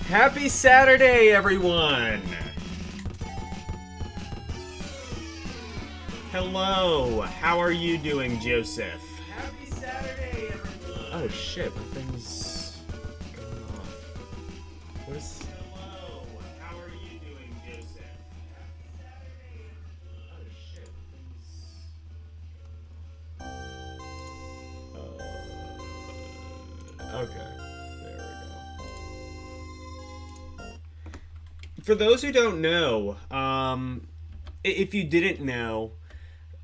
Happy Saturday, everyone! Hello, how are you doing, Joseph? Happy Saturday, everyone! Oh shit, my thing's going off. What is... Hello, how are you doing, Joseph? Happy Saturday! Oh shit, my thing's... for those who don't know, if you didn't know,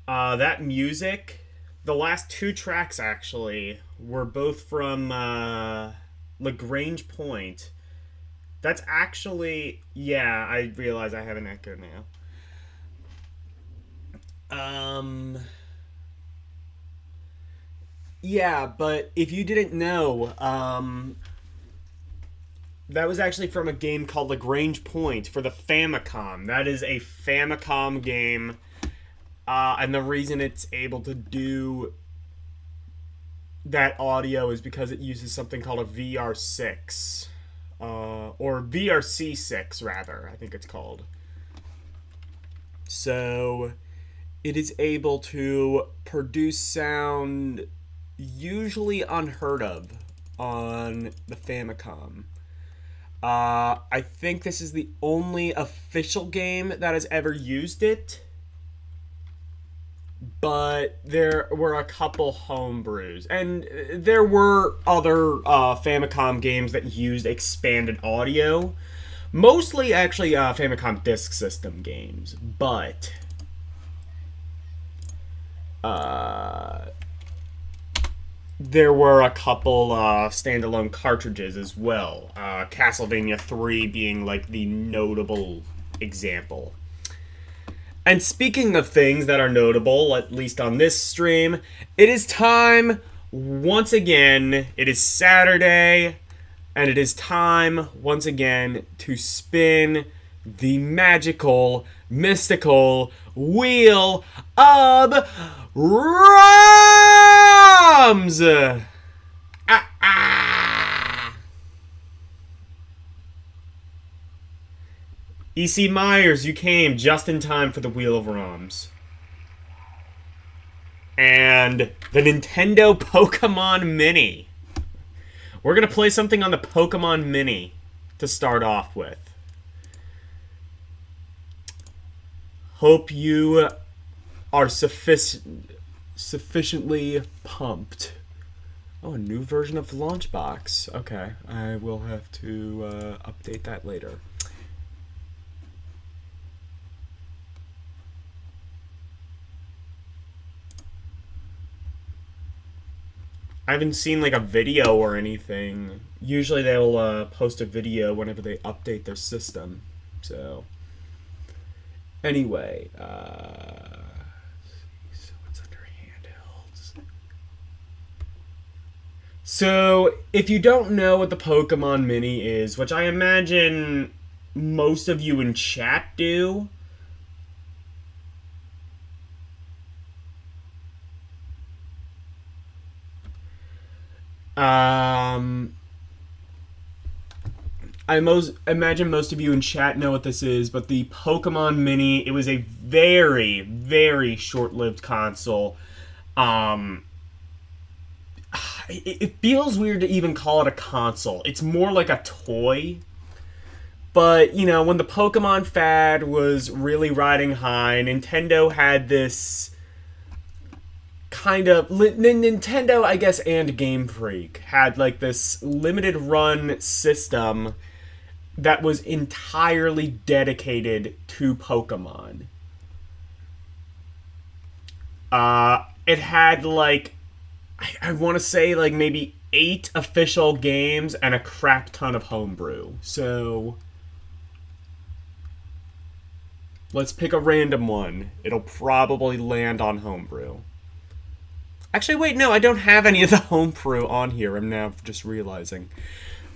that music, the last two tracks actually, were both from Lagrange Point. That's actually, yeah, I realize I have an echo now. Yeah, but if you didn't know, that was actually from a game called Lagrange Point for the Famicom. That is a Famicom game, and the reason it's able to do that audio is because it uses something called a VR6. Or VRC6, rather, I think it's called. So, it is able to produce sound usually unheard of on the Famicom. I think this is the only official game that has ever used it. But there were a couple homebrews. And there were other Famicom games that used expanded audio. Mostly, actually, Famicom Disk System games. But there were a couple standalone cartridges as well. Castlevania 3 being like the notable example. And speaking of things that are notable, at least on this stream, it is time once again. It is Saturday, and it is time once again to spin the magical, mystical wheel of ROMs! E.C. Myers, you came just in time for the Wheel of ROMs. And the Nintendo Pokemon Mini. We're going to play something on the Pokemon Mini to start off with. Hope you are sufficiently pumped. Oh, a new version of Launchbox. Okay, I will have to update that later. I haven't seen like a video or anything. Usually they'll post a video whenever they update their system. So anyway, so what's under handhelds? So if you don't know what the Pokemon Mini is, which I imagine most of you in chat do, I imagine most of you in chat know what this is, but the Pokemon Mini, it was a very, very short-lived console. It feels weird to even call it a console. It's more like a toy. But, you know, when the Pokemon fad was really riding high, Nintendo had this kind of Nintendo, I guess, and Game Freak had like this limited run system that was entirely dedicated to Pokemon. It had like, I want to say like maybe 8 official games and a crap ton of homebrew. So let's pick a random one. It'll probably land on homebrew. Actually, wait, no, I don't have any of the homebrew on here. I'm now just realizing.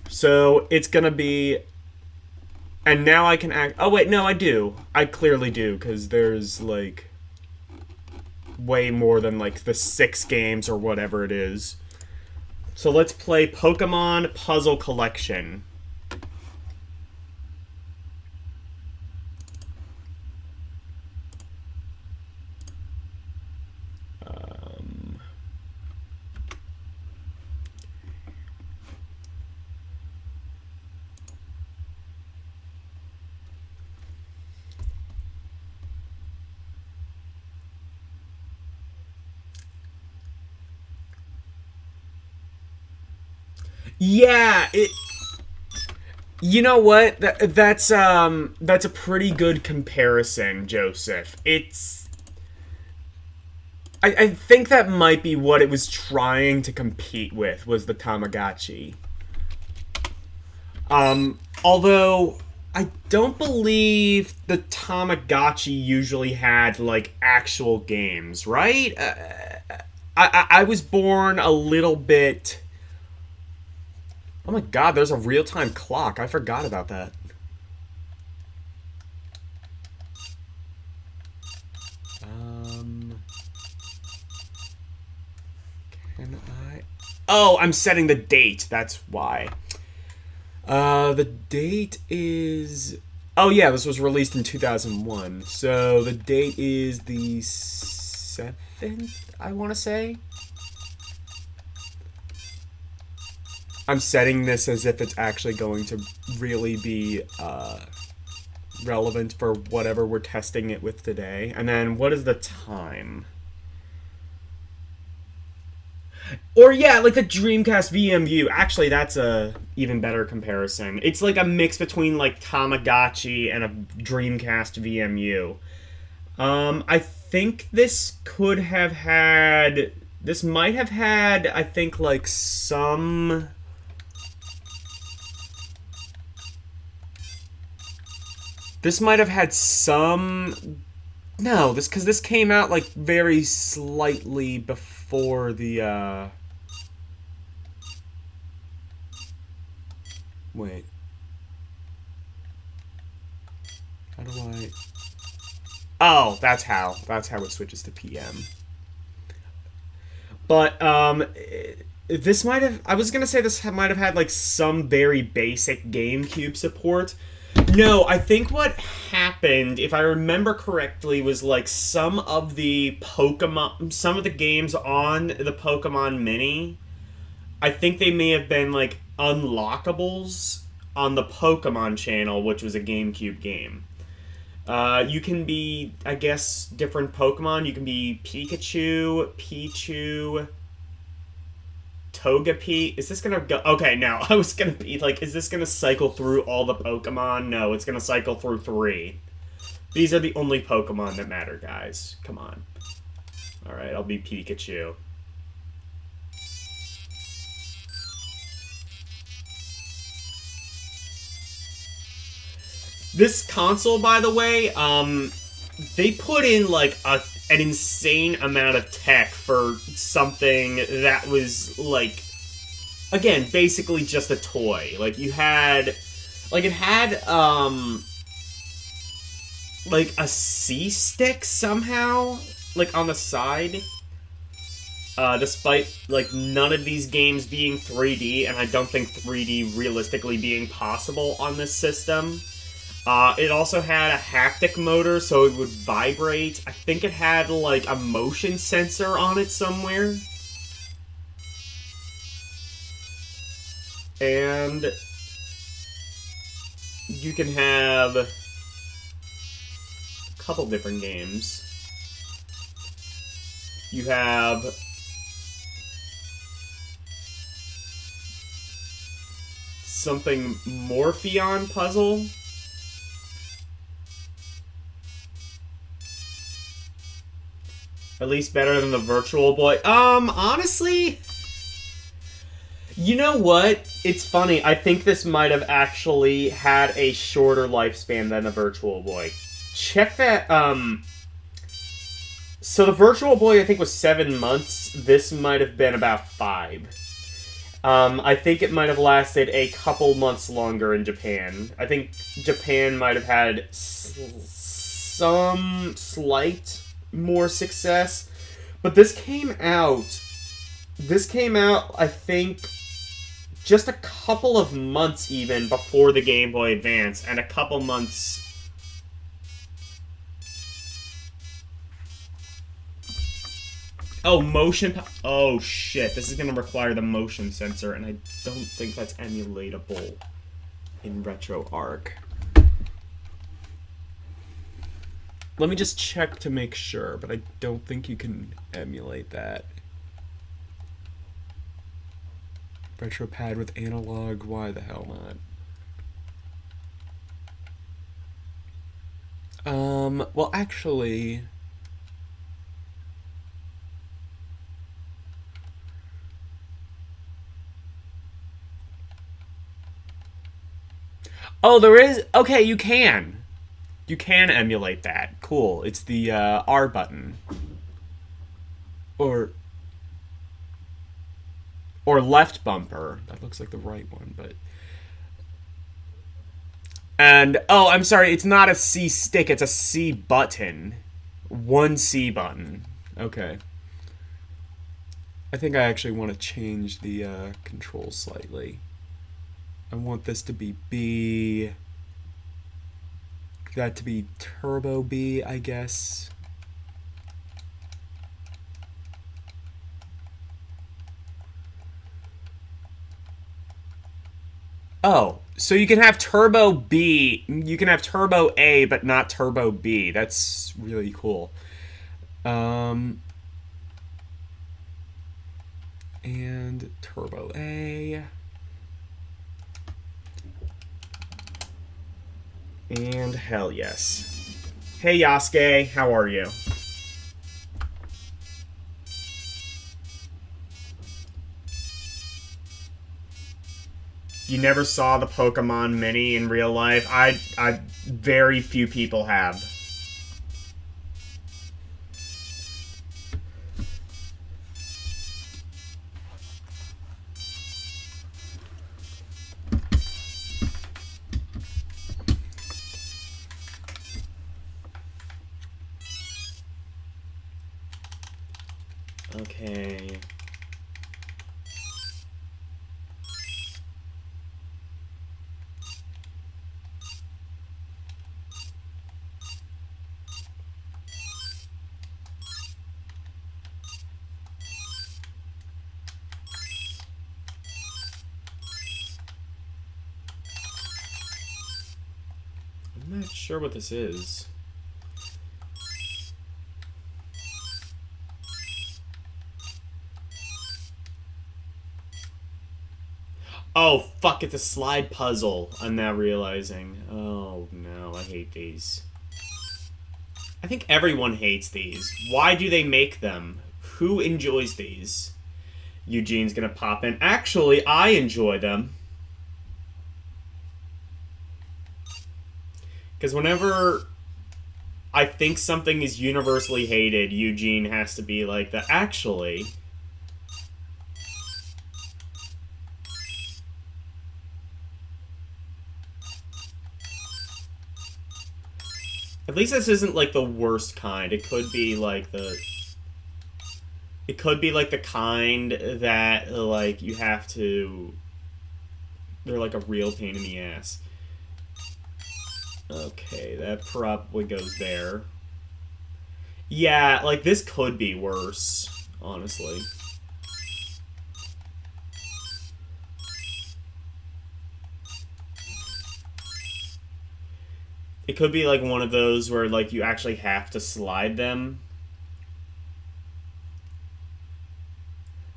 So it's gonna be, and now I can act. Oh wait, no, I do. I clearly do, because there's like way more than like the 6 games or whatever it is. So let's play Pokemon Puzzle Collection. Yeah, You know what? That's a pretty good comparison, Joseph. I think that might be what it was trying to compete with, was the Tamagotchi. Although I don't believe the Tamagotchi usually had like actual games, right? I was born a little bit. Oh my god, there's a real time clock. I forgot about that. Um, can I? Oh, I'm setting the date. That's why. The date is. Oh yeah, this was released in 2001. So the date is the 7th, I want to say. I'm setting this as if it's actually going to really be relevant for whatever we're testing it with today. And then what is the time? Or yeah, like the Dreamcast VMU. Actually, that's a even better comparison. It's like a mix between like Tamagotchi and a Dreamcast VMU. I think this could have had. This might have had, I think, like some. This might have had some. No, because this came out like very slightly before the. Wait. How do I? Oh, that's how. That's how it switches to PM. But this might have. I was gonna say this might have had like some very basic GameCube support. No, I think what happened, if I remember correctly, was like some of the games on the Pokemon Mini, I think they may have been like unlockables on the Pokemon channel, which was a GameCube game. You can be, I guess, different Pokemon. You can be Pikachu, Pichu, Togepi. Is this gonna go? Okay, now I was gonna be like, is this gonna cycle through all the Pokemon? No, it's gonna cycle through 3. These are the only Pokemon that matter, guys. Come on. Alright, I'll be Pikachu. This console, by the way, they put in like an insane amount of tech for something that was like, again, basically just a toy. Like it had like a C stick somehow, like on the side. Despite like none of these games being 3D, and I don't think 3D realistically being possible on this system. It also had a haptic motor, so it would vibrate. I think it had, like, a motion sensor on it somewhere. And you can have a couple different games. You have something Morpheon puzzle. At least better than the Virtual Boy. Honestly, you know what? It's funny. I think this might have actually had a shorter lifespan than the Virtual Boy. Check that, so the Virtual Boy, I think, was 7 months. This might have been about 5. I think it might have lasted a couple months longer in Japan. I think Japan might have had some slight more success, but this came out, I think, just a couple of months even before the Game Boy Advance, and a couple months. Oh, oh shit, this is gonna require the motion sensor, and I don't think that's emulatable in RetroArch. Let me just check to make sure, but I don't think you can emulate that. RetroPad with analog, why the hell not? Well, actually, oh, there is. Okay, you can. You can emulate that. Cool. It's the R button, or left bumper. That looks like the right one, but. And oh, I'm sorry. It's not a C stick. It's a C button. One C button. Okay. I think I actually want to change the controls slightly. I want this to be B. That to be Turbo B, I guess. Oh, so you can have Turbo B, you can have Turbo A, but not Turbo B. That's really cool. Um, and Turbo A. And hell yes. Hey Yasuke, how are you? You never saw the Pokemon Mini in real life? I very few people have. Okay. I'm not sure what this is. Oh, fuck, it's a slide puzzle. I'm now realizing. Oh, no, I hate these. I think everyone hates these. Why do they make them? Who enjoys these? Eugene's gonna pop in. Actually, I enjoy them. Because whenever I think something is universally hated, Eugene has to be like that. Actually... At least this isn't like the worst kind. It could be like the... It could be like the kind that like you have to... They're like a real pain in the ass. Okay, that probably goes there. Yeah, like this could be worse, honestly. It could be like one of those where like you actually have to slide them.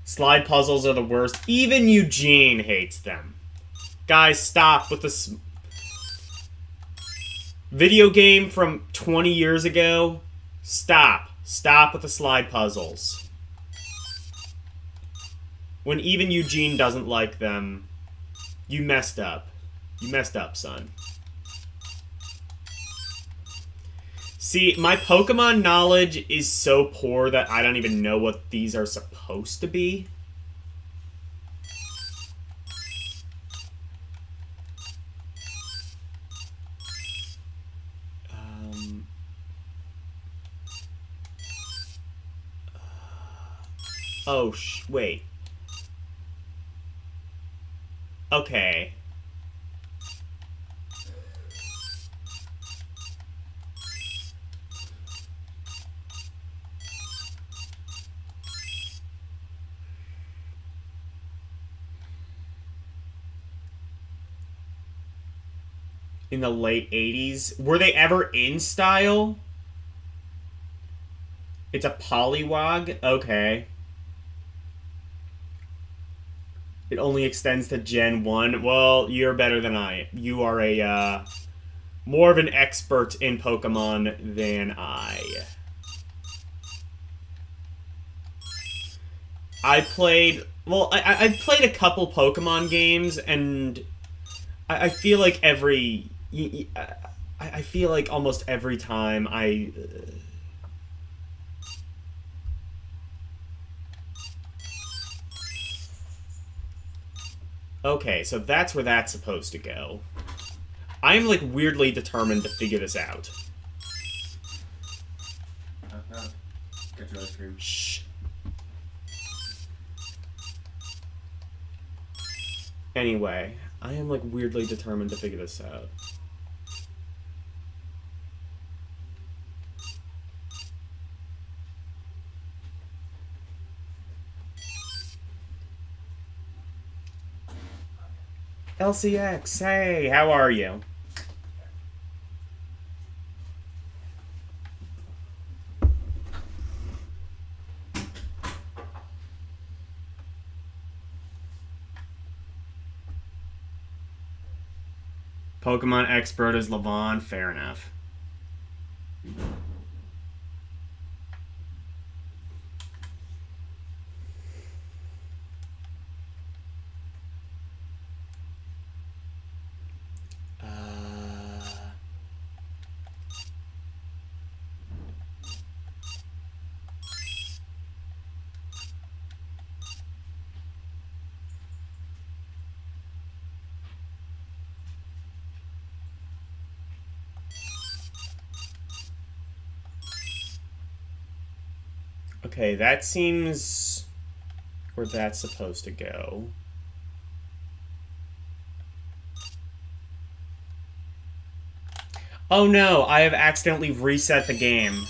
Slide puzzles are the worst. Even Eugene hates them. Guys, stop with this video game from 20 years ago. Stop. Stop with the slide puzzles. When even Eugene doesn't like them, you messed up. You messed up, son. See, my Pokemon knowledge is so poor that I don't even know what these are supposed to be. Oh, wait. Okay. In the late 80s. Were they ever in style? It's a Poliwag? Okay. It only extends to Gen 1. Well, you're better than I am. You are a, more of an expert in Pokemon than I. I played... Well, I've played a couple Pokemon games, and I feel like I feel like almost every time Okay, so that's where that's supposed to go. I'm, like, weirdly determined to figure this out. Get your ice cream. Shh. Anyway, I am, like, weirdly determined to figure this out. LCX, hey, how are you? Pokemon expert is Levon, fair enough. Okay, that seems where that's supposed to go. Oh no, I have accidentally reset the game.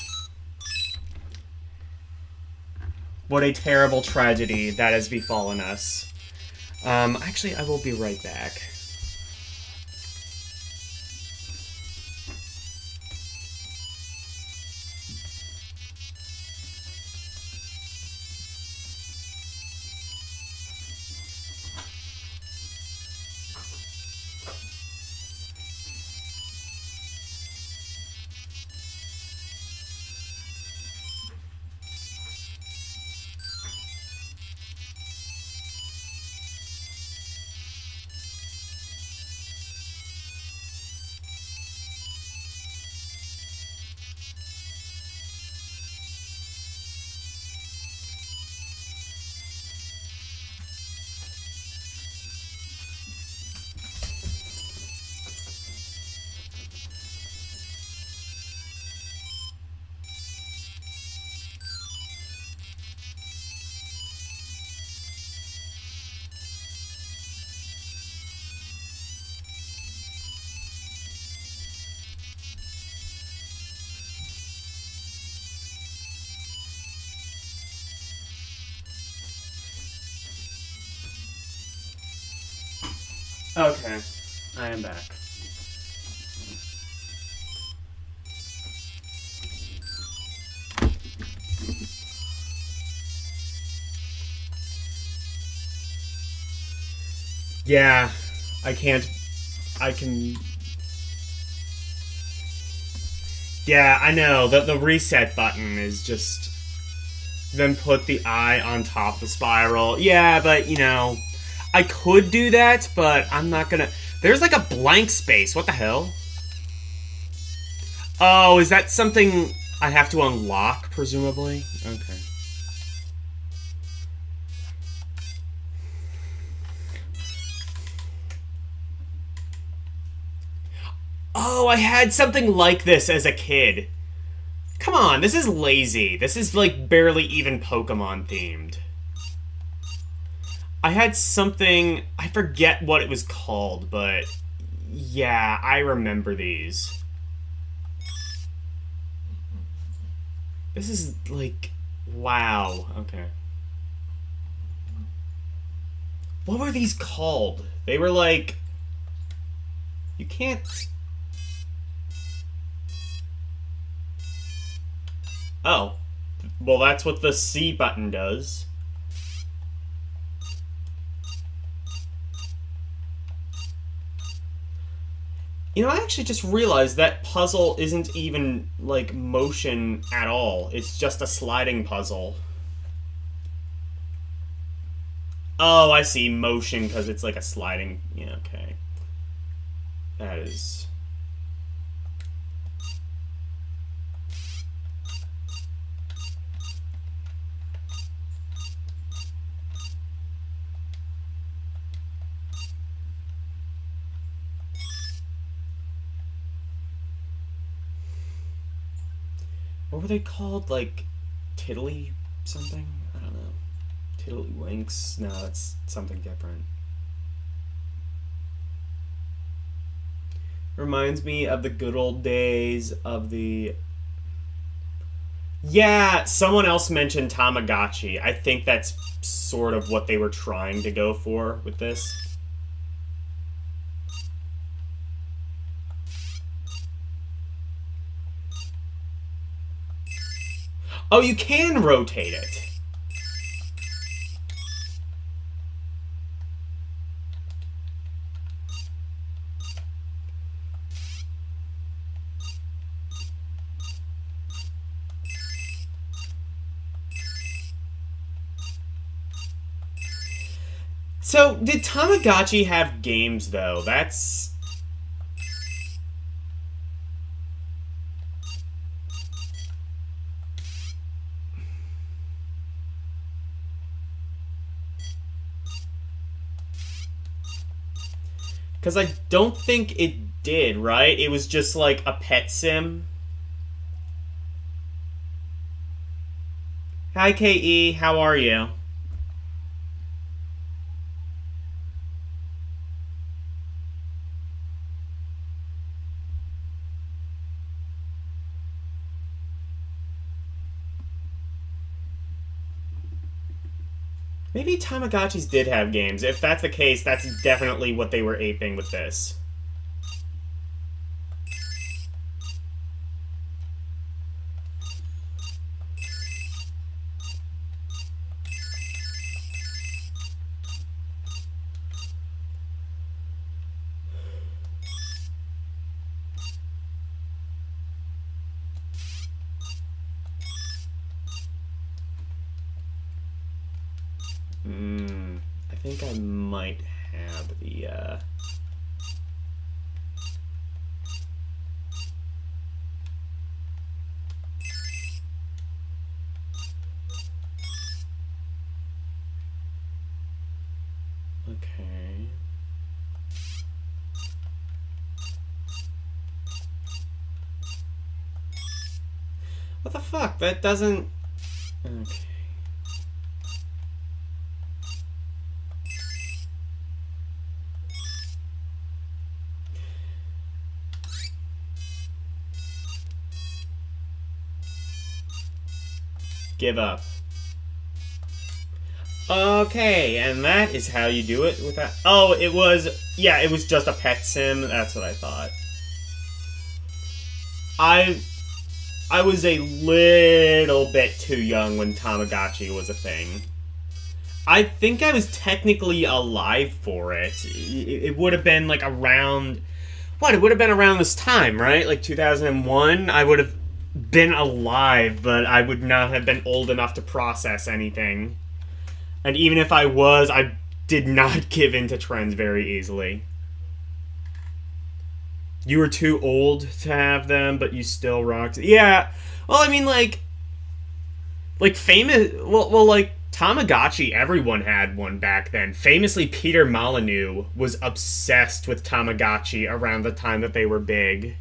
What a terrible tragedy that has befallen us. Actually, I will be right back. Okay, I am back. Yeah, I can't... I can... Yeah, I know. The reset button is just... Then put the eye on top of the spiral. Yeah, but, you know... I could do that, but I'm not gonna... There's like a blank space. What the hell? Oh, is that something I have to unlock, presumably? Okay. Oh, I had something like this as a kid. Come on, this is lazy. This is, like, barely even Pokemon themed. I had something... I forget what it was called, but... Yeah, I remember these. This is, like... Wow. Okay. What were these called? They were, like... You can't... Oh. Well, that's what the C button does. You know, I actually just realized that puzzle isn't even, like, motion at all. It's just a sliding puzzle. Oh, I see. Motion, because it's like a sliding... Yeah, okay. That is... What were they called? Like, Tiddly something? I don't know. Tiddlywinks? No, that's something different. Reminds me of the good old days of the... Yeah, someone else mentioned Tamagotchi. I think that's sort of what they were trying to go for with this. Oh, you can rotate it. So, did Tamagotchi have games, though? That's... Because I don't think it did, right? It was just like a pet sim. Hi, KE. How are you? Maybe Tamagotchis did have games. If that's the case, that's definitely what they were aping with this. I think I might have the, Okay. What the fuck? That doesn't... Okay. Give up. Okay, and that is how you do it with that. Oh, it was... Yeah, it was just a pet sim. That's what I thought. I was a little bit too young when Tamagotchi was a thing. I think I was technically alive for it. It would have been like around... What? It would have been around this time, right? Like 2001? I would have been alive, but I would not have been old enough to process anything. And even if I was, I did not give in to trends very easily. You were too old to have them, but you still rocked. Yeah. Well, I mean, like famous. Well, like Tamagotchi. Everyone had one back then. Famously, Peter Molyneux was obsessed with Tamagotchi around the time that they were big.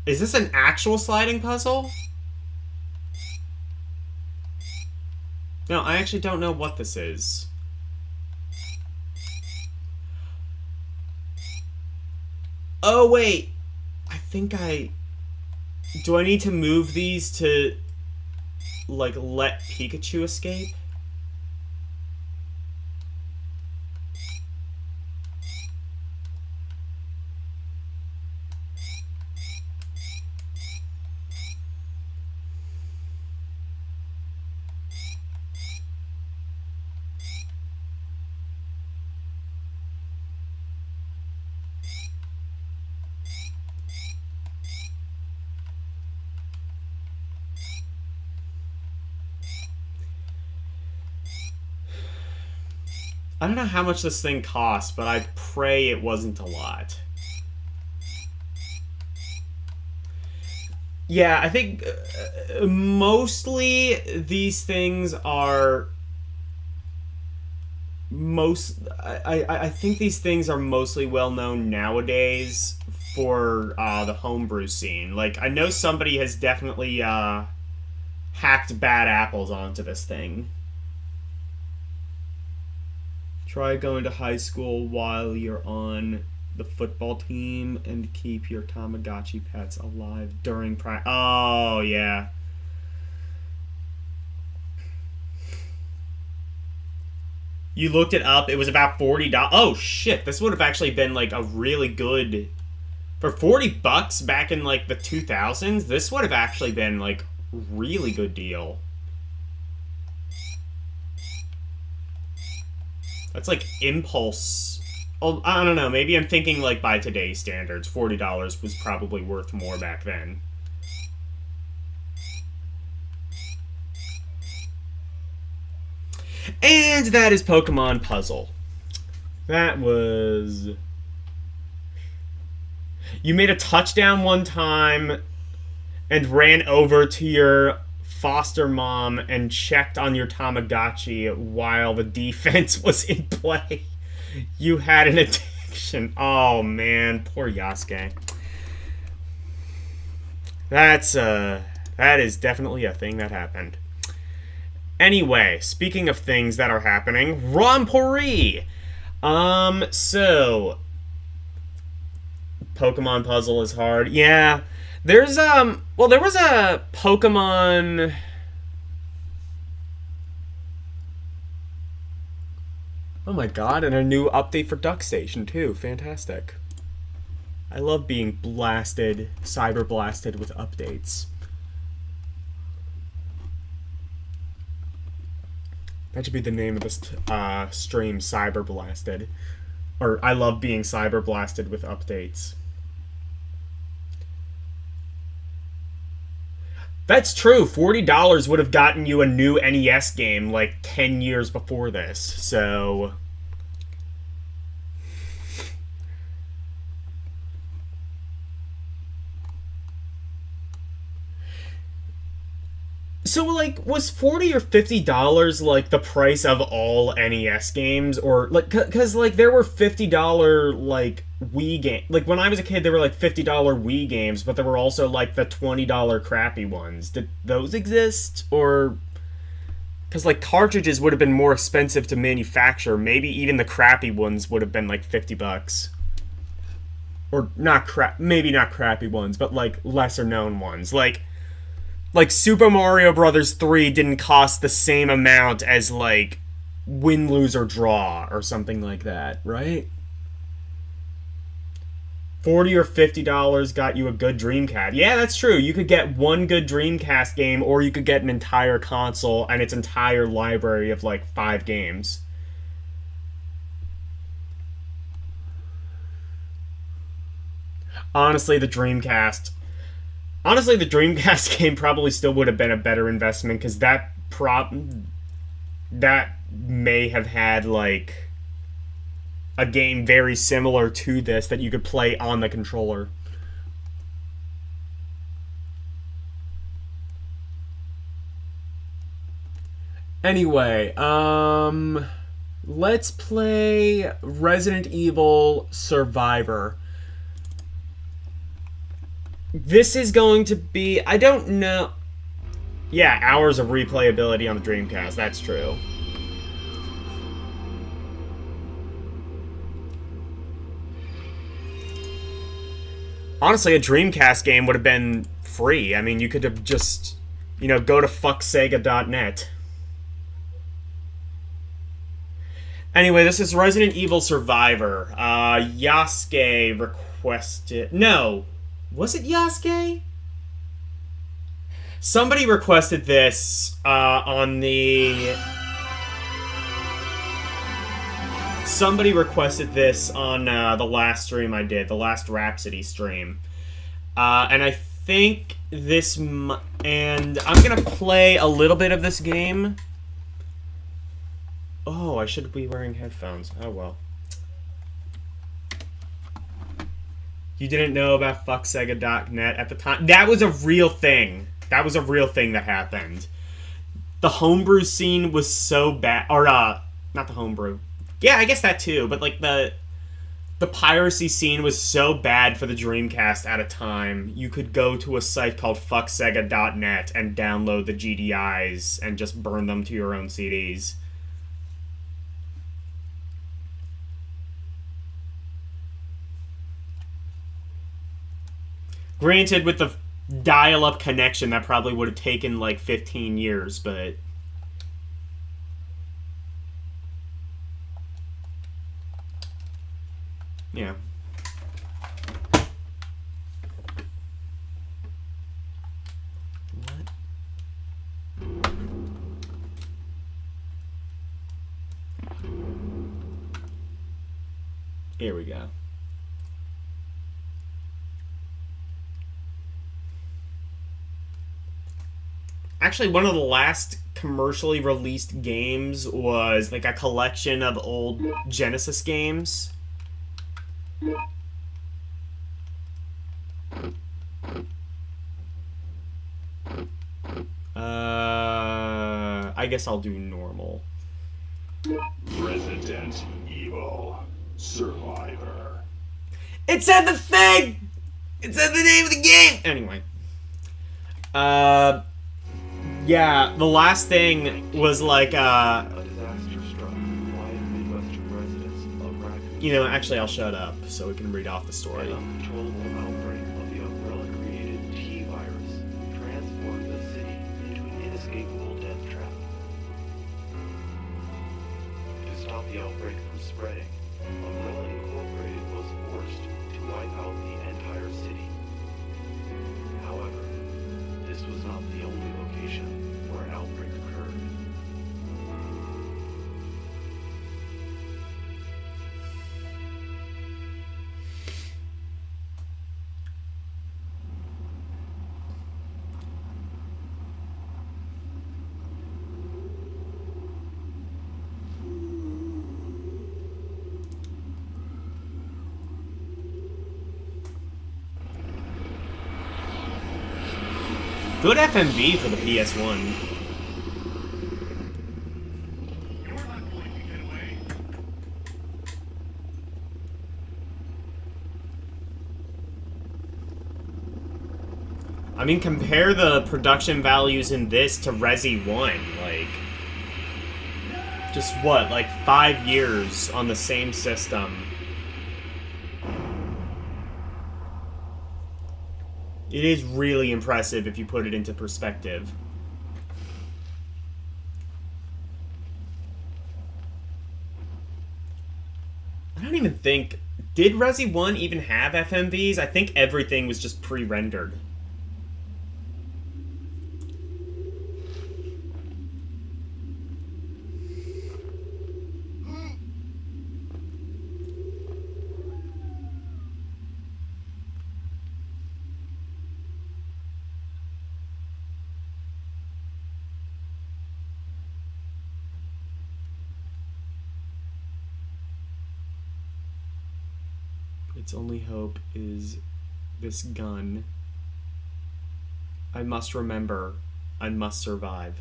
Is this an actual sliding puzzle? No, I actually don't know what this is. Oh, wait. I think I... Do I need to move these to, like, let Pikachu escape? I don't know how much this thing costs, but I pray it wasn't a lot. Yeah, I think mostly these things are I think these things are mostly well known nowadays for the homebrew scene. Like, I know somebody has definitely hacked bad apples onto this thing. Try going to high school while you're on the football team and keep your Tamagotchi pets alive during practice. Oh, yeah. You looked it up. It was about $40. Oh, shit. This would have actually been, like, a really good... For $40 back in, like, the 2000s, this would have actually been, like, really good deal. That's, like, impulse... Oh, I don't know. Maybe I'm thinking, like, by today's standards, $40 was probably worth more back then. And that is Pokemon Puzzle. That was... You made a touchdown one time and ran over to your foster mom and checked on your Tamagotchi while the defense was in play. You had an addiction. Oh, man. Poor Yasuke. That is definitely a thing that happened. Anyway, speaking of things that are happening, ROMpourri! So... Pokemon Puzzle is hard. Yeah. There's, well, there was a Pokemon... Oh my god, and a new update for Duck Station, too. Fantastic. I love being blasted, cyber blasted with updates. That should be the name of this stream, Cyber Blasted. Or, I love being cyber blasted with updates. That's true. $40 would have gotten you a new NES game like 10 years before this. So... So, like, was $40 or $50, like, the price of all NES games? Or, like, because, like, there were $50, like, Wii games. Like, when I was a kid, there were, like, $50 Wii games, but there were also, like, the $20 crappy ones. Did those exist? Or... Because, like, cartridges would have been more expensive to manufacture. Maybe even the crappy ones would have been, like, $50. Or, maybe not crappy ones, but, like, lesser-known ones. Like, Super Mario Bros. 3 didn't cost the same amount as, like, Win, Lose, or Draw, or something like that, right? $40 or $50 got you a good Dreamcast. Yeah, that's true. You could get one good Dreamcast game, or you could get an entire console and its entire library of, like, 5 games. Honestly, the Dreamcast game probably still would have been a better investment, because that may have had, like, a game very similar to this that you could play on the controller. Anyway, let's play Resident Evil Survivor. This is going to be... I don't know... Yeah, hours of replayability on the Dreamcast. That's true. Honestly, a Dreamcast game would have been free. I mean, you could have just, you know, go to fucksega.net. Anyway, this is Resident Evil Survivor. Yasuke requested... No... Was it Yasuke? Somebody requested this on the... Somebody requested this on the last stream I did, the last Rhapsody stream. And I think this... And I'm going to play a little bit of this game. Oh, I should be wearing headphones. Oh, well. You didn't know about fucksega.net at the time? That was a real thing. That was a real thing that happened. The homebrew scene was so bad. Or, not the homebrew. Yeah, I guess that too. But, like, the piracy scene was so bad for the Dreamcast at a time, you could go to a site called fucksega.net and download the GDIs and just burn them to your own CDs. Granted, with the dial-up connection, that probably would have taken like 15 years, but... yeah. What? Here we go. Actually, one of the last commercially released games was like a collection of old Genesis games. I guess I'll do normal. Resident Evil Survivor. It said the thing! It said the name of the game! Anyway. Yeah, the last thing was like, A disaster struck quiet Midwestern residents of Raccoon you know, actually I'll shut up so we can read off the story. An uncontrollable outbreak of the umbrella-created T-virus transformed the city into an inescapable death trap. To stop the outbreak from spreading, Umbrella Incorporated was forced to wipe out the entire city. However, this was not the only location where an outbreak occurred. Good FMV for the PS1. You're not going to get away. I mean, compare the production values in this to Resi 1. Like, just what, like 5 years on the same system. It is really impressive if you put it into perspective. I don't even think... Did Resi 1 even have FMVs? I think everything was just pre-rendered. Its only hope is this gun. I must remember. I must survive.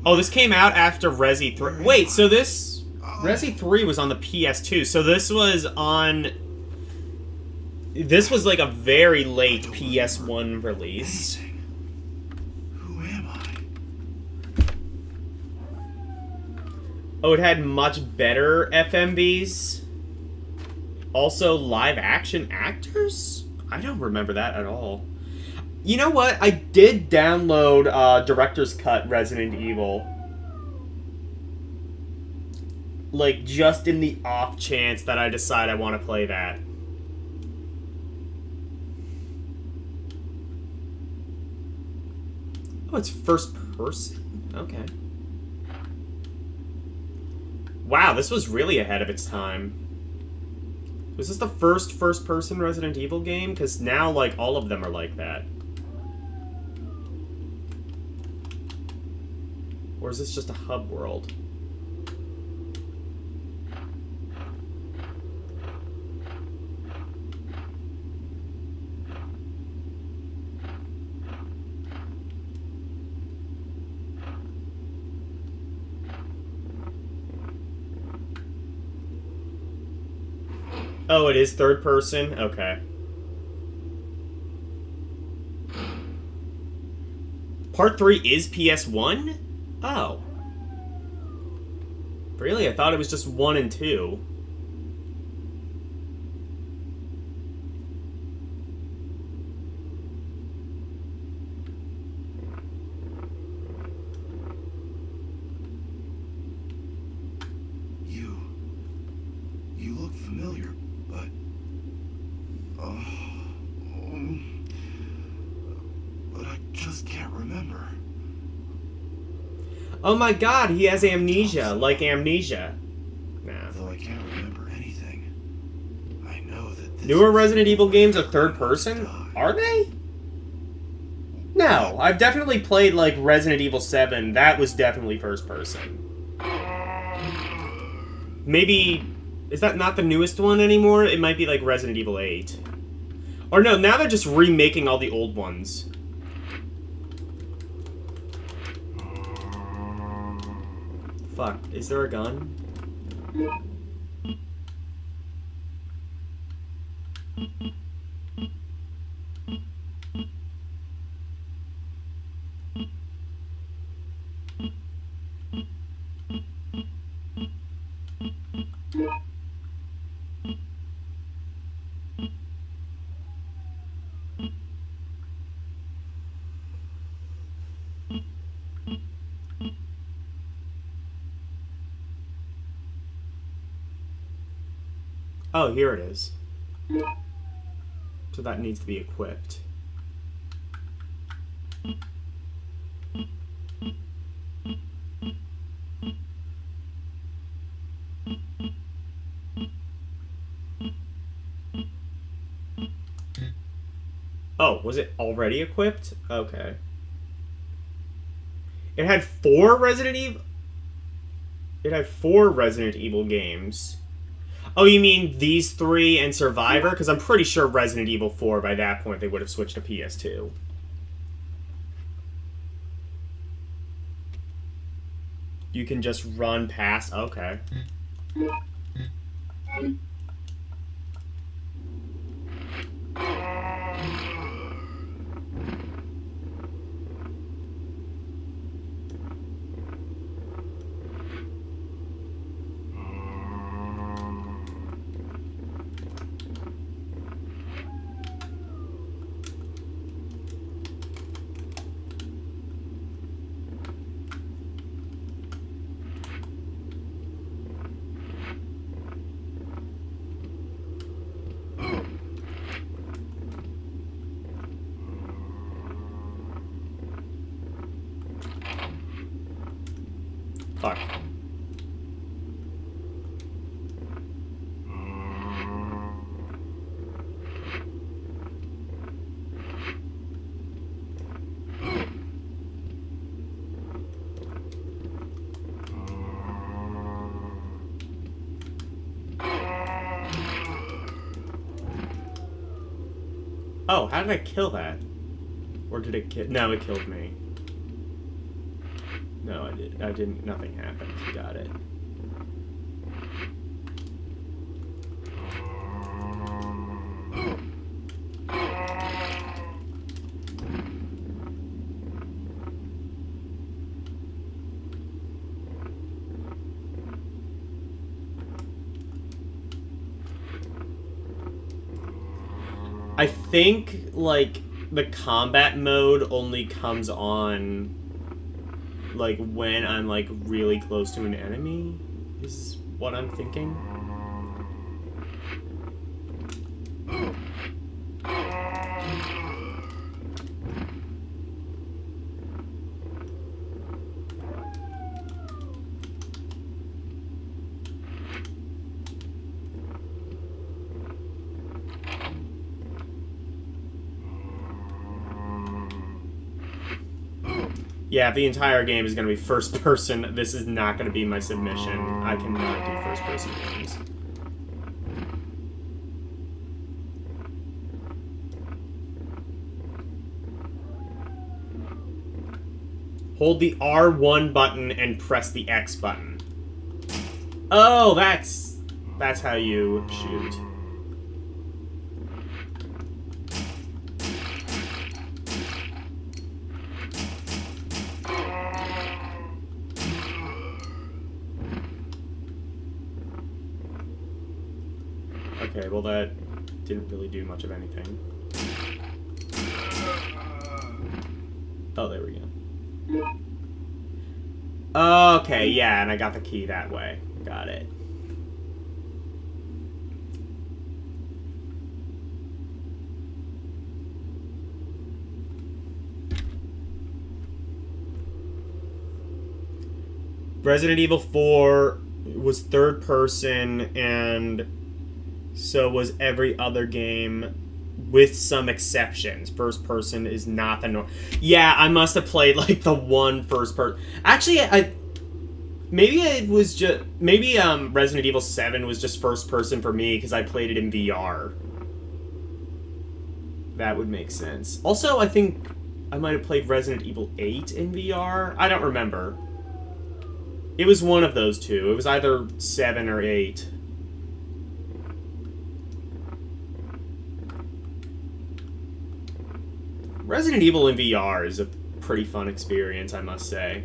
Oh, this came out after Resi 3. Wait, so this... Resi 3 was on the PS2, so this was on... This was like a very late PS1 release. Who am I? Oh, it had much better FMVs. Also, live action actors? I don't remember that at all. You know what? I did download Director's Cut Resident Evil. Like, just in the off chance that I decide I want to play that. Oh, it's first person? Okay. Wow, this was really ahead of its time. Was this the first first-person Resident Evil game? Because now, like, all of them are like that. Or is this just a hub world? Oh, it is third person? Okay. Part 3 is PS1? Oh. Really? I thought it was just 1 and 2. You look familiar, but... but I just can't remember. Oh my god, he has amnesia, like Amnesia. Nah. Though I can't remember anything, I know that this Newer Resident Evil games are third person? Are they? No, I've definitely played like Resident Evil 7. That was definitely first person. Maybe... Is that not the newest one anymore? It might be like Resident Evil 8. Or no, now they're just remaking all the old ones. Fuck, is there a gun? Oh, here it is. So that needs to be equipped. Oh, was it already equipped? Okay. It had 4 Resident Evil... It had 4 Resident Evil games. Oh, you mean these 3 and Survivor? Because I'm pretty sure Resident Evil 4, by that point, they would have switched to PS2. You can just run past... Okay. Fuck. Oh, how did I kill that? Or did it kill... No, it killed me. No, I didn't. Nothing happened. Got it. I think, like, the combat mode only comes on, like, when I'm, like, really close to an enemy, is what I'm thinking. Yeah, if the entire game is going to be first person, this is not going to be my submission. I cannot do first person games. Hold the R1 button and press the X button. Oh, that's how you shoot. Okay, well that didn't really do much of anything. Oh, there we go. Okay, yeah, and I got the key that way. Got it. Resident Evil 4 was third person, and so was every other game, with some exceptions. First person is not the norm. Yeah, I must have played like the one first person. Actually, maybe it was just Resident Evil 7 was just first person for me because I played it in VR. That would make sense. Also, I think I might have played Resident Evil 8 in VR. I don't remember. It was one of those two. It was either 7 or 8. Resident Evil in VR is a pretty fun experience, I must say.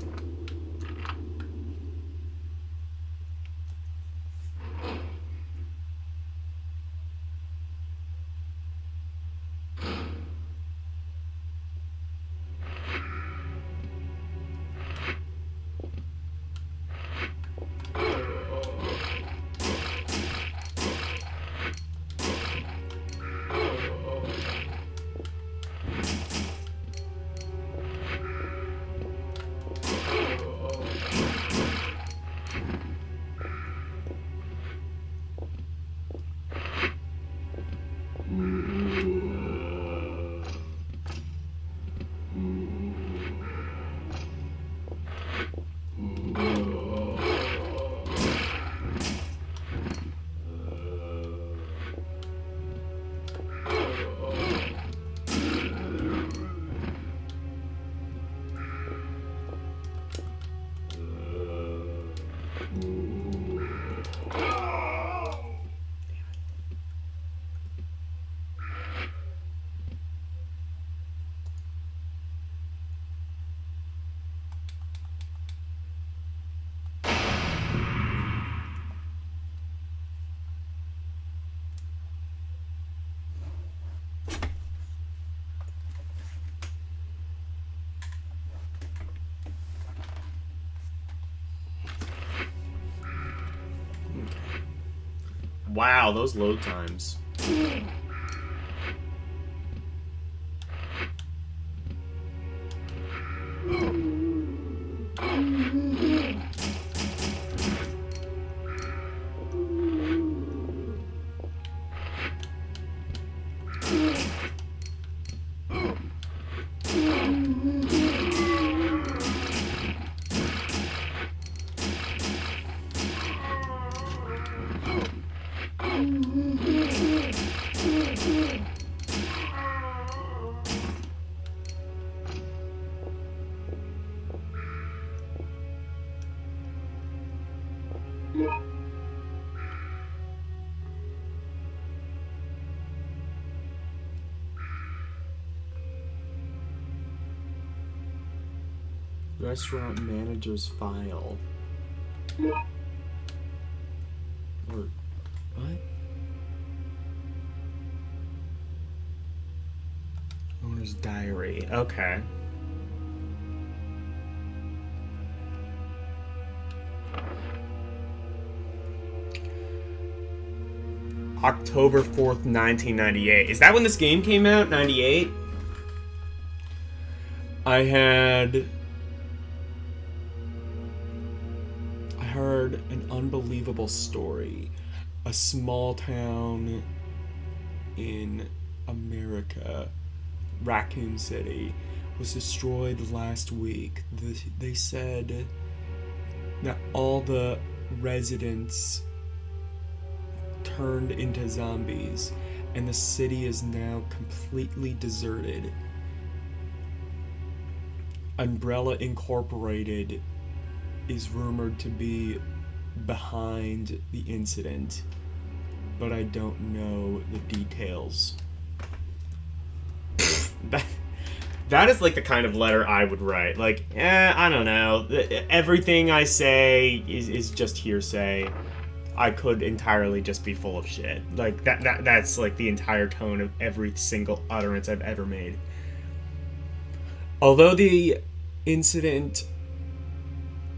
Wow, those load times. Restaurant manager's file. Or what? Owner's diary. Okay. October 4th, 1998. Is that when this game came out? 98? I heard an unbelievable story. A small town in America, Raccoon City, was destroyed last week. They said that all the residents turned into zombies, and the city is now completely deserted. Umbrella Incorporated is rumored to be behind the incident, but I don't know the details. That is like the kind of letter I would write. Like, I don't know. Everything I say is just hearsay. I could entirely just be full of shit. Like, that's like the entire tone of every single utterance I've ever made. Although the incident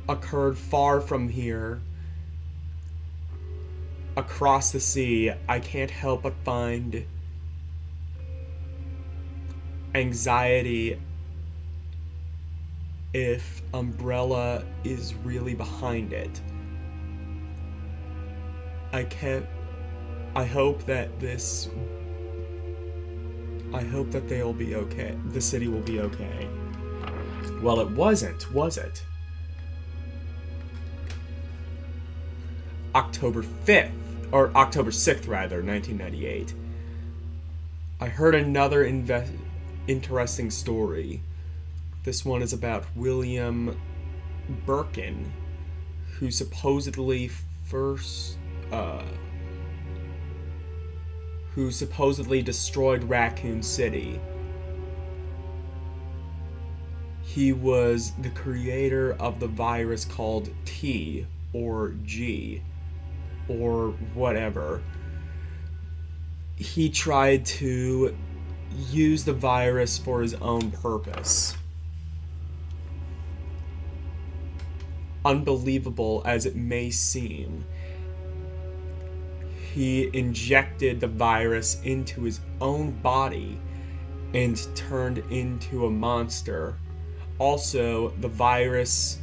occurred far from here, across the sea, I can't help but find anxiety if Umbrella is really behind it. I hope that they'll be okay. The city will be okay. Well, it wasn't, was it? October 5th, or October 6th rather, 1998. I heard another interesting story. This one is about William Birkin, who supposedly destroyed Raccoon City. He was the creator of the virus called T or G or whatever. He tried to use the virus for his own purpose. Unbelievable as it may seem, he injected the virus into his own body and turned into a monster. Also, the virus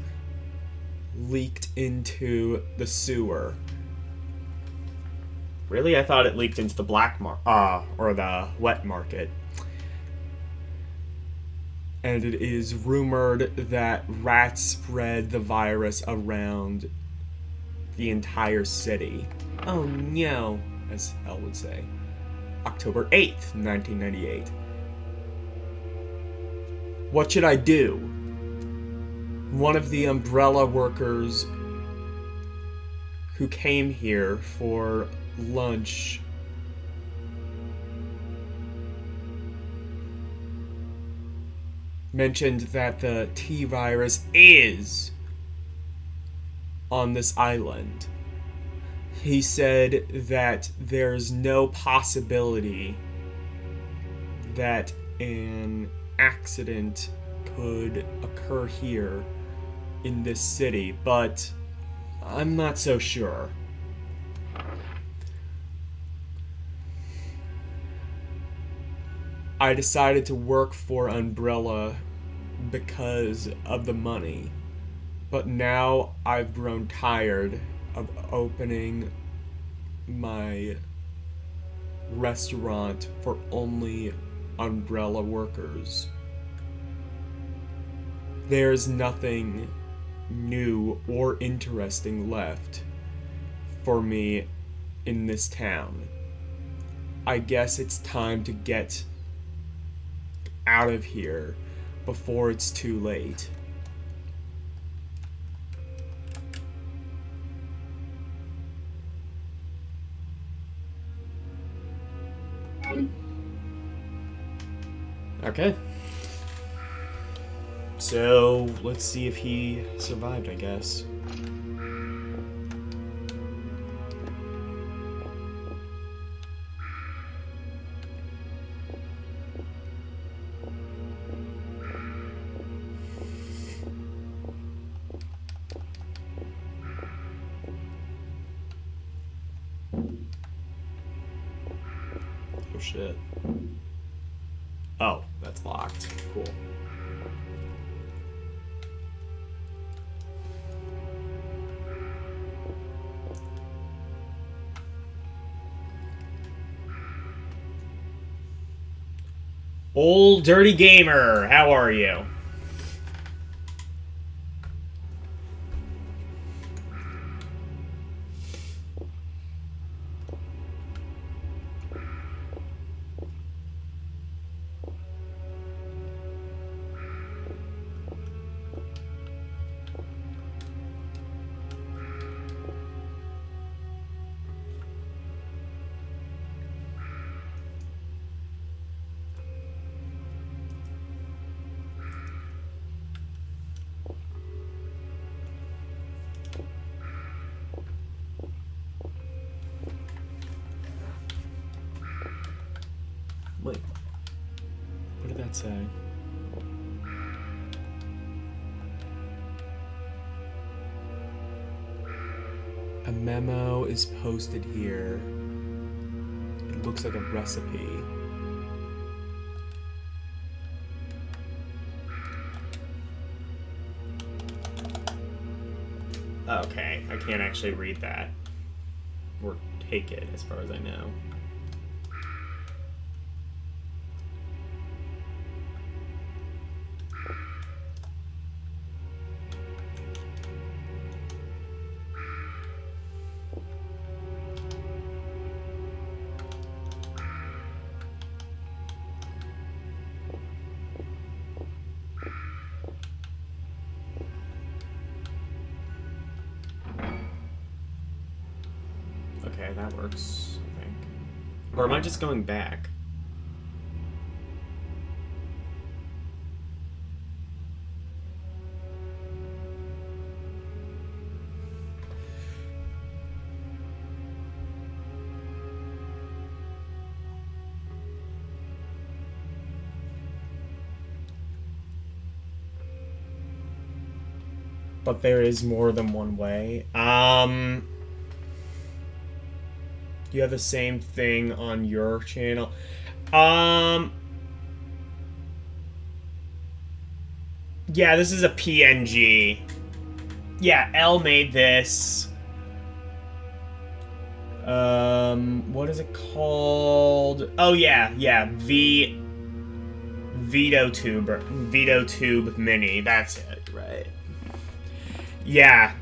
leaked into the sewer. Really? I thought it leaked into the or the wet market. And it is rumored that rats spread the virus around the entire city. Oh no, as Elle would say. October 8th, 1998. What should I do? One of the umbrella workers who came here for lunch mentioned that the T virus is on this island. He said that there's no possibility that an accident could occur here in this city, but I'm not so sure. I decided to work for Umbrella because of the money, but now I've grown tired of opening my restaurant for only Umbrella workers. There's nothing new or interesting left for me in this town. I guess it's time to get out of here before it's too late. Okay. So, let's see if he survived, I guess. Oh shit. Oh, that's locked. Cool. Old Dirty Gamer, how are you? Wait. What did that say? A memo is posted here. It looks like a recipe. Okay, I can't actually read that. Or take it, as far as I know. Okay, that works, I think. Or am I just going back? But there is more than one way. You have the same thing on your channel. Yeah, this is a PNG. Yeah, L made this. What is it called? Oh yeah, VitoTube Mini. That's it, right? Yeah.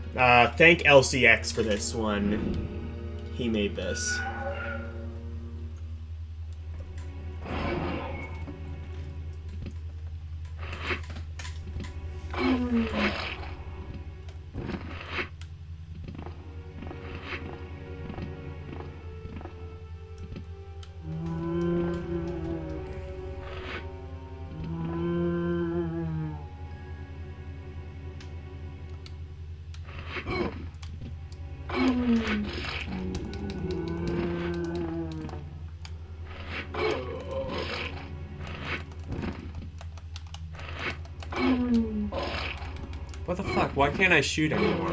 Thank LCX for this one. He made this. What the fuck? Why can't I shoot anymore?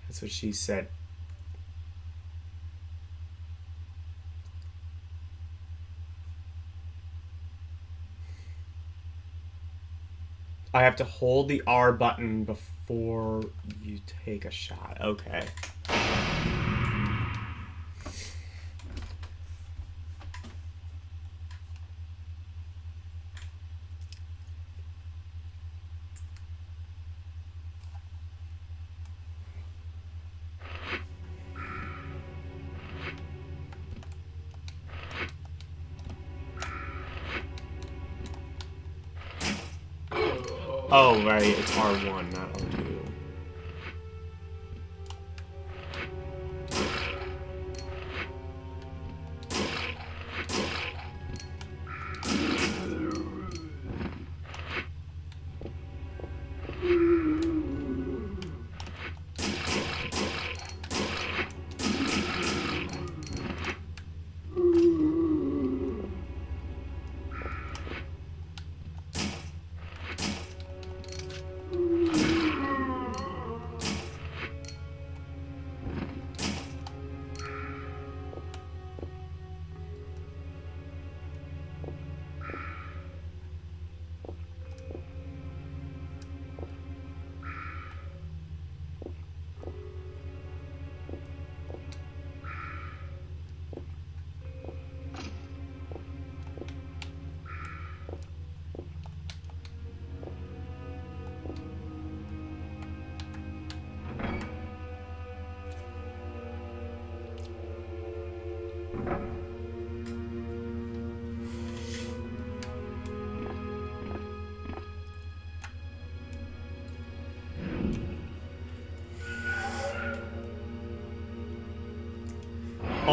That's what she said. I have to hold the R button before you take a shot. Okay. Oh, right, it's R1, not R2.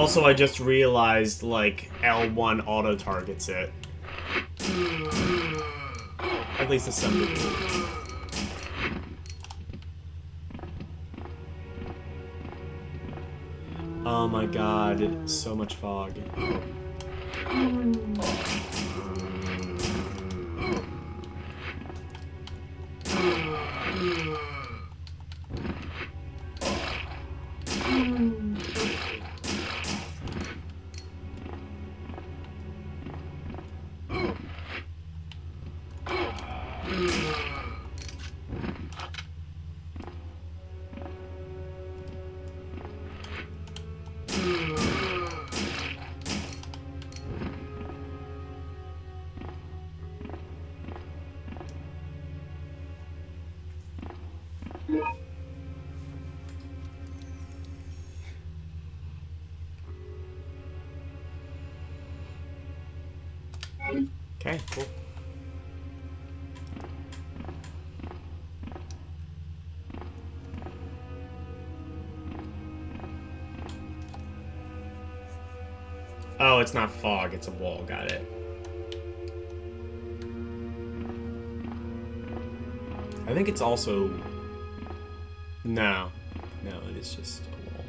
Also, I just realized, like, L1 auto-targets it. At least to some degree. Oh my god, so much fog. Okay, cool. Oh, it's not fog, it's a wall, got it. I think it's also... No. No, it is just a wall.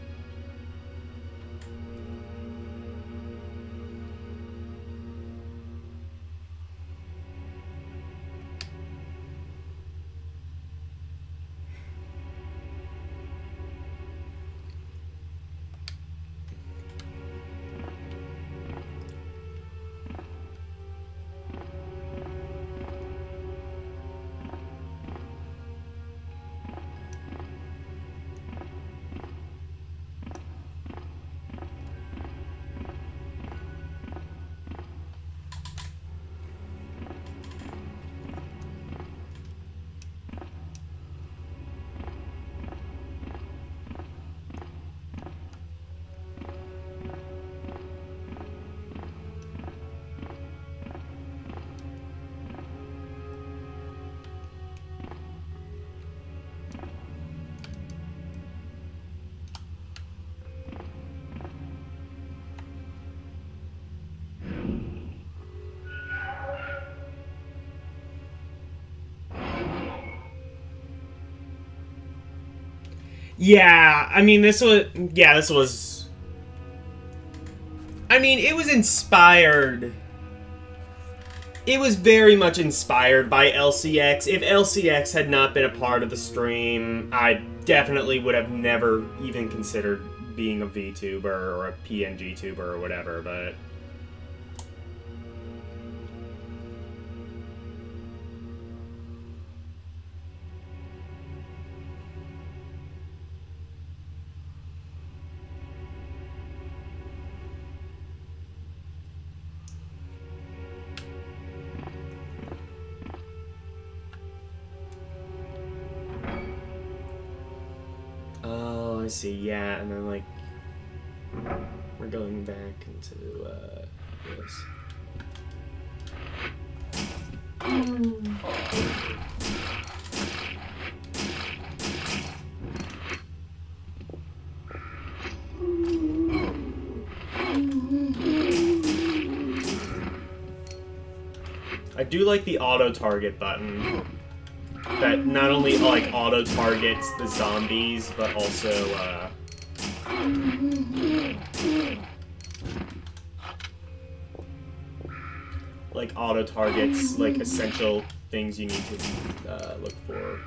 Yeah, I mean, this was... I mean, it was inspired... It was very much inspired by LCX. If LCX had not been a part of the stream, I definitely would have never even considered being a VTuber or a PNG tuber or whatever, but... Oh, I see, yeah, and then, like, we're going back into, this. I do like the auto-target button. That not only, like, auto-targets the zombies, but also, like, auto-targets, like, essential things you need to, look for.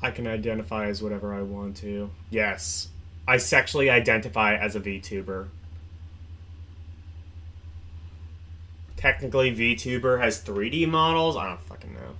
I can identify as whatever I want to. Yes. I sexually identify as a VTuber. Technically, VTuber has 3D models? I don't fucking know.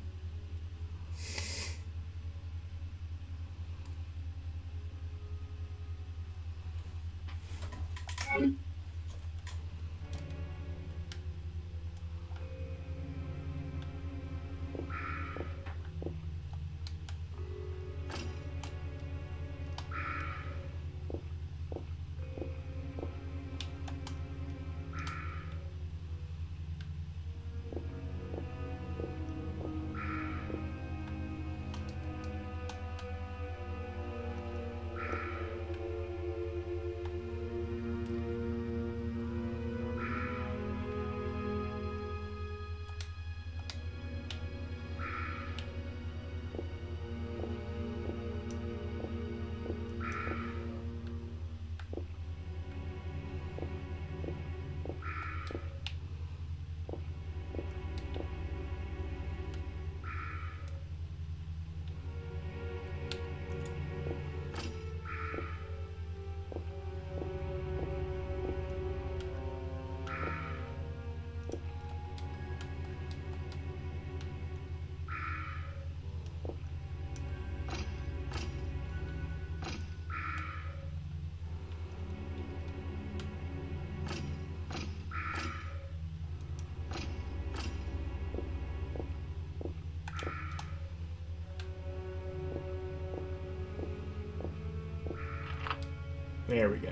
There we go.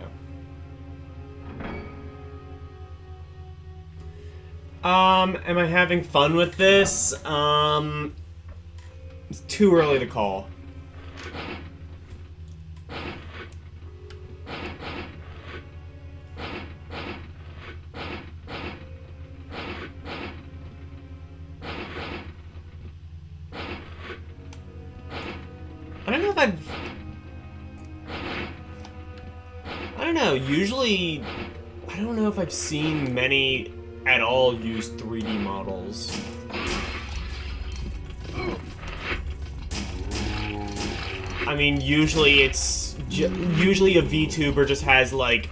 Am I having fun with this? It's too early to call. I don't know if I don't know, usually, I don't know if I've seen many at all use 3D models. I mean, usually it's, usually a VTuber just has like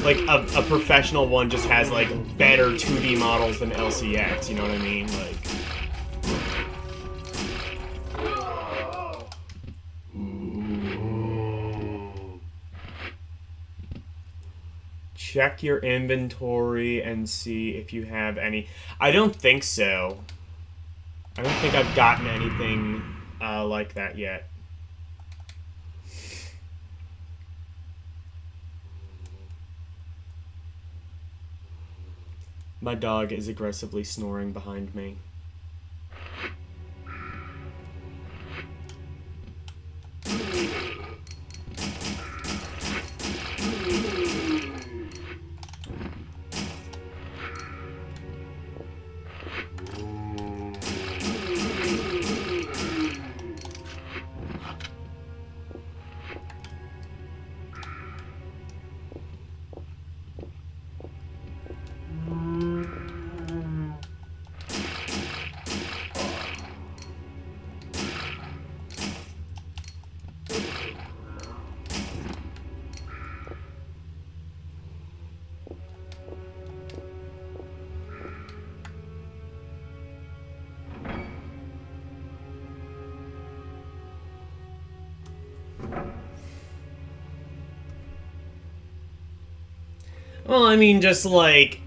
a professional one just has like better 2D models than LCX, you know what I mean? Like, check your inventory and see if you have any. I don't think so. I don't think I've gotten anything like that yet. My dog is aggressively snoring behind me. Well, I mean, just like,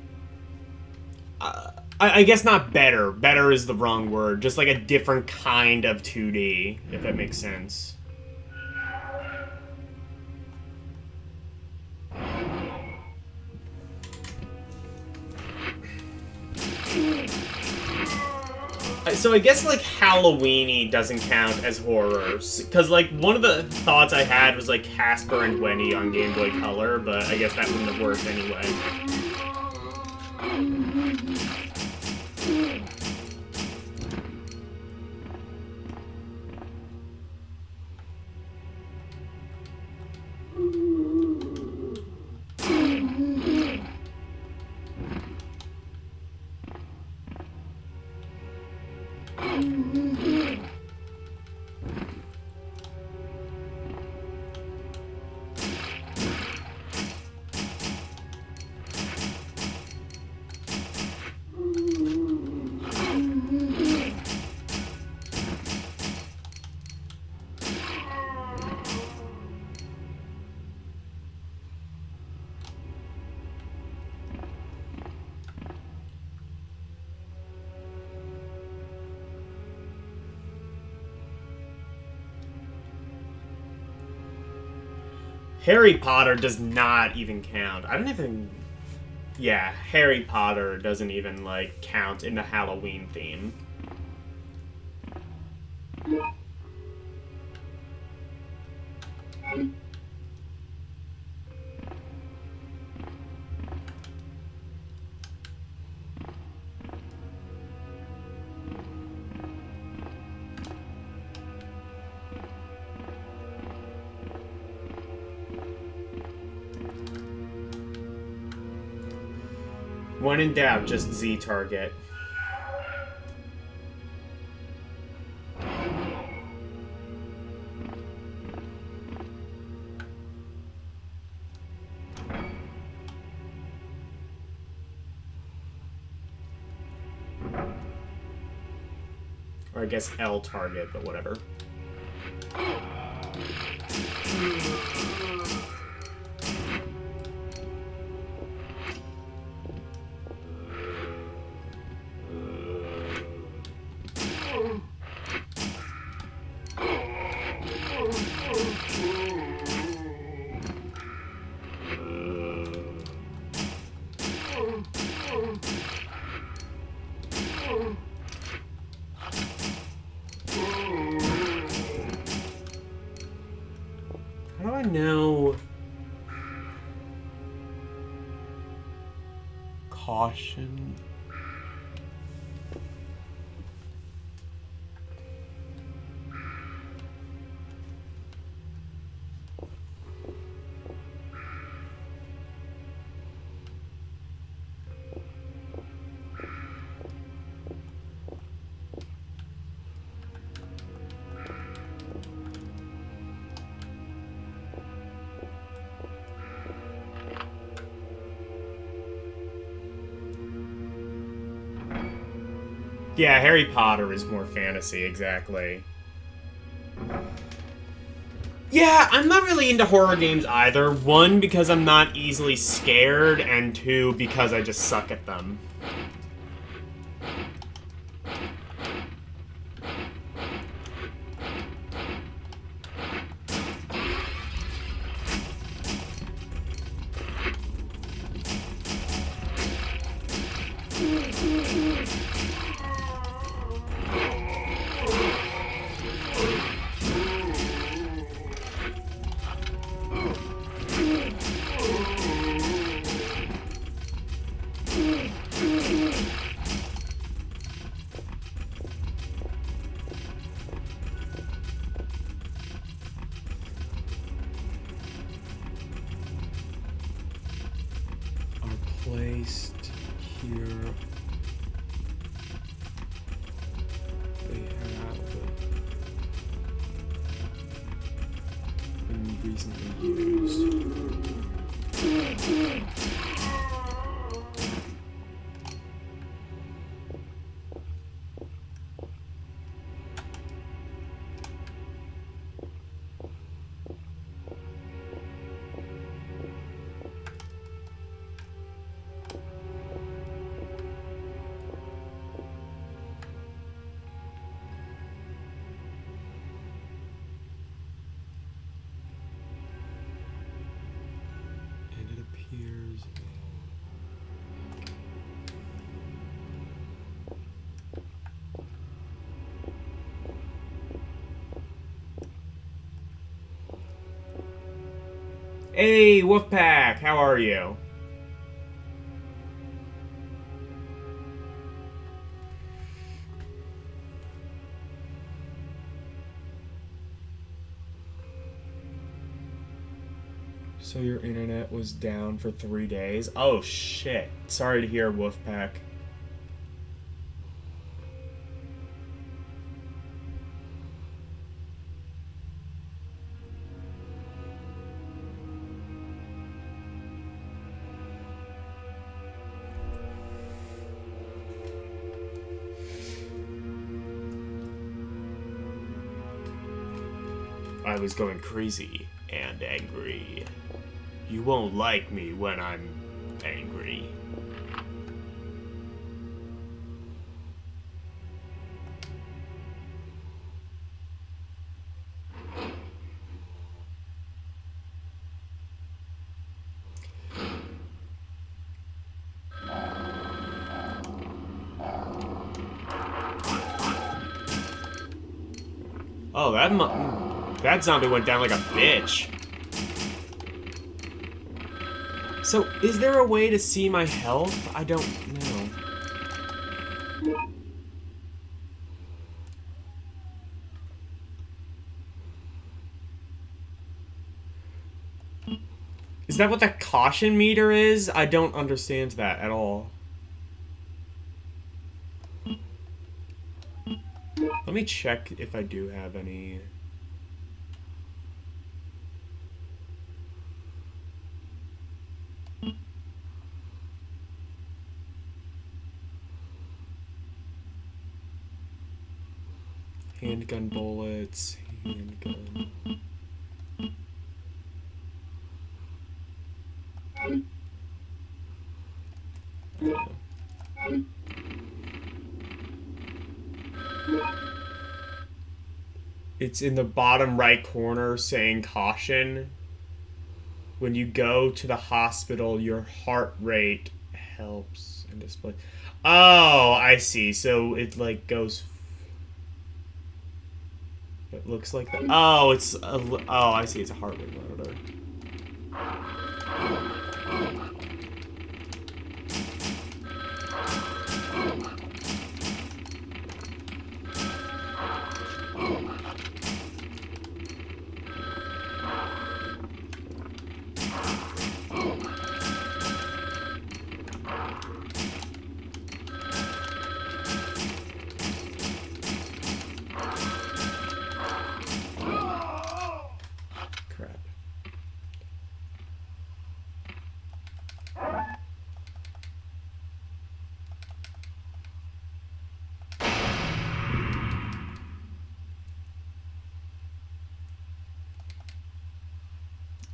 I guess not better. Better is the wrong word. Just like a different kind of 2D, if that makes sense. So I guess, like, Halloween-y doesn't count as horrors. Because, like, one of the thoughts I had was, like, Casper and Wendy on Game Boy Color, but I guess that wouldn't have worked anyway. Harry Potter does not even count. I don't even... Yeah, Harry Potter doesn't even, like, count in the Halloween theme. When in doubt, just Z target. Or I guess L target, but whatever. How do I know? Caution. Yeah, Harry Potter is more fantasy, exactly. Yeah, I'm not really into horror games either. One, because I'm not easily scared, and two, because I just suck at them. Placed here. They have been recently used. Appears. Hey, Wolfpack, how are you? So your internet was down for 3 days? Oh shit. Sorry to hear, Wolfpack. I was going crazy and angry. You won't like me when I'm angry. Oh, that zombie went down like a bitch. So, is there a way to see my health? I don't know. Is that what the caution meter is? I don't understand that at all. Let me check if I do have any... Handgun bullets, handgun... It's in the bottom right corner saying caution. When you go to the hospital, your heart rate helps and display. Oh, I see. So it like goes. It looks like that. Oh, it's a. Oh, I see. It's a heart rate monitor. Crap.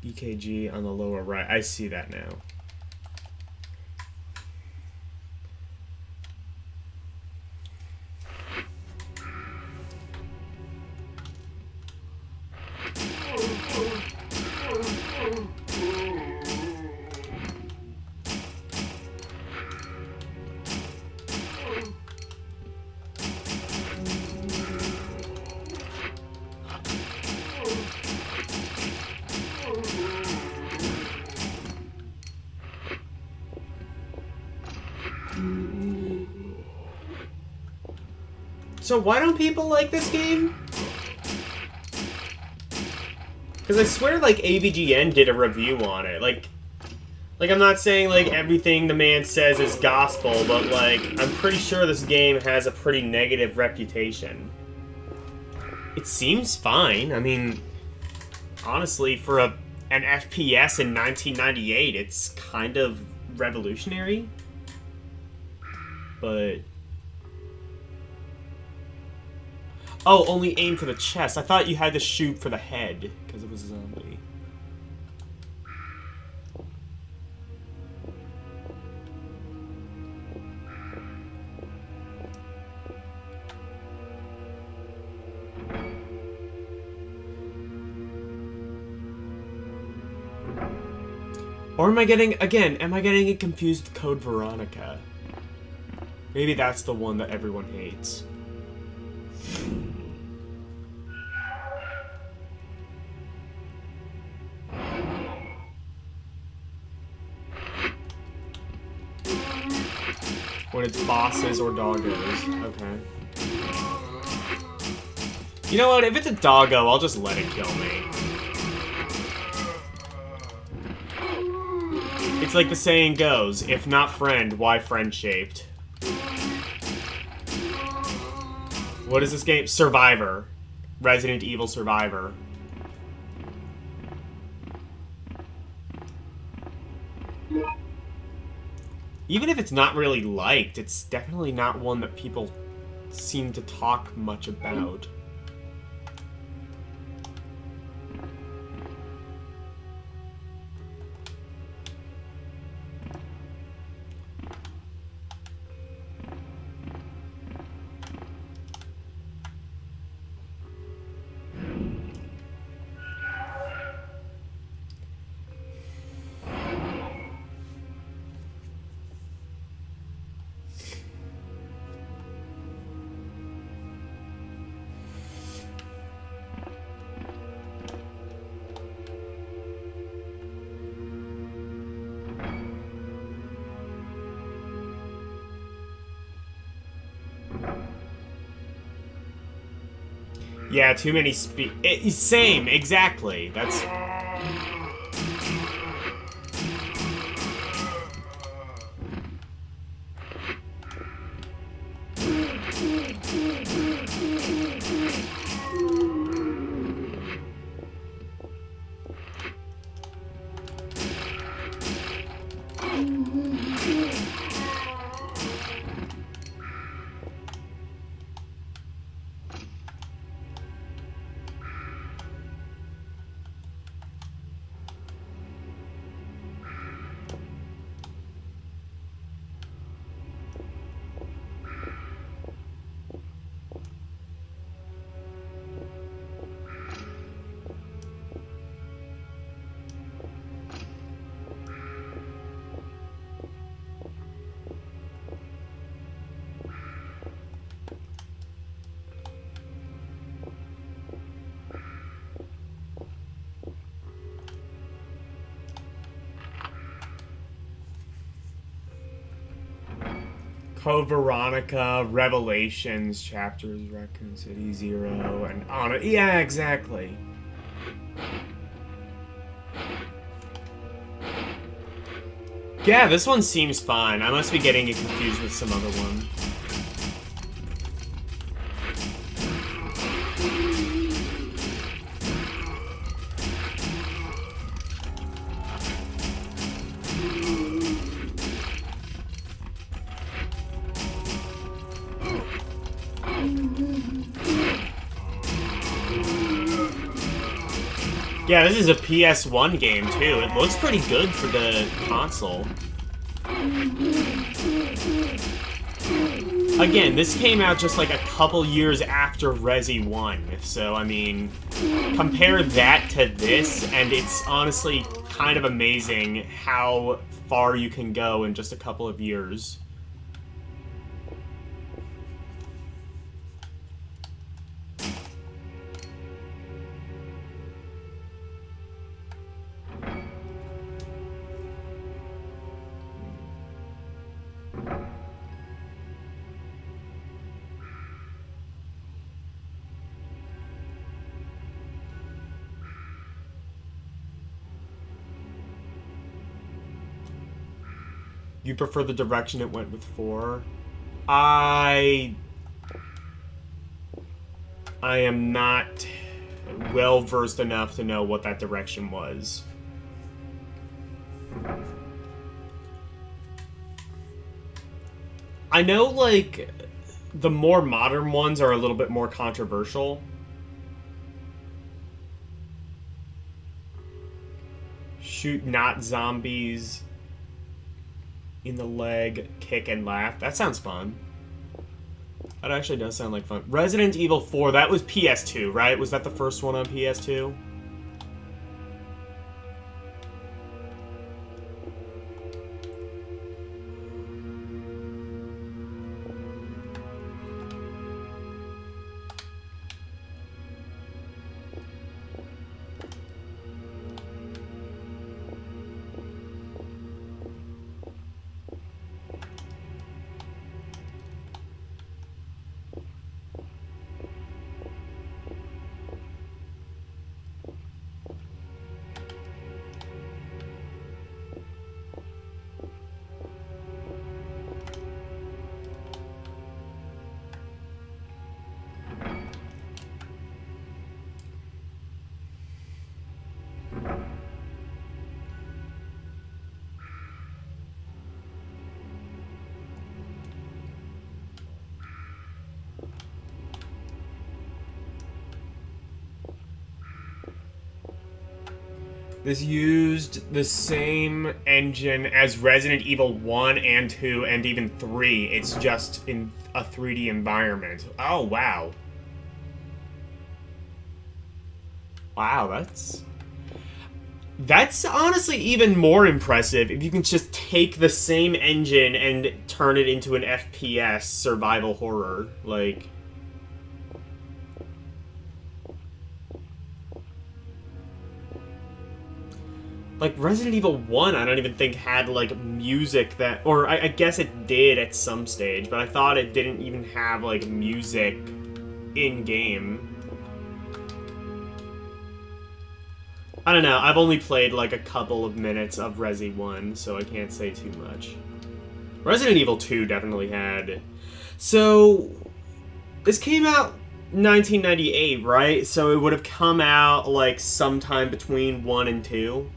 EKG on the lower right. I see that now. So why don't people like this game? Because I swear, like, AVGN did a review on it. Like, I'm not saying, like, everything the man says is gospel, but, like, I'm pretty sure this game has a pretty negative reputation. It seems fine. I mean, honestly, for an FPS in 1998, it's kind of revolutionary. But... Oh, only aim for the chest. I thought you had to shoot for the head, because it was a zombie. Or am I getting it confused with Code Veronica? Maybe that's the one that everyone hates. When it's bosses or doggos. Okay. You know what? If it's a doggo, I'll just let it kill me. It's like the saying goes, if not friend, why friend-shaped? What is this game? Survivor. Resident Evil Survivor. Even if it's not really liked, it's definitely not one that people seem to talk much about. Yeah, too many same, exactly. That's... Code Veronica, Revelations, Chapters, Raccoon City, Zero, and on it. Yeah, exactly. Yeah, this one seems fine. I must be getting it confused with some other one. Yeah, this is a PS1 game, too. It looks pretty good for the console. Again, this came out just like a couple years after Resi 1, so, I mean, compare that to this, and it's honestly kind of amazing how far you can go in just a couple of years. You prefer the direction it went with 4? I am not well versed enough to know what that direction was. I know, like, the more modern ones are a little bit more controversial. Shoot not zombies in the leg, kick, and laugh. That sounds fun. That actually does sound like fun. Resident Evil 4, that was PS2, right? Was that the first one on PS2? This used the same engine as Resident Evil 1 and 2 and even 3. It's just in a 3D environment. Oh, wow. Wow, that's honestly even more impressive if you can just take the same engine and turn it into an FPS survival horror. Like... Like, Resident Evil 1, I don't even think had, like, music that... Or, I guess it did at some stage, but I thought it didn't even have, like, music in-game. I don't know, I've only played, like, a couple of minutes of Resi 1, so I can't say too much. Resident Evil 2 definitely had... So, this came out 1998, right? So it would have come out, like, sometime between 1 and 2.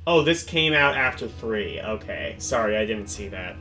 Oh, this came out after 3. Okay. Sorry, I didn't see that.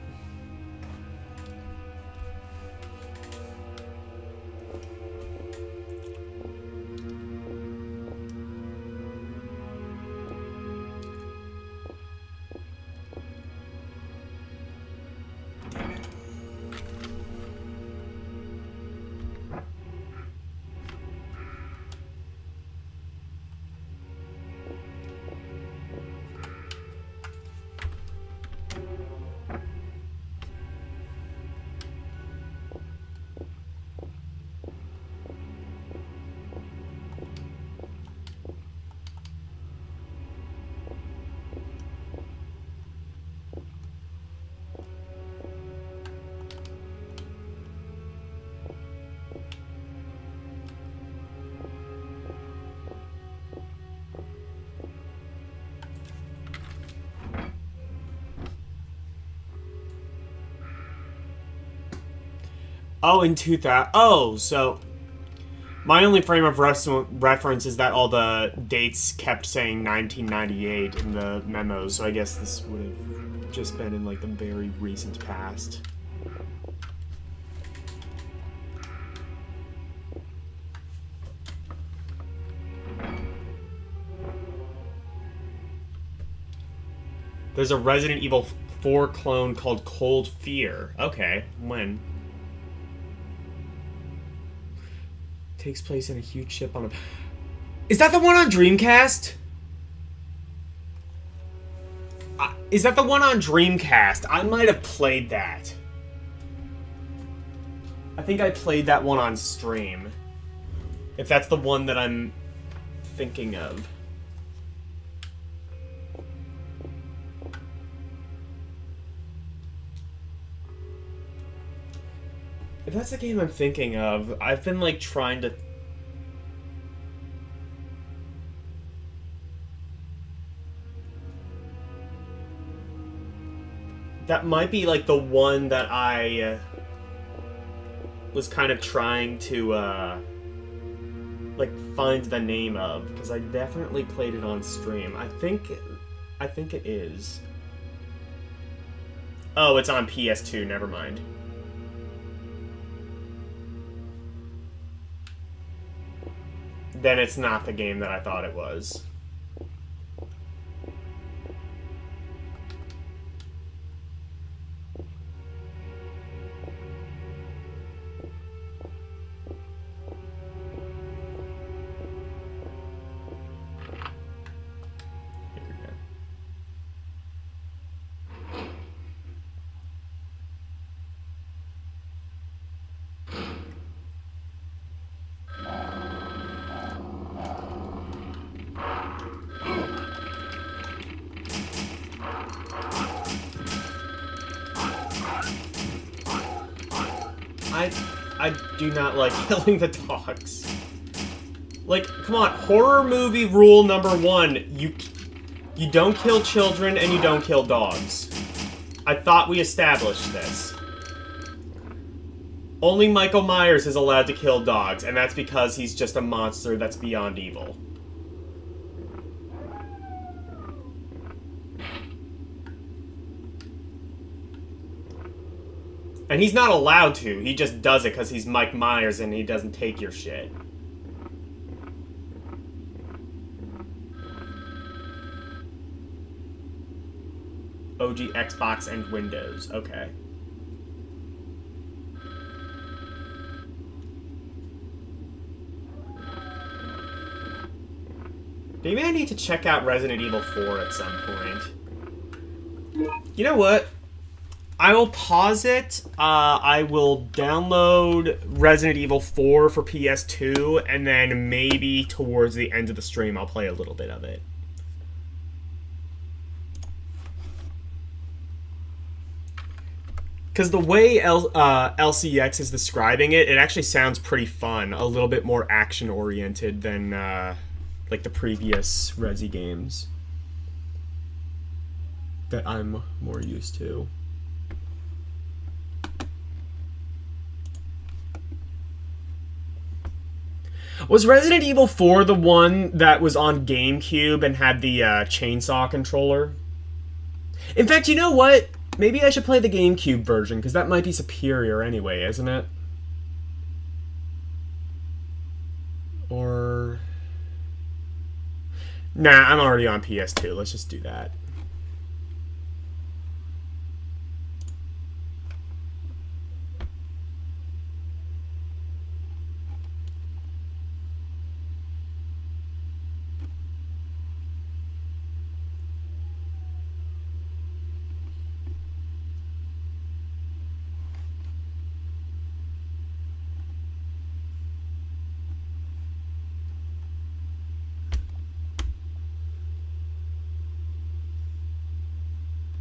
Oh, in 2000. Oh, so my only frame of reference is that all the dates kept saying 1998 in the memos, so I guess this would have just been in, like, the very recent past. There's a Resident Evil 4 clone called Cold Fear. Okay, when? Takes place in a huge ship on a... Is that the one on Dreamcast? Is that the one on Dreamcast? I might have played that. I think I played that one on stream. If that's the one that I'm thinking of. If that's the game I'm thinking of, I've been, like, trying to... That might be, like, the one that I was kind of trying to, like, find the name of, because I definitely played it on stream. I think it is. Oh, it's on PS2, never mind. Then it's not the game that I thought it was. Here we go. I do not like killing the dogs. Like, come on, horror movie rule number 1, You don't kill children and you don't kill dogs. I thought we established this. Only Michael Myers is allowed to kill dogs, and that's because he's just a monster that's beyond evil. And he's not allowed to, he just does it because he's Mike Myers and he doesn't take your shit. OG Xbox and Windows, okay. Maybe I need to check out Resident Evil 4 at some point. You know what? I will pause it. I will download Resident Evil 4 for PS2, and then maybe towards the end of the stream I'll play a little bit of it. Because the way LCX is describing it, it actually sounds pretty fun. A little bit more action-oriented than like the previous Resi games that I'm more used to. Was Resident Evil 4 the one that was on GameCube and had the chainsaw controller? In fact, you know what? Maybe I should play the GameCube version, because that might be superior anyway, isn't it? Or... Nah, I'm already on PS2. Let's just do that.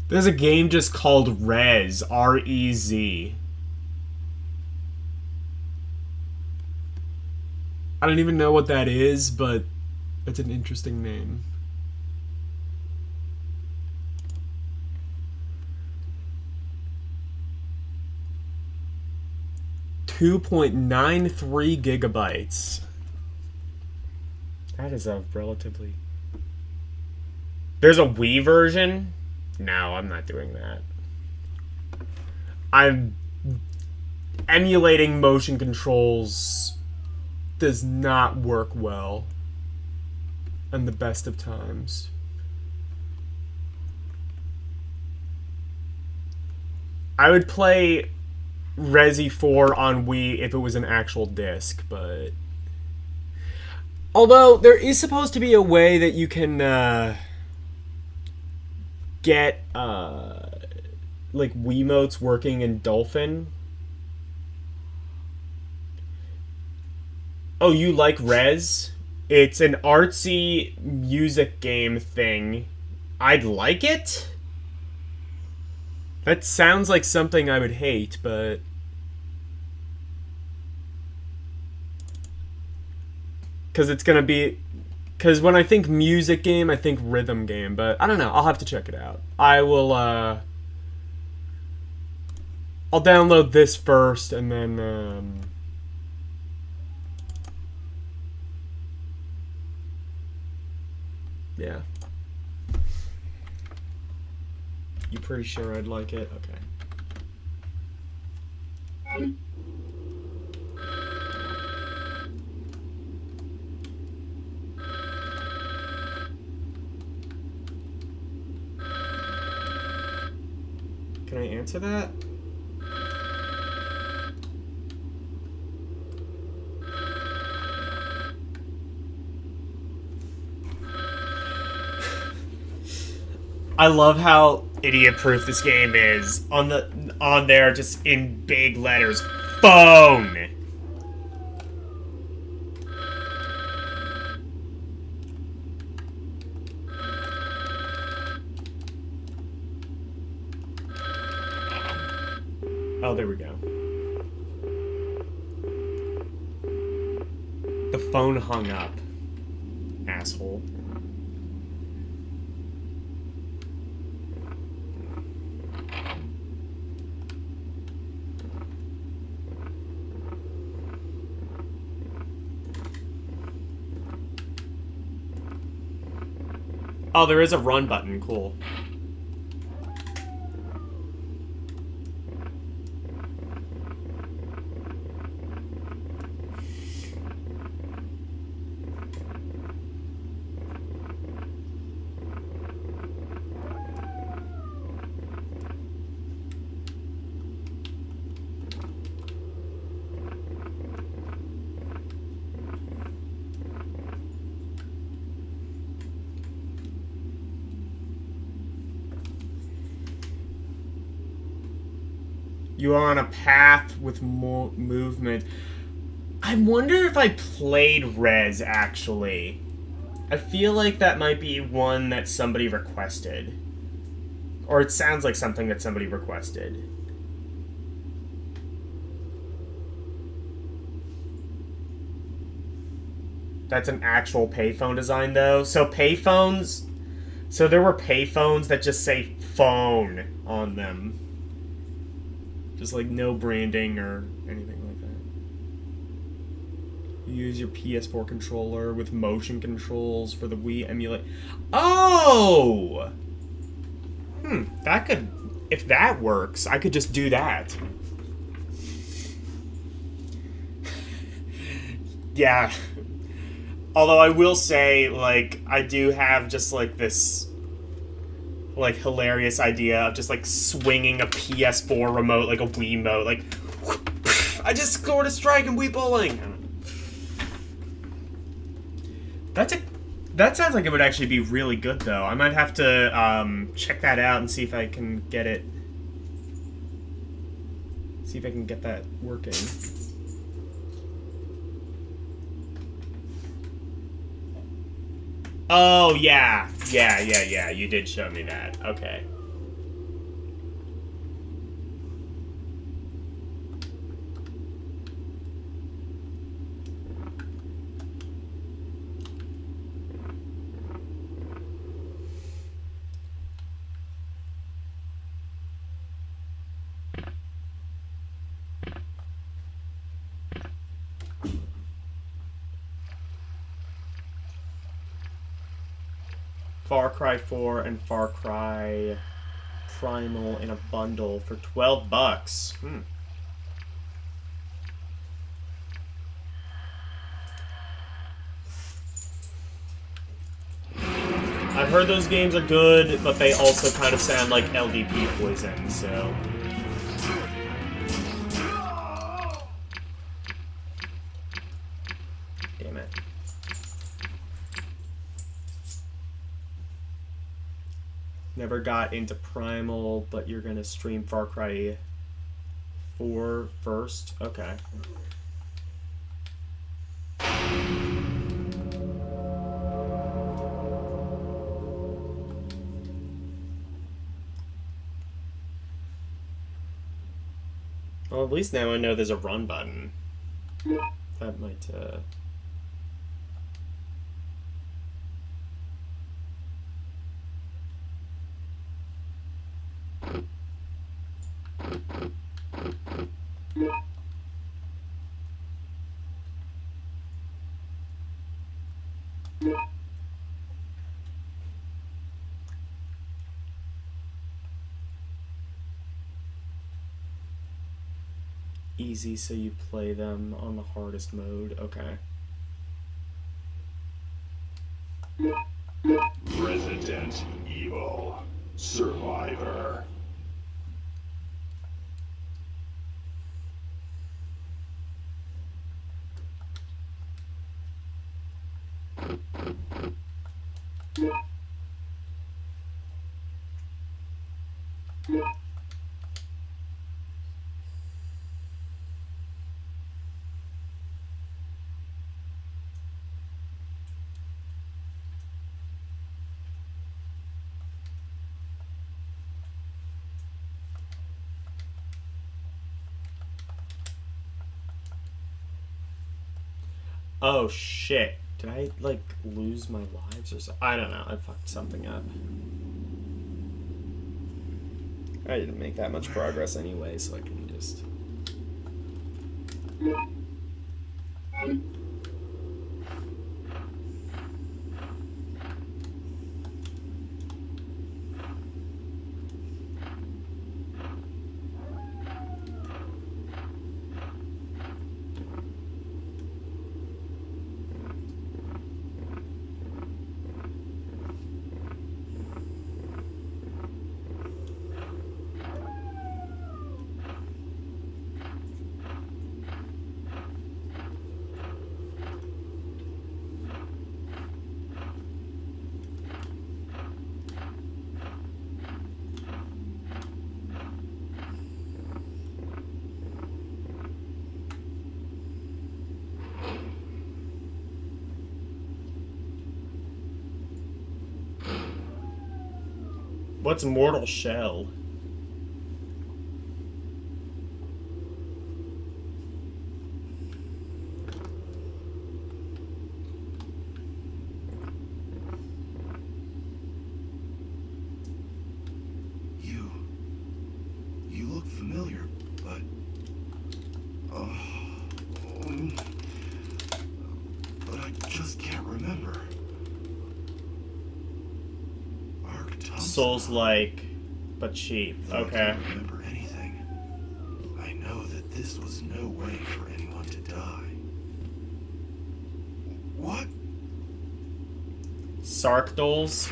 There's a game just called Rez, R-E-Z. I don't even know what that is, but it's an interesting name. .93 gigabytes. That is a relatively... There's a Wii version? No, I'm not doing that. I'm emulating motion controls does not work well in the best of times. I would play Resi 4 on Wii if it was an actual disc, but... Although, there is supposed to be a way that you can, get like Wiimotes working in Dolphin. Oh, you like Rez? It's an artsy music game thing. I'd like it? That sounds like something I would hate, but... Because it's gonna be... Because when I think music game, I think rhythm game, but I don't know. I'll have to check it out. I will, I'll download this first, and then, yeah. You pretty sure I'd like it? Okay. Can I answer that? I love how idiot-proof this game is. On there, just in big letters, phone. Oh, there we go. The phone hung up. Asshole. Oh, there is a run button. Cool. You are on a path with more movement. I wonder if I played Res, actually. I feel like that might be one that somebody requested. Or it sounds like something that somebody requested. That's an actual payphone design, though. So payphones... So there were payphones that just say phone on them. Just like no branding or anything like that. You use your PS4 controller with motion controls for the Wii emulate. Oh! That could... If that works, I could just do that. Yeah. Although I will say, like, I do have just like this... like hilarious idea of just like swinging a PS4 remote like a Wiimote, like I just scored a strike in Wii bowling. That sounds like it would actually be really good though. I might have to check that out and see if I can get it. See if I can get that working. Oh, yeah. Yeah. You did show me that. Okay. Far Cry 4 and Far Cry Primal in a bundle for $12. I've heard those games are good, but they also kind of sound like LDP poison, so... Damn it. Never got into Primal, but you're gonna stream Far Cry 4 first? Okay. Well, at least now I know there's a run button. That might, easy, so you play them on the hardest mode. Okay. Resident Evil Survivor. Oh shit. Did I, like, lose my lives or something? I don't know. I fucked something up. I didn't make that much progress anyway, so I can just... What's Mortal Shell? You look familiar, but but I just can't remember. Mark Thompson. Souls-like, but cheap. I Okay. can't remember anything. I know that this was no way for anyone to die. What? Sarkdols?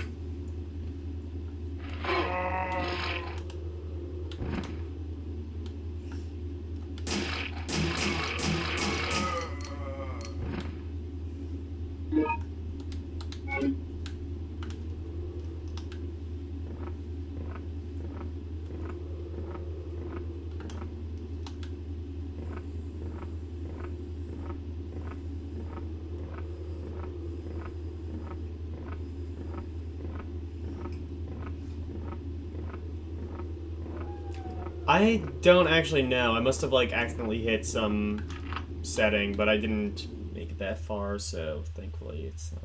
I don't actually know. I must have like accidentally hit some setting, but I didn't make it that far, so thankfully it's not.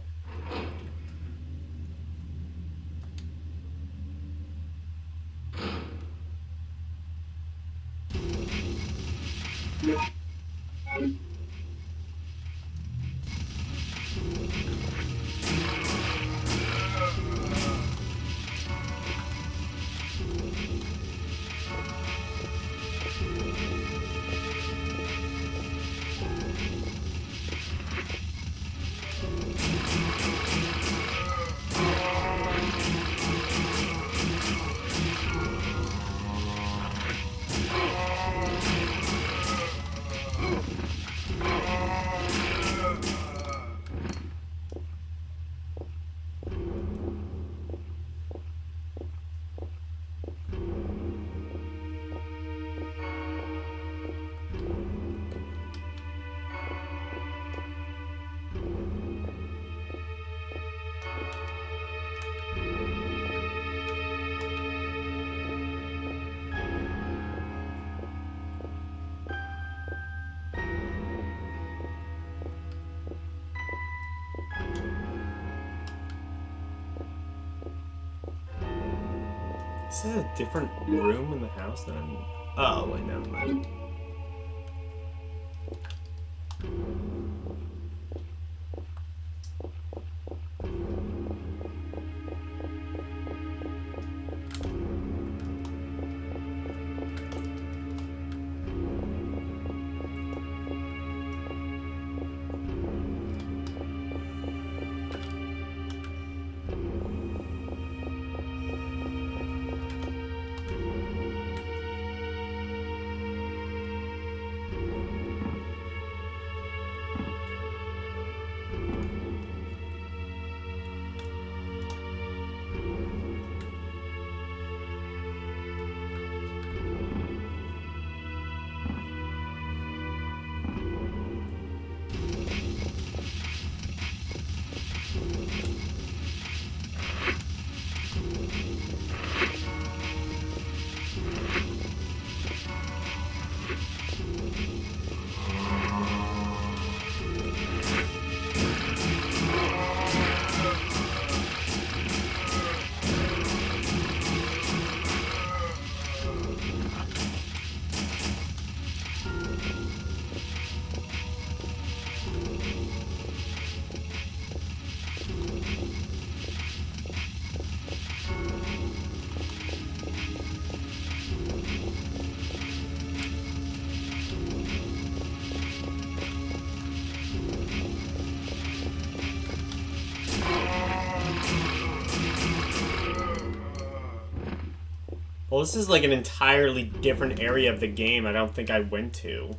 Is that a different room in the house that I'm... Oh, wait, never mind. Well, this is like an entirely different area of the game I don't think I went to.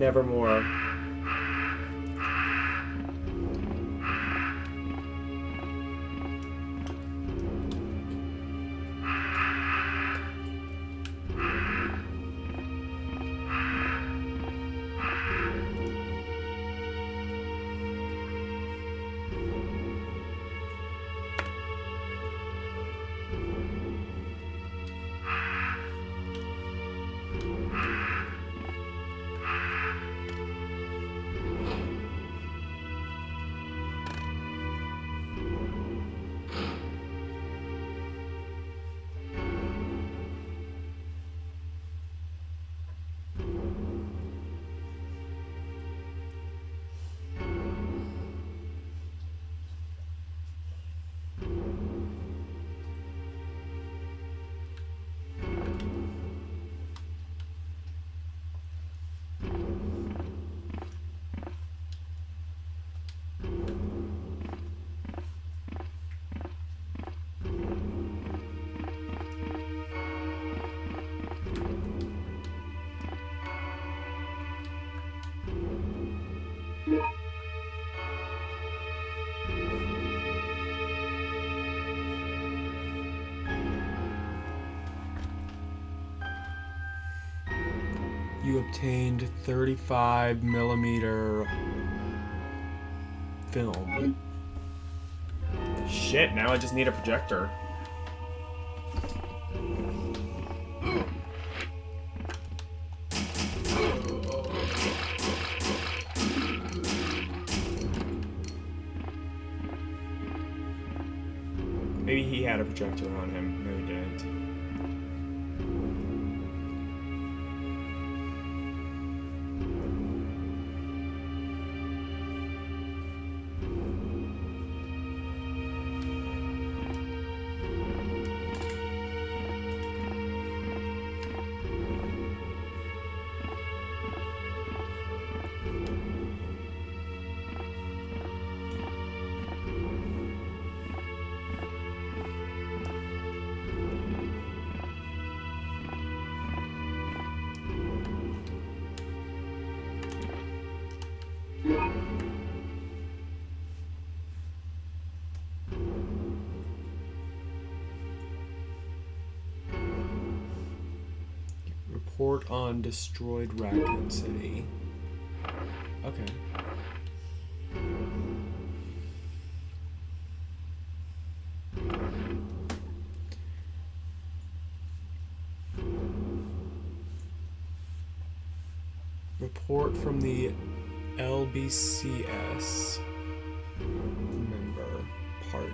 Nevermore. You obtained 35 millimeter film. Shit, now I just need a projector. Maybe he had a projector on him. No, he didn't. Report on destroyed Raccoon City. Okay. Report from the LBCS member, part 1.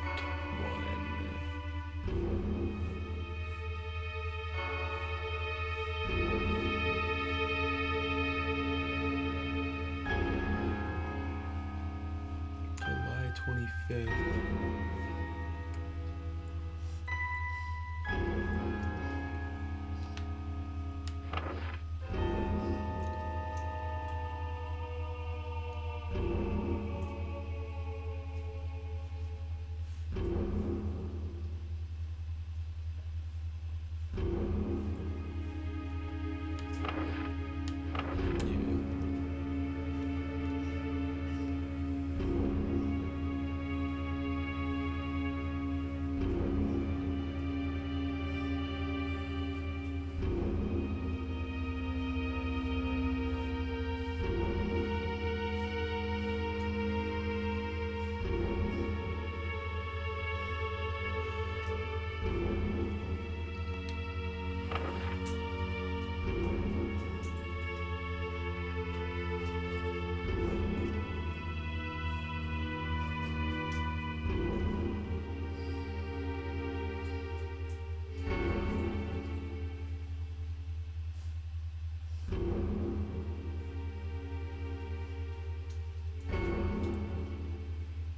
July 25th.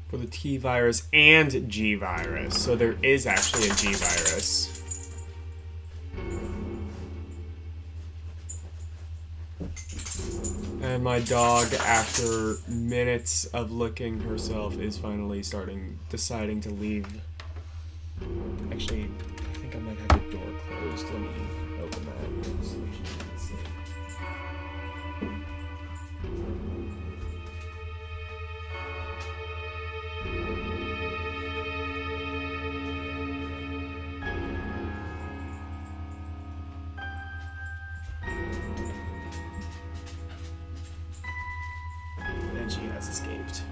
For the T virus and G virus. So there is actually a G virus. And my dog, after minutes of licking herself, is finally deciding to leave. Actually, I think I might have the door closed. Let me open that so she can see. that she has escaped.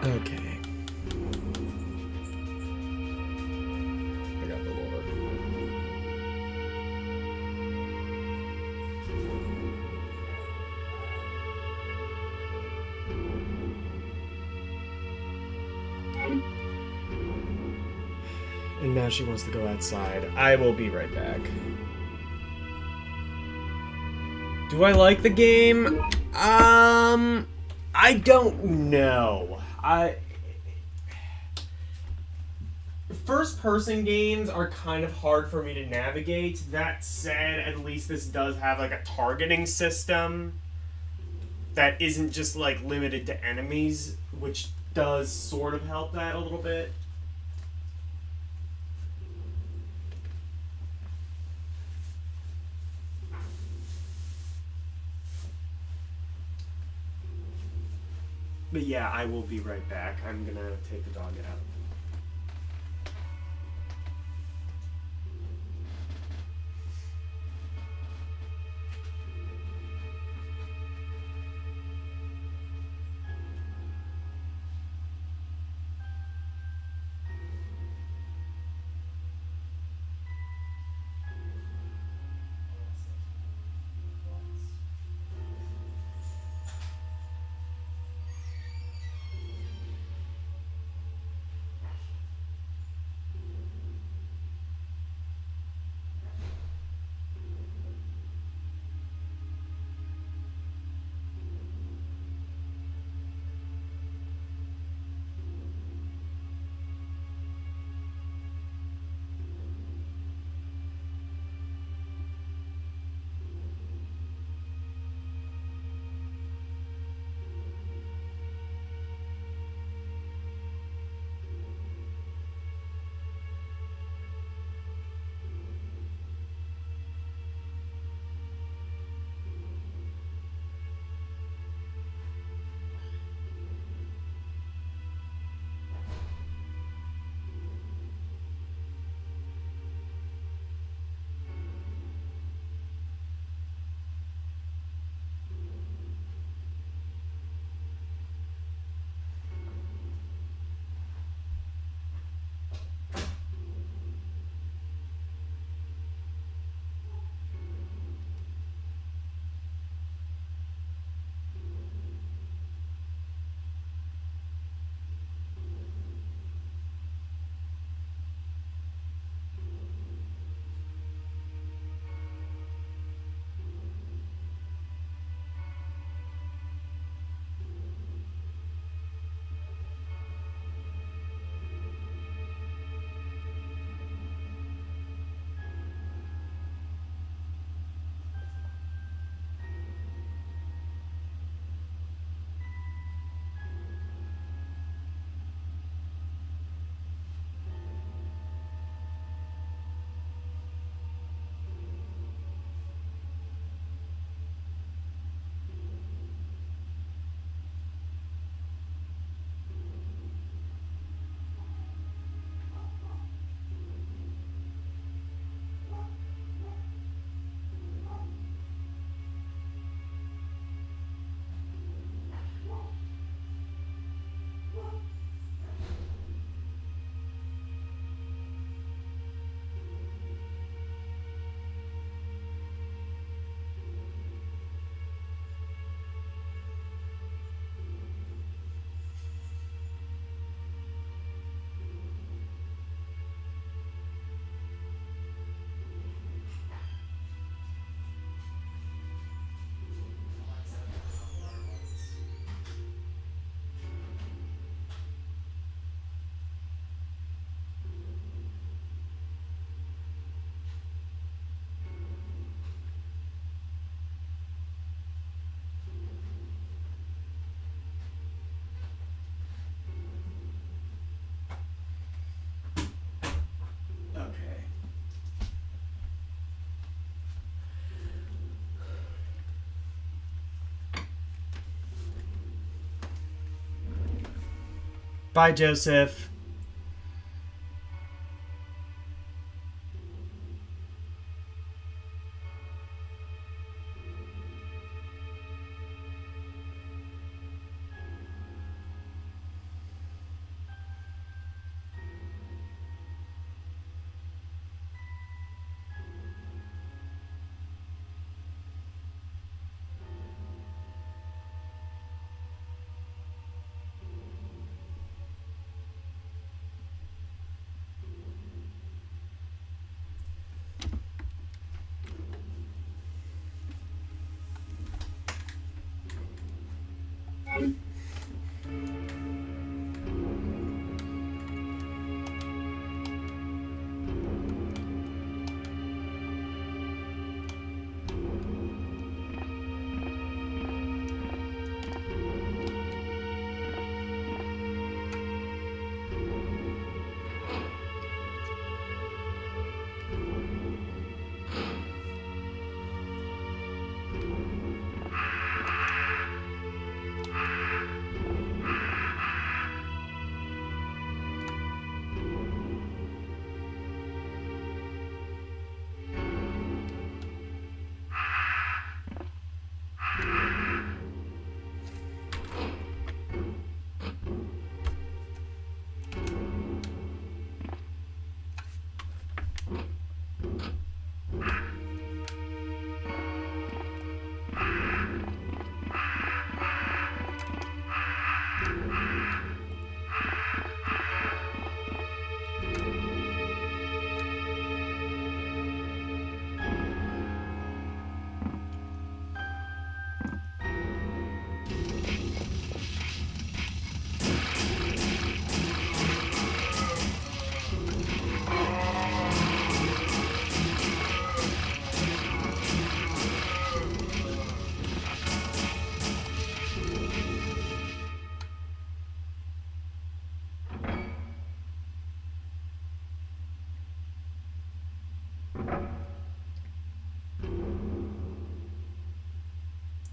Okay. I got the lore. And now she wants to go outside. I will be right back. Do I like the game? I don't know. First-person games are kind of hard for me to navigate. That said, at least this does have like a targeting system that isn't just like limited to enemies, which does sort of help that a little bit. But yeah, I will be right back. I'm gonna take the dog out. Bye, Joseph.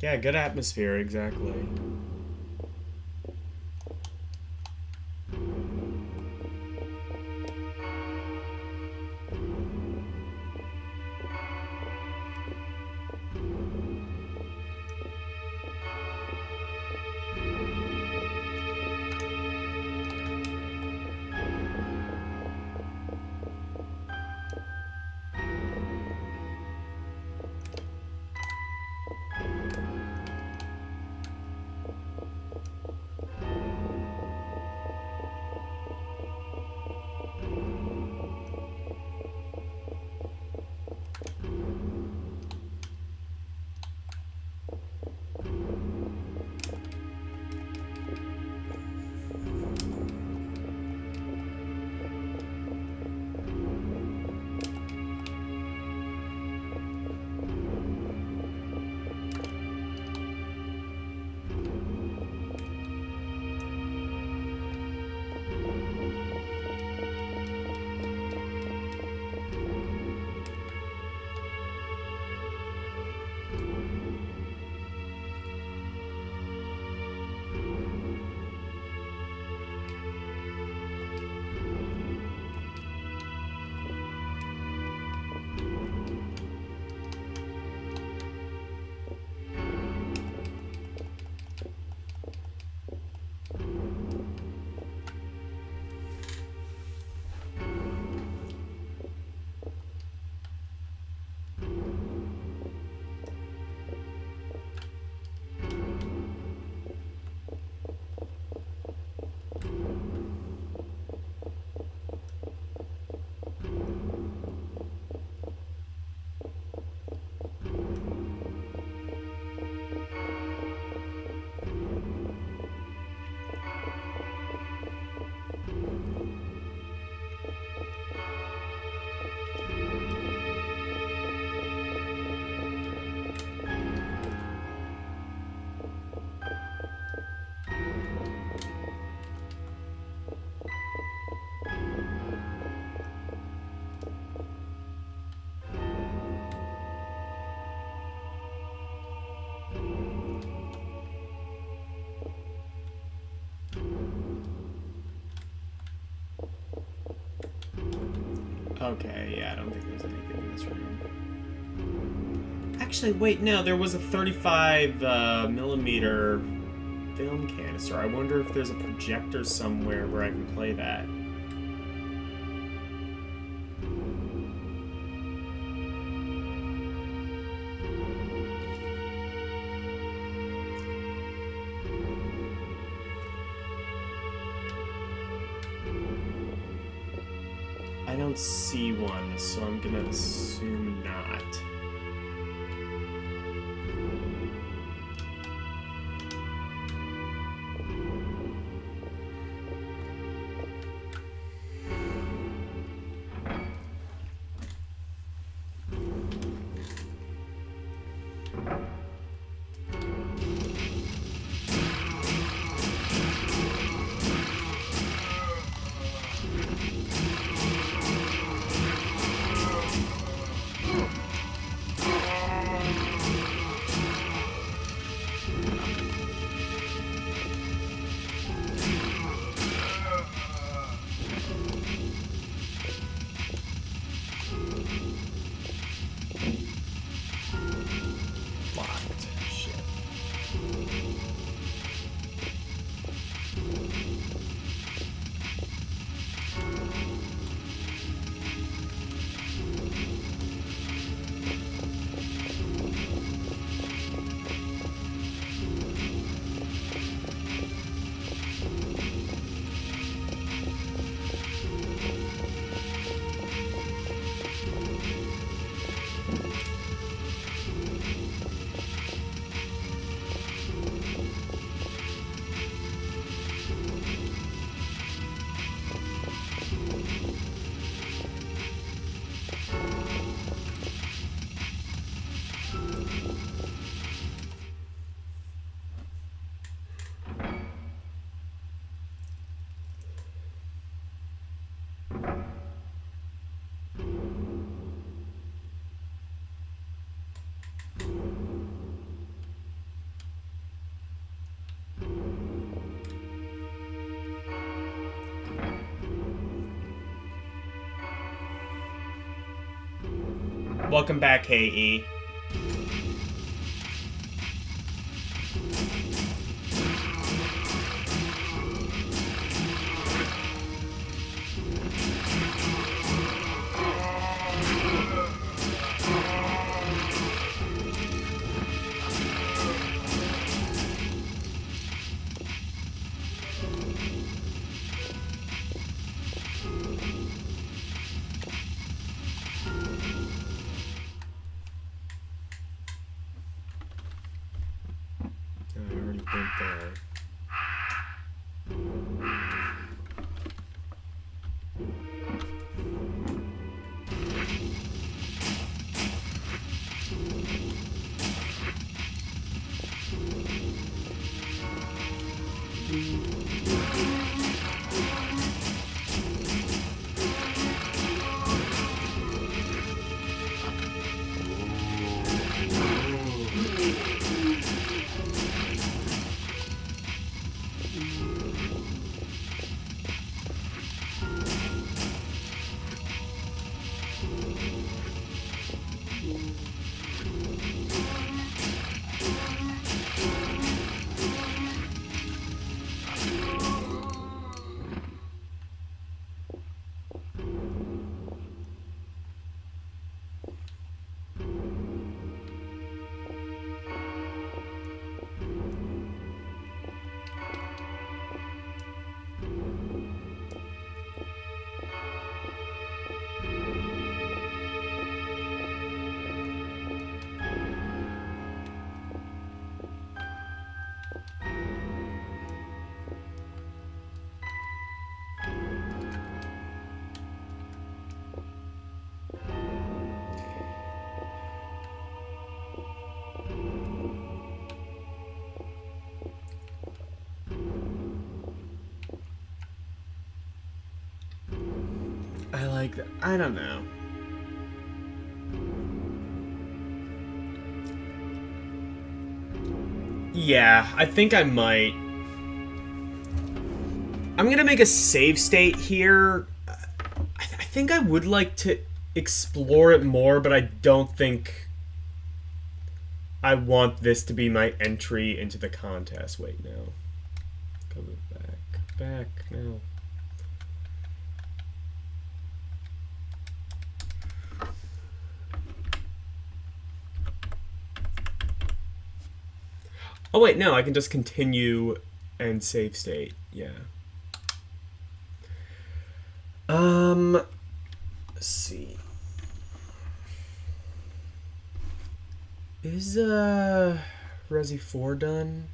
Yeah, good atmosphere, exactly. Okay, yeah, I don't think there's anything in this room. Actually, wait, no, there was a 35 millimeter film canister. I wonder if there's a projector somewhere where I can play that. I don't see one, so I'm gonna assume not. Locked. Shit. Welcome back, KE. I already went there. I like that. I don't know. Yeah, I think I might. I'm gonna make a save state here. I think I would like to explore it more, but I don't think I want this to be my entry into the contest. Wait, no. Go back, no. Oh wait, no, I can just continue and save state. Yeah. Let's see. Is Resi 4 done?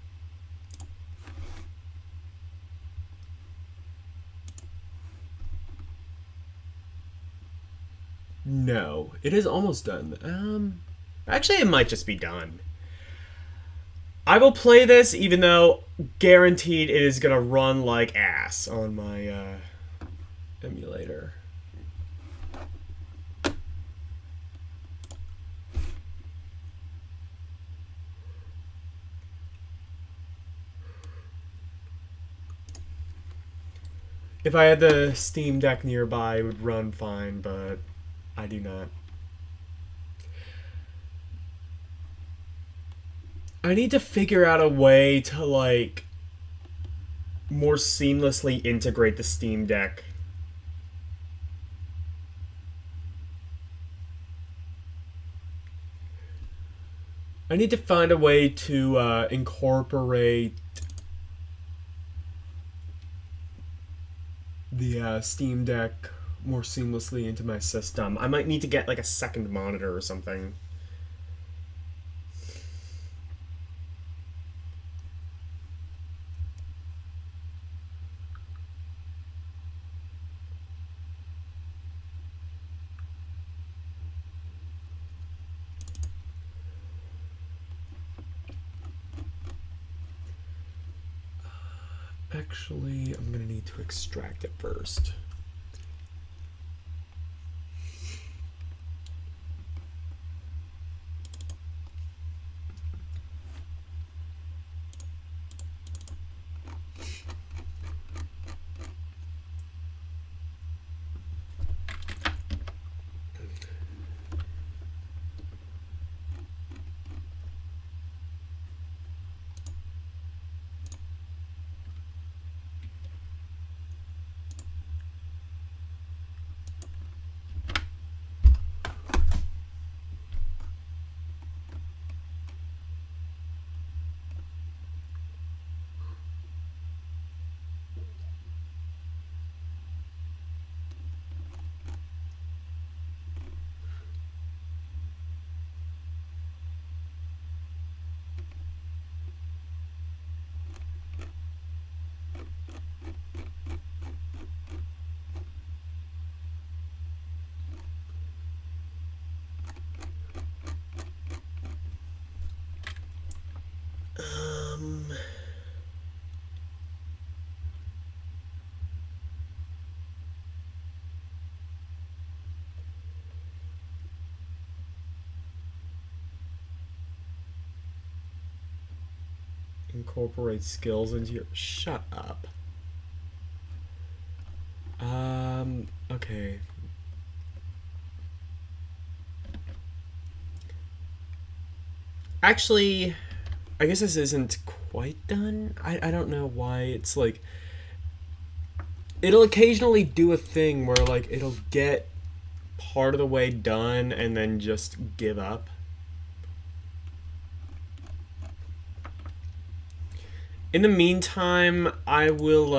No, it is almost done. Actually, it might just be done. I will play this, even though guaranteed it is gonna run like ass on my emulator. If I had the Steam Deck nearby, it would run fine, but I do not. I need to figure out a way to, like, more seamlessly integrate the Steam Deck. I need to find a way to incorporate the Steam Deck more seamlessly into my system. I might need to get, like, a second monitor or something. Actually, I'm gonna need to extract it first. Incorporate skills into your... Shut up. Okay. Actually, I guess this isn't quite done. I don't know why it's like... It'll occasionally do a thing where, like, it'll get part of the way done and then just give up. In the meantime, I will,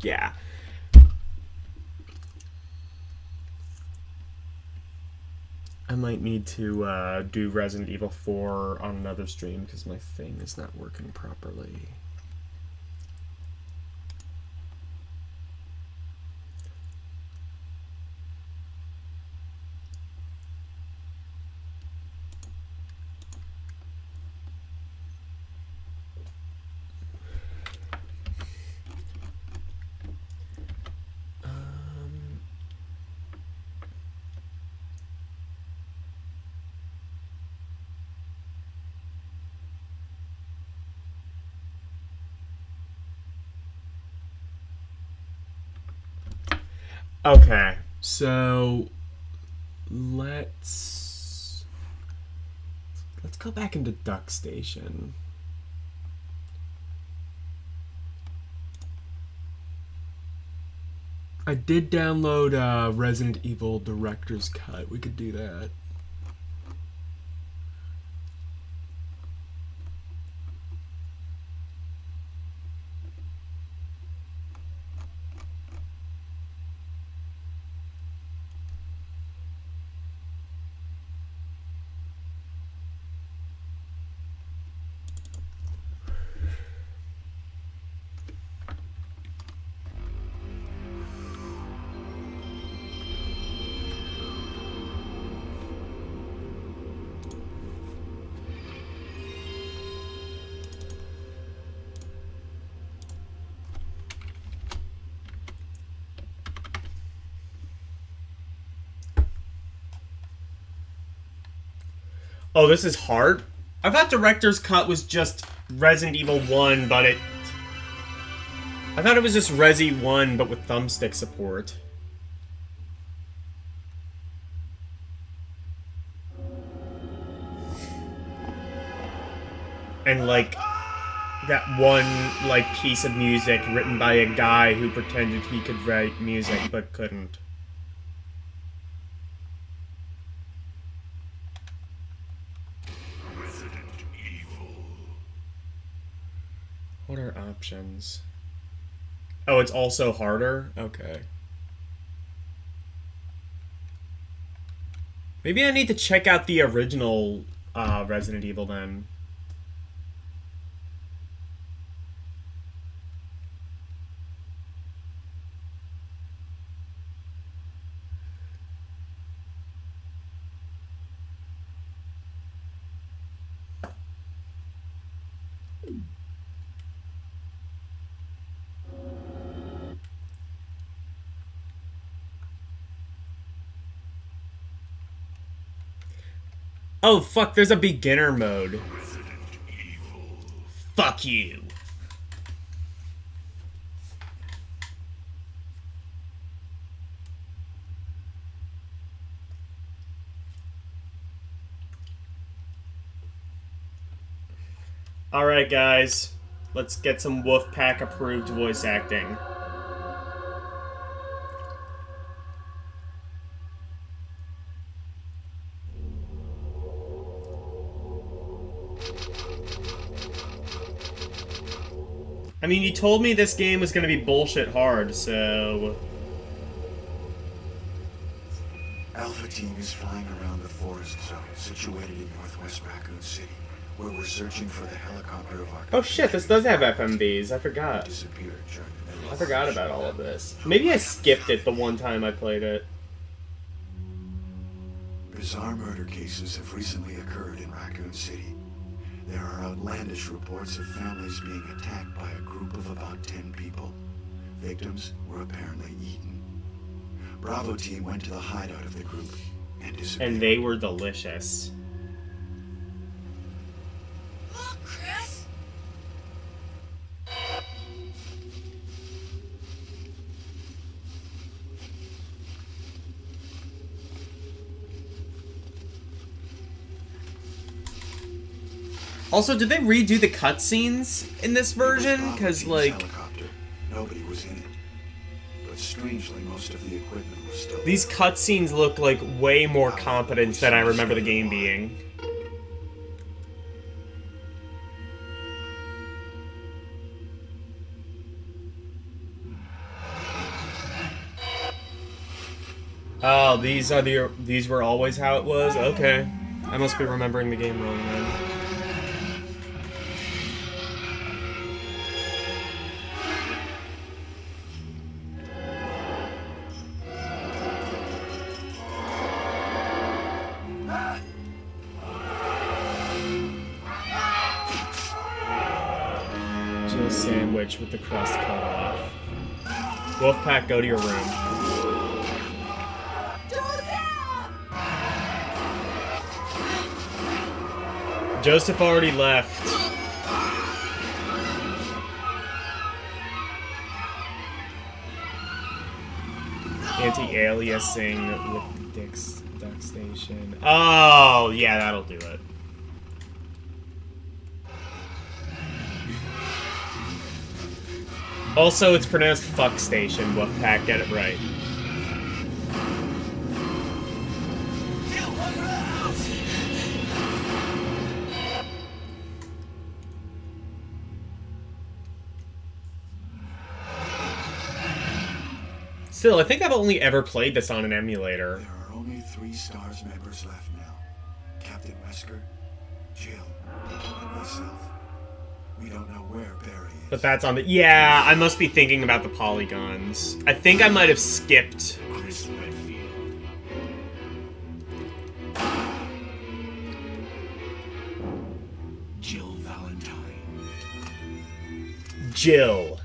yeah. I might need to do Resident Evil 4 on another stream because my thing is not working properly. Okay, so let's go back into Duck Station. I did download Resident Evil Director's Cut. We could do that. Oh, this is hard? I thought Director's Cut was just Resident Evil 1, but I thought it was just Resi 1, but with thumbstick support. And, like, that one, like, piece of music written by a guy who pretended he could write music, but couldn't. What are options? Oh, it's also harder? Okay. Maybe I need to check out the original Resident Evil then. Oh, fuck, there's a beginner mode. Fuck you. Alright, guys. Let's get some Wolfpack approved voice acting. I mean, you told me this game was gonna be bullshit hard, so... Alpha Team is flying around the forest zone situated in northwest Raccoon City, where we're searching for the helicopter of our... Oh shit, this does have FMVs, I forgot. Disappeared during the middle I of forgot about all of this. Maybe I skipped it the one time I played it. Bizarre murder cases have recently occurred in Raccoon City. There are outlandish reports of families being attacked by a group of about 10 people. Victims were apparently eaten. Bravo Team went to the hideout of the group and disappeared. And they were delicious. Look, Chris! Also, did they redo the cutscenes in this version? Because, like... Helicopter. Nobody was in it. But strangely, most of the equipment was still These cutscenes look like way more competent than I remember the game being. Oh, these were always how it was? Okay. I must be remembering the game wrong then. Jill sandwich with the crust cut off. Wolfpack, go to your room. Joseph already left. Anti-aliasing with Dick's Duck Station. Oh, yeah, that'll do it. Also, it's pronounced fuck station, Wolfpack, get it right. Still, I think I've only ever played this on an emulator. There are only 3 STARS members left now. Captain Wesker, Jill, and myself. We don't know where Barry is. But that's on the... Yeah, I must be thinking about the polygons. I think I might have skipped... Chris Redfield. Jill Valentine. Jill.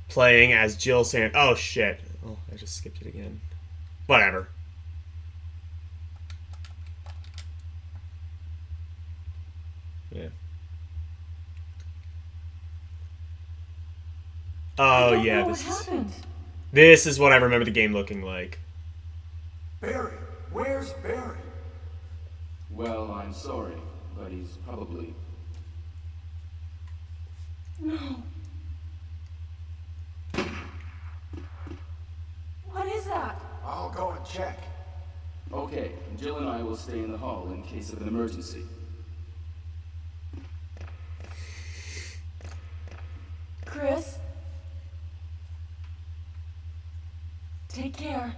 Playing as Jill Sand... Oh, shit. Oh, I just skipped it again. Whatever. Yeah. Oh, yeah, this is what I remember the game looking like. Barry! Where's Barry? Well, I'm sorry, but he's probably... No. What is that? I'll go and check. Okay, Jill and I will stay in the hall in case of an emergency. Chris? Take care.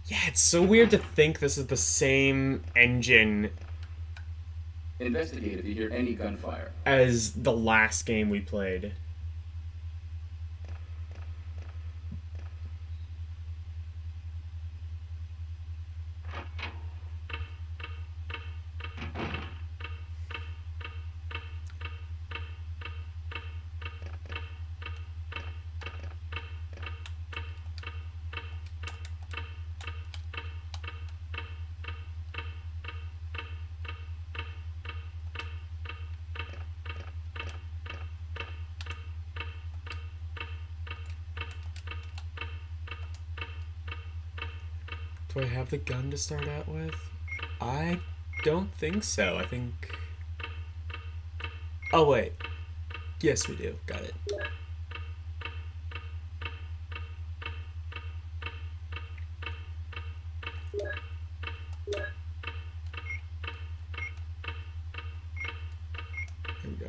Yeah, it's so weird to think this is the same engine Investigate if you hear any gunfire. as the last game we played. Do I have the gun to start out with? I don't think so. I think... Oh, wait. Yes, we do. Got it. Here we go.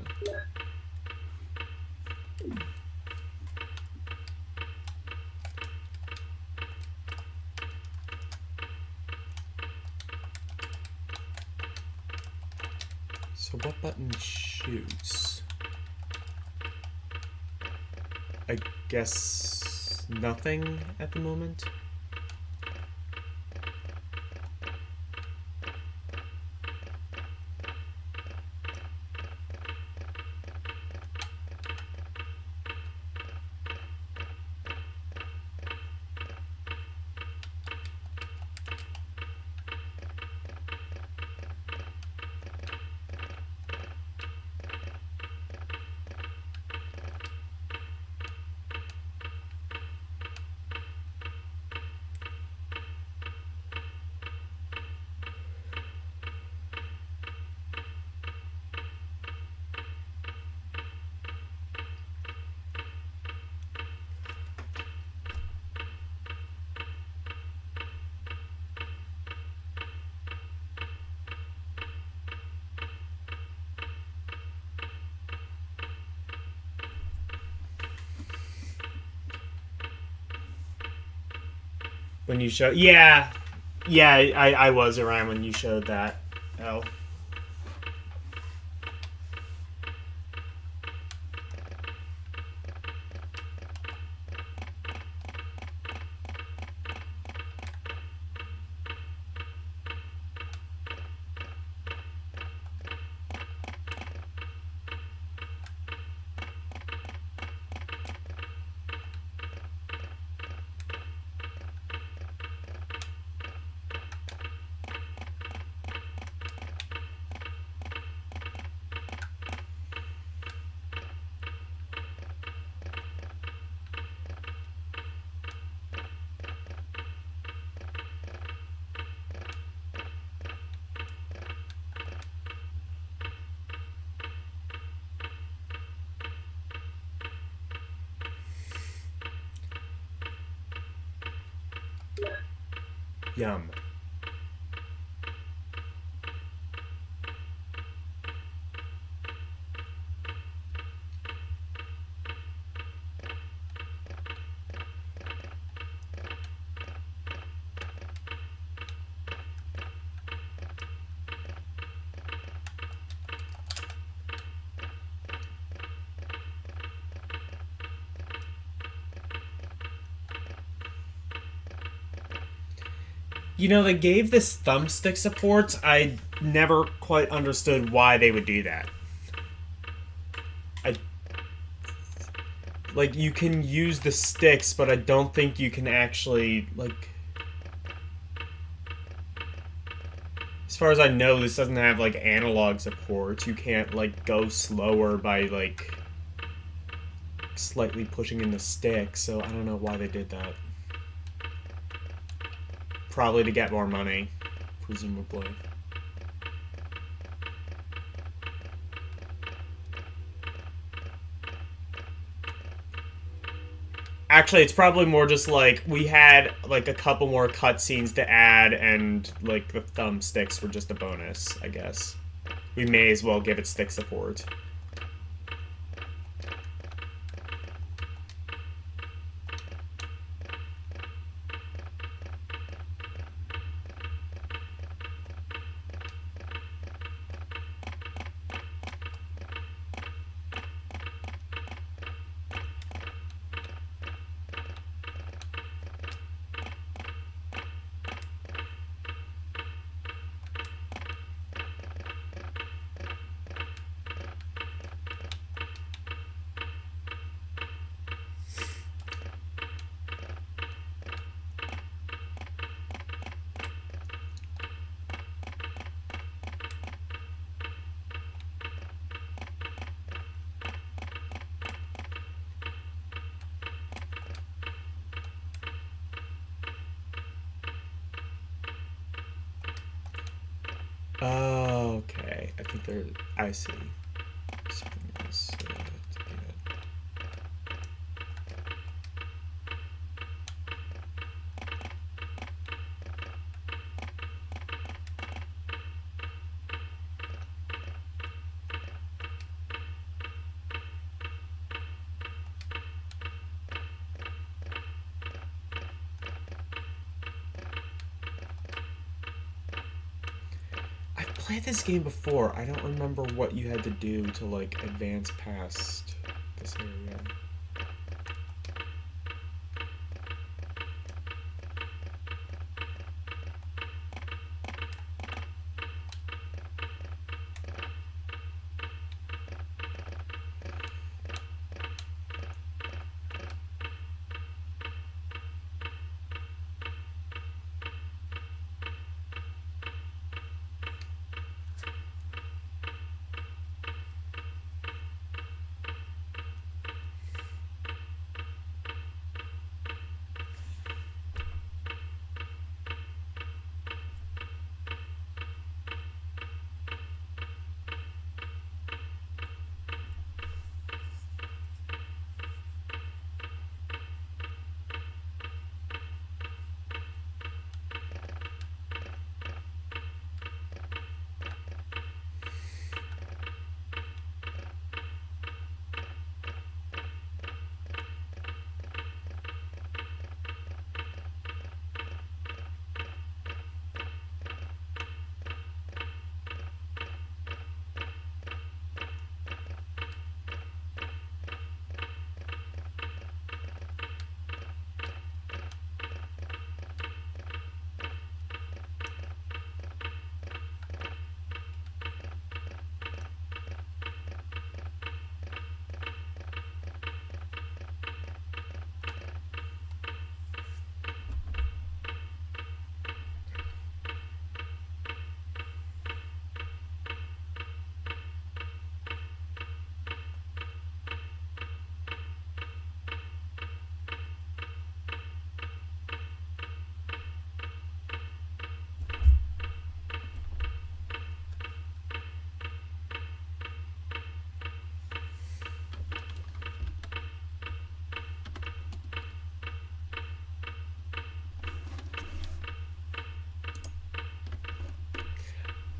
So what button shoots? I guess nothing at the moment. When you show, yeah, I was around when you showed that. Oh. Yum. You know, they gave this thumbstick support. I never quite understood why they would do that. Like, you can use the sticks, but I don't think you can actually, like... As far as I know, this doesn't have, like, analog support. You can't, like, go slower by, like, slightly pushing in the stick, so I don't know why they did that. Probably to get more money, presumably. Actually, it's probably more just like we had like a couple more cutscenes to add, and like the thumbsticks were just a bonus, I guess. We may as well give it stick support. Oh, okay. I think there. I see. Something else to get. Played this game before. I don't remember what you had to do to like advance past this area.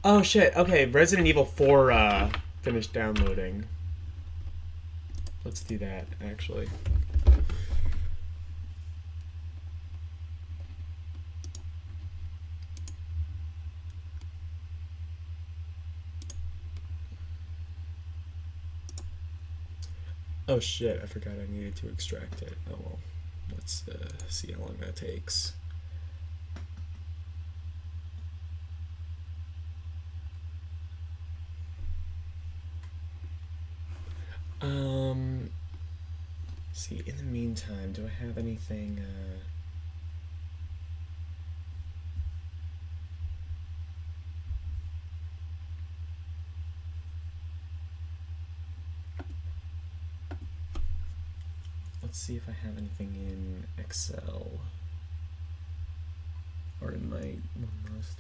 Oh shit, okay, Resident Evil 4 finished downloading. Let's do that, actually. Oh shit, I forgot I needed to extract it. Oh well, let's see how long that takes. See, in the meantime, do I have anything, let's see if I have anything in Excel. Or in my one list.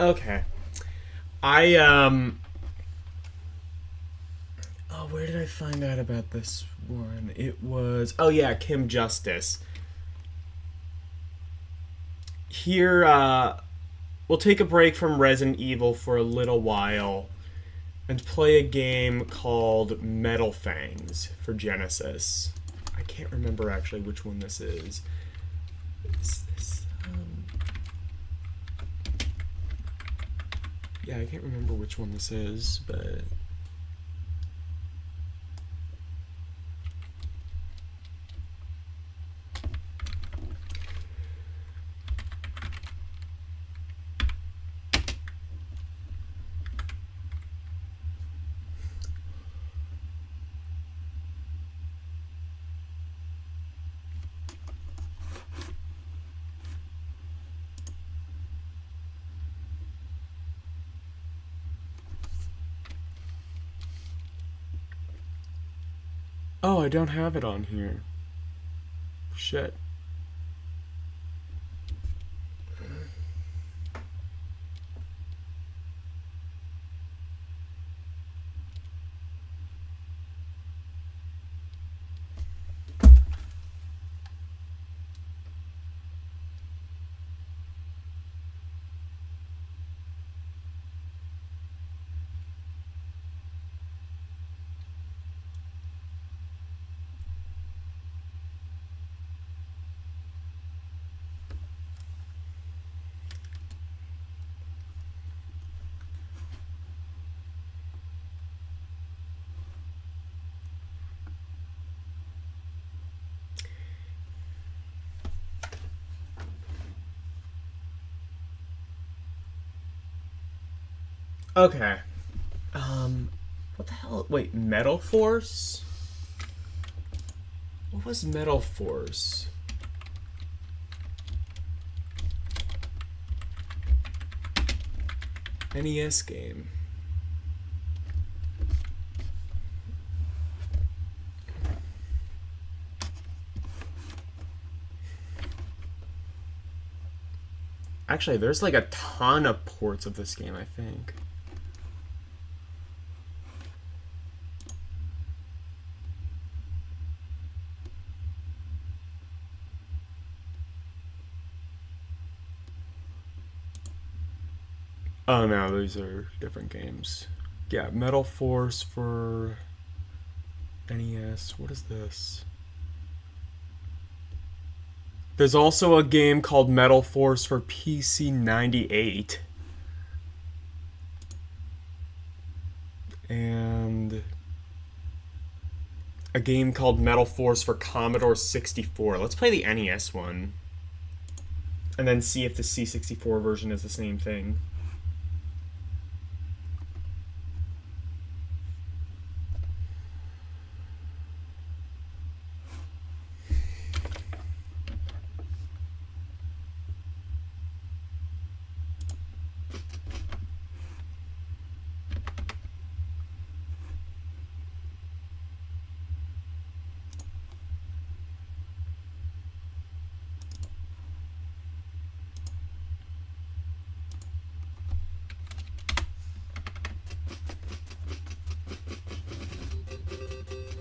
Okay. Oh, where did I find out about this one? It was, oh yeah, Kim Justice. Here, we'll take a break from Resident Evil for a little while and play a game called Metal Fangs for Genesis. I can't remember actually which one this is. Is this, yeah, I can't remember which one this is, but... Oh, I don't have it on here. Shit. Okay. What the hell? Wait, Metal Force? What was Metal Force? NES game. Actually, there's like a ton of ports of this game, I think. Oh no, these are different games. Yeah, Metal Force for NES. What is this? There's also a game called Metal Force for PC 98. And a game called Metal Force for Commodore 64. Let's play the NES one. And then see if the C64 version is the same thing.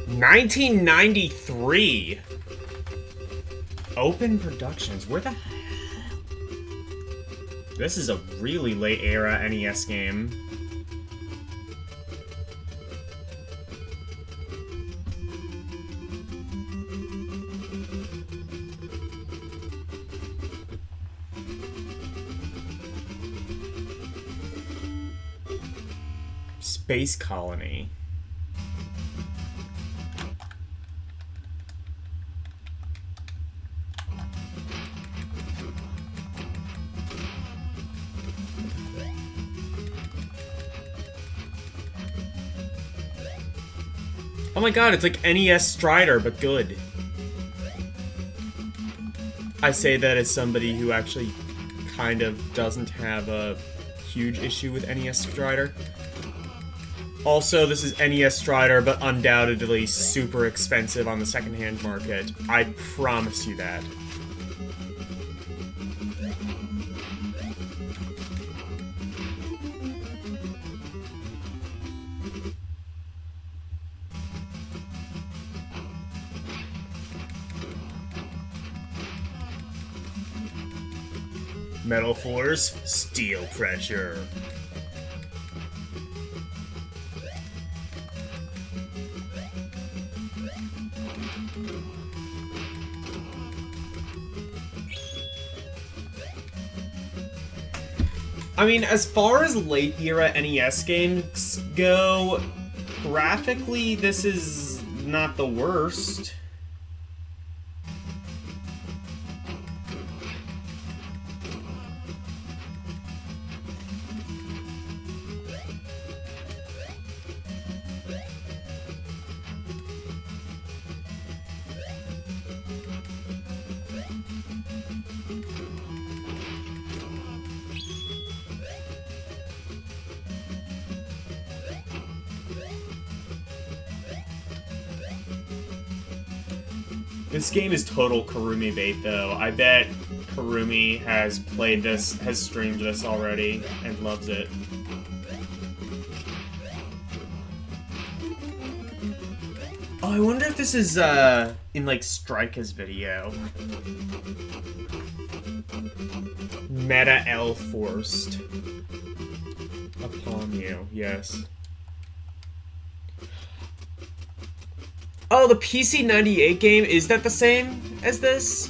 $1993. Open Productions. Where the hell? This is a really late era NES game. Space Colony. Oh my god, it's like NES Strider, but good. I say that as somebody who actually kind of doesn't have a huge issue with NES Strider. Also, this is NES Strider, but undoubtedly super expensive on the secondhand market. I promise you that. Metal Force, Steel Pressure. I mean, as far as late era NES games go, graphically, this is not the worst. This game is total Karumi bait, though. I bet Karumi has played this, has streamed this already, and loves it. Oh, I wonder if this is, in, like, Strika's video. Meta L forced upon you, yes. Oh, the PC 98 game, is that the same as this?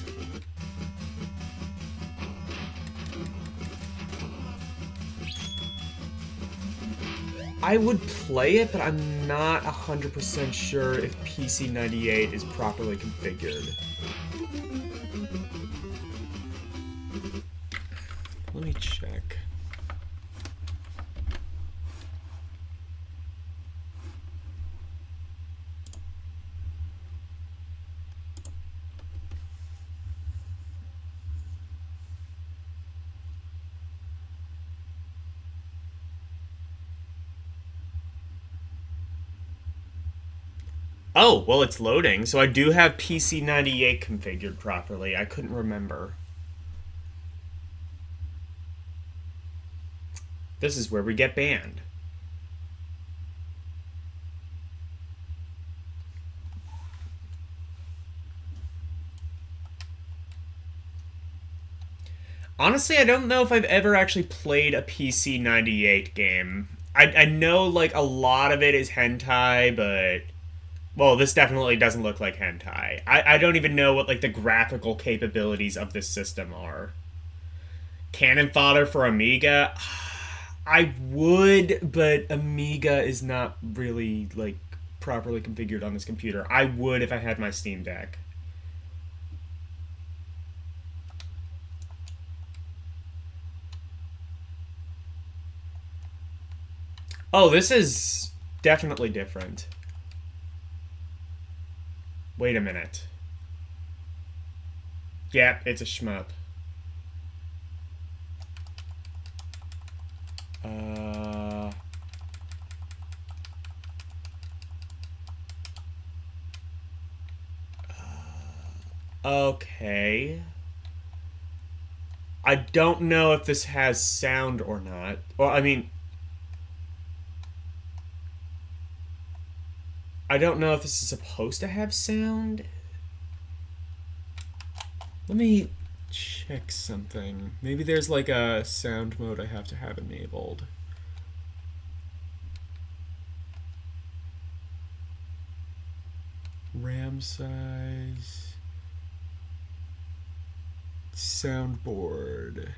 I would play it, but I'm not 100% sure if PC 98 is properly configured. Let me check. Oh, well, it's loading, so I do have PC 98 configured properly. I couldn't remember. This is where we get banned. Honestly, I don't know if I've ever actually played a PC 98 game. I know, like, a lot of it is hentai, but Well, this definitely doesn't look like hentai. I don't even know what, like, the graphical capabilities of this system are. Cannon fodder for Amiga? I would, but Amiga is not really, like, properly configured on this computer. I would if I had my Steam Deck. Oh, this is definitely different. Wait a minute. Yep, it's a shmup. Okay. I don't know if this has sound or not. Well, I mean, I don't know if this is supposed to have sound. Let me check something. Maybe there's like a sound mode I have to have enabled. RAM size. Soundboard.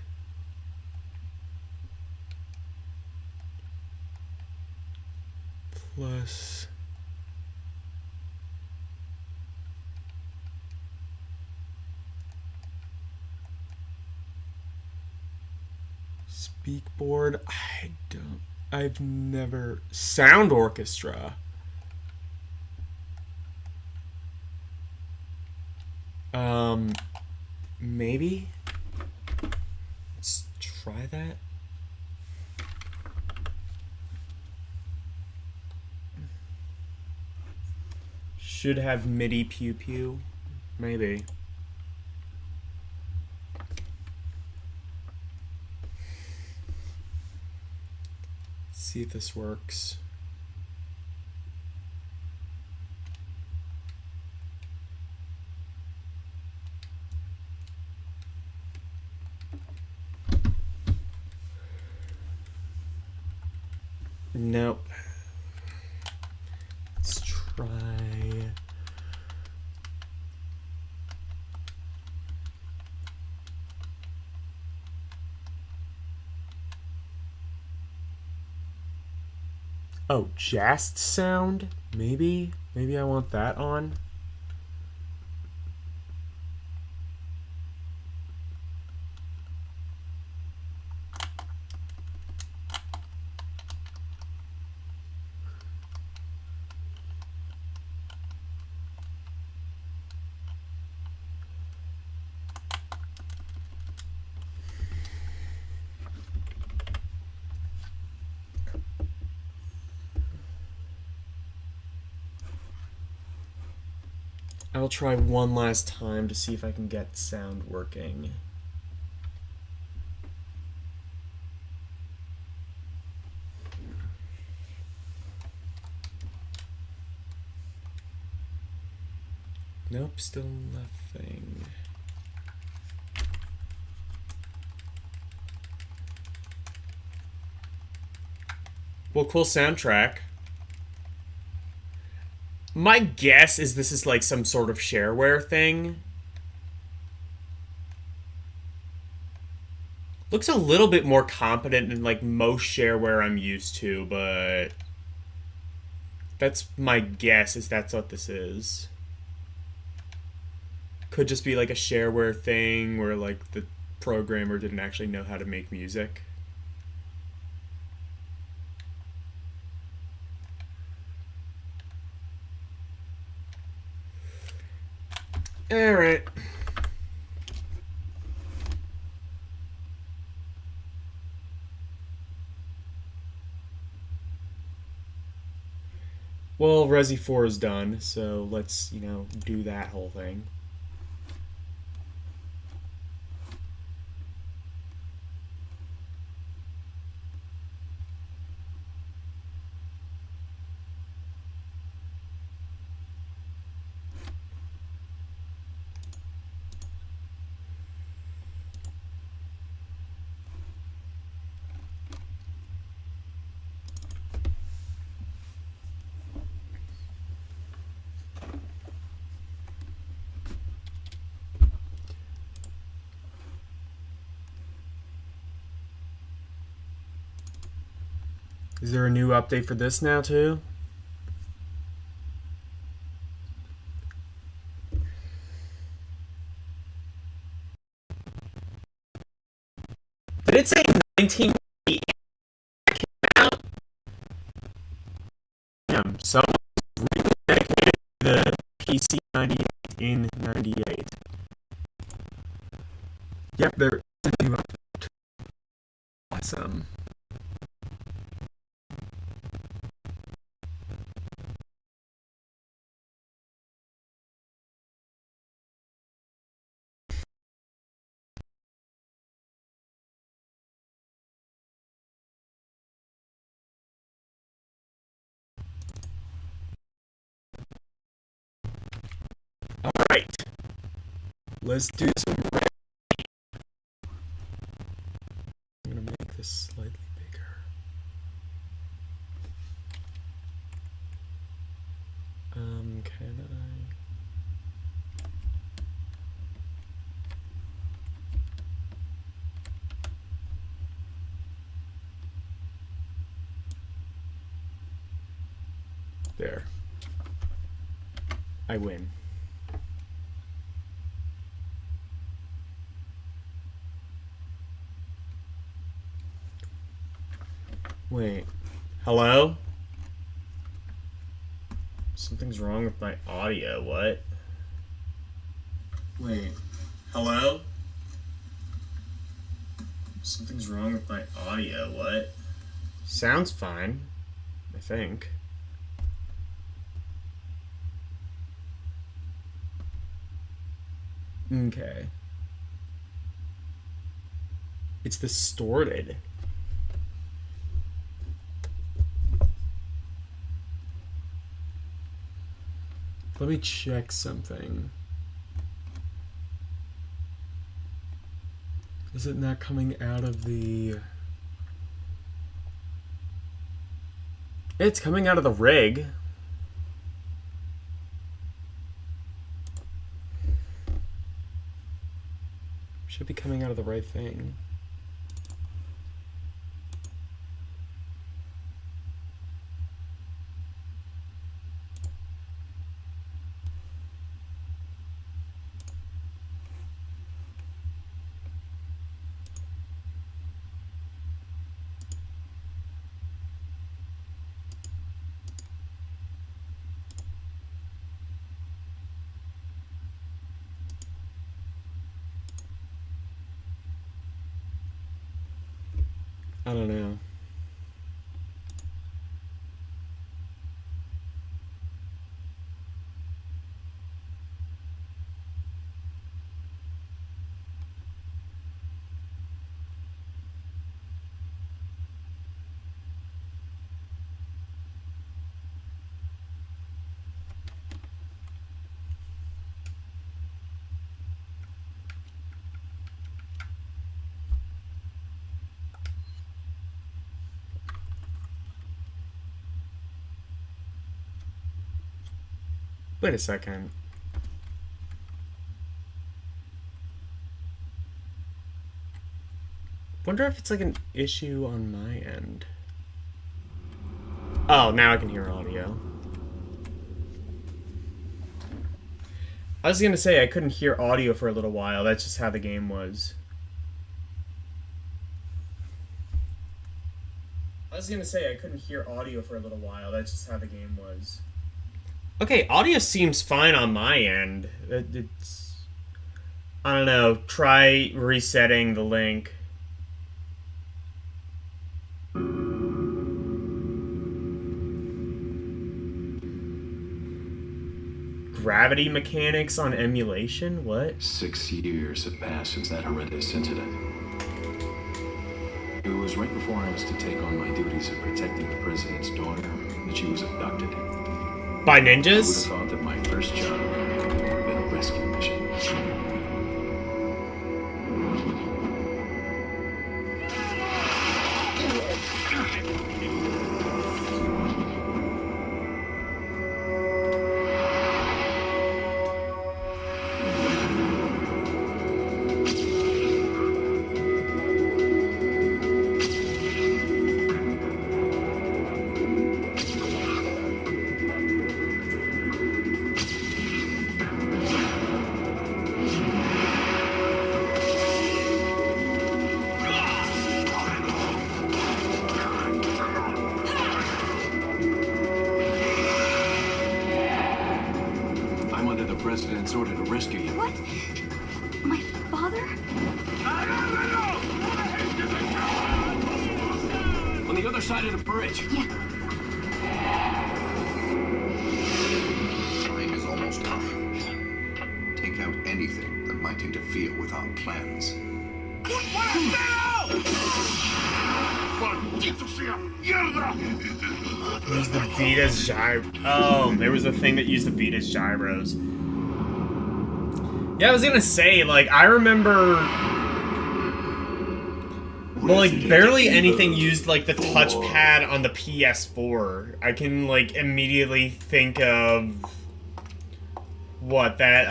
Plus. Speak board. I've never. Sound orchestra. Maybe? Let's try that. Should have MIDI pew pew. Maybe. See if this works. Nope. Let's try. Oh, Jast sound? Maybe? Maybe I want that on? I'll try one last time to see if I can get sound working. Nope, still nothing. Well, cool soundtrack. My guess is this is like some sort of shareware thing. Looks a little bit more competent than like most shareware I'm used to, but that's my guess is that's what this is. Could just be like a shareware thing where like the programmer didn't actually know how to make music. All right. Well, Resi 4 is done, so let's, do that whole thing. Is there a new update for this now too? Did it say 1988 came out? Damn, someone really dedicated to the PC 98 in 98. Yep, there is a new update. Awesome. Alright. Let's do some red. I'm gonna make this slightly bigger. Can I? There. I win. Wait. Hello? Something's wrong with my audio. What? Wait. Hello? Something's wrong with my audio. What? Sounds fine. I think. Okay. It's distorted. Let me check something. Is it not coming out of the... It's coming out of the rig. Should be coming out of the right thing. I don't know. Wait a second. Wonder if it's like an issue on my end. Oh, now I can hear audio. I was gonna say I couldn't hear audio for a little while. That's just how the game was. That's just how the game was. Okay, audio seems fine on my end. It's... I don't know. Try resetting the link. Gravity mechanics on emulation? What? 6 years have passed since that horrendous incident. It was right before I was to take on my duties of protecting the president's daughter that she was abducted. By Who would have ninjas? thought that my first job would have been a rescue mission? rescue you. What? My father? On the other side of the bridge. Yeah. Time is almost up. Take out anything that might interfere with our plans. Use the Vita's gyro. Oh, there was a thing that used the Vita's gyros. Yeah, I was gonna say, like, I remember. Well, like, barely anything used, like, the touchpad on the PS4. I can, like, immediately think of. What, that,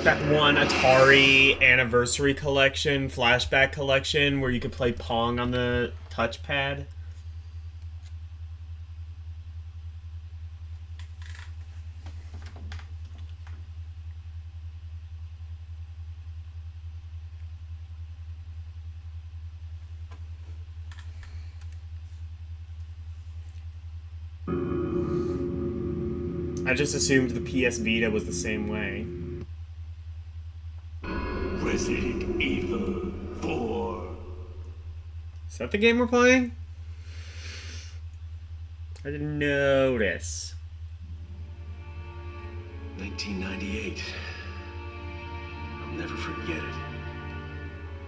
that one Atari Anniversary Collection, Flashback Collection, where you could play Pong on the touchpad. I just assumed the PS Vita was the same way. Resident Evil 4. Is that the game we're playing? I didn't notice. 1998. I'll never forget it.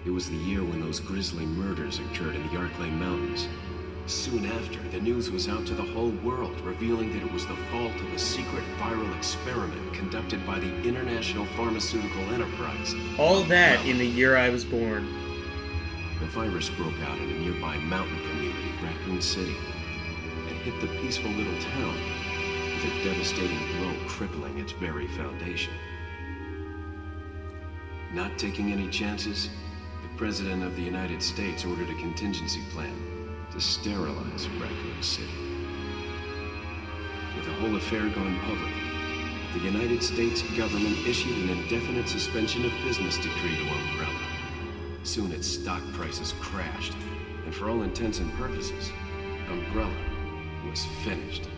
It was the year when those grisly murders occurred in the Arklay Mountains. Soon after, the news was out to the whole world, revealing that it was the fault of a secret viral experiment conducted by the International Pharmaceutical Enterprise. All that in the year I was born. The virus broke out in a nearby mountain community, Raccoon City, and hit the peaceful little town with a devastating blow crippling its very foundation. Not taking any chances, the President of the United States ordered a contingency plan to sterilize Raccoon City. With the whole affair gone public, the United States government issued an indefinite suspension of business decree to Umbrella. Soon its stock prices crashed, and for all intents and purposes, Umbrella was finished.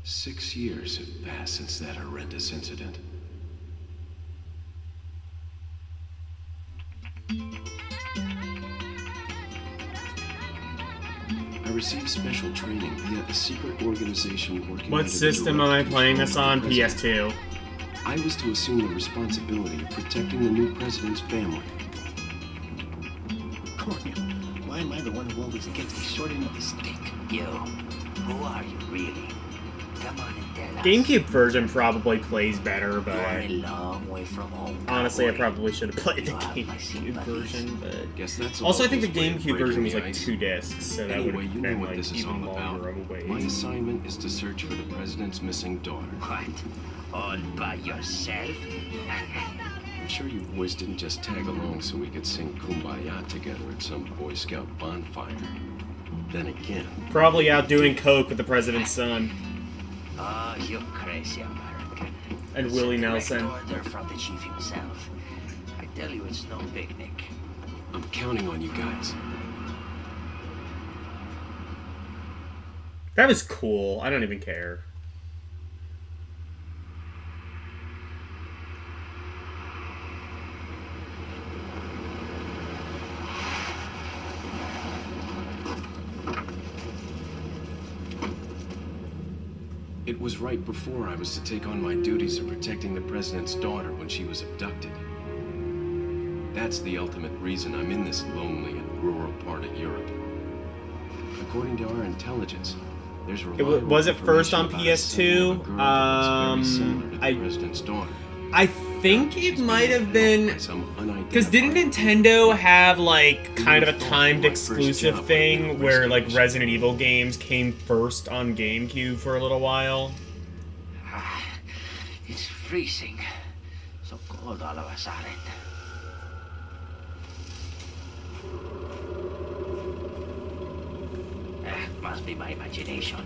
Six years have passed since that horrendous incident. I received special training via a secret organization working. What system am I playing this on? PS2. I was to assume the responsibility of protecting the new president's family. Cornel, why am I the one who always gets the short end of the stick? You, who are you really? Come on and tell us. GameCube version probably plays better, but You're a long way from home. honestly, I cowboy. probably should have played the You have my GameCube sympathies. version. But Guess that's also, I think the local's way of GameCube version was breaking like the ice. 2 discs, so that would Anyway, have you know been what like this is even all longer about. of a wait. My assignment is to search for the president's missing daughter. What? All by yourself? I'm sure you boys didn't just tag along so we could sing Kumbaya together at some Boy Scout bonfire. Then again, Probably out doing coke with the president's son. Oh, you crazy American. And It's Willie a direct Nelson. order from the chief himself. I tell you, it's no picnic. I'm counting on you guys. That was cool. I don't even care. It was right before I was to take on my duties of protecting the president's daughter when she was abducted. That's the ultimate reason I'm in this lonely and rural part of Europe. According to our intelligence, there's reliable Was it first on information about a symbol of a PS2? girl that was very similar to the I president's daughter. I think it She's might being have been by some because didn't unidentified Nintendo have like kind of a thought timed my first exclusive job thing would've been where like rescue Resident Evil games came first on GameCube for a little while? It's freezing. So cold all of a sudden. Must be my imagination.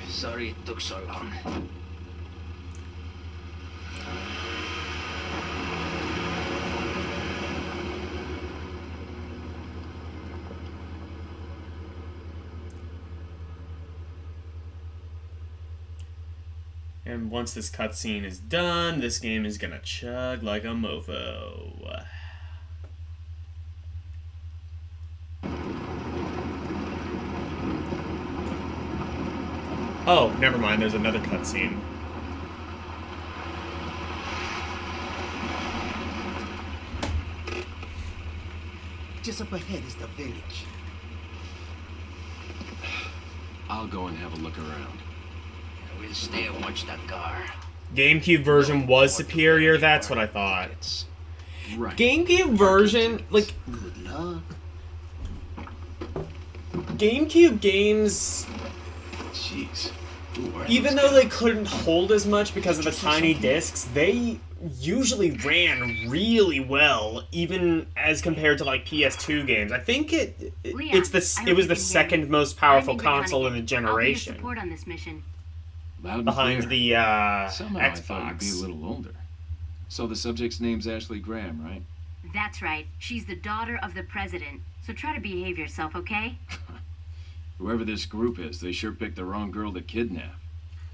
Sorry it took so long. And once this cutscene is done, this game is gonna chug like a mofo. Oh, never mind, there's another cutscene. Just up ahead is the village. I'll go and have a look around. We'll stay and watch that car. GameCube version was superior, that's what I thought. Right. GameCube version, like... Good luck. GameCube games... Jeez. Even though they couldn't hold as much because of the tiny discs, they usually ran really well, even as compared to like PS2 games. I think it was the second most powerful console in the generation. Support on this mission. Loud and behind clear. the Somehow Xbox. I thought you'd be a little older. So the subject's name's Ashley Graham, right? That's right. She's the daughter of the president. So try to behave yourself, okay? Whoever this group is, they sure picked the wrong girl to kidnap.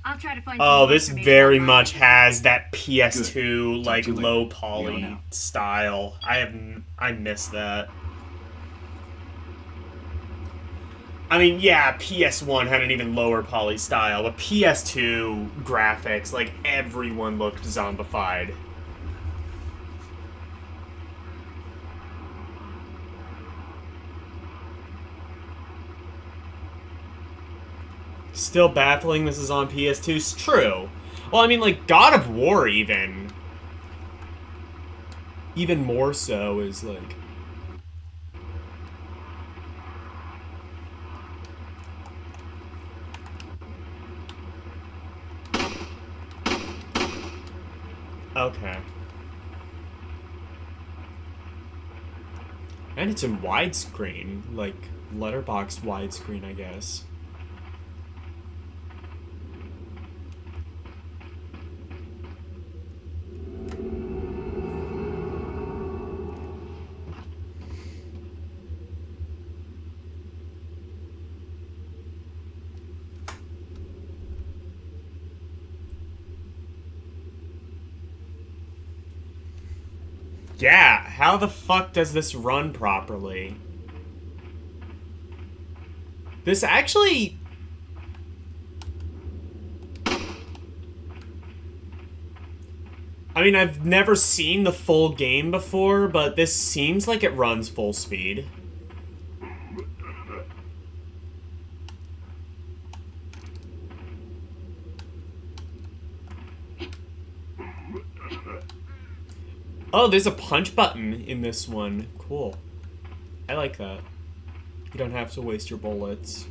I'll try to find Oh, some this information very online. much has that PS2 Good. like Talk to you low later. poly Going out. style. I miss that. I mean, yeah, PS1 had an even lower poly style, but PS2 graphics, like everyone looked zombified. Still baffling this is on PS2? It's true. Well, I mean, like, God of War even more so is, like... Okay. And it's in widescreen, like, letterbox widescreen, I guess. Yeah, how the fuck does this run properly? This actually... I mean, I've never seen the full game before, but this seems like it runs full speed. Oh, there's a punch button in this one. Cool. I like that. You don't have to waste your bullets.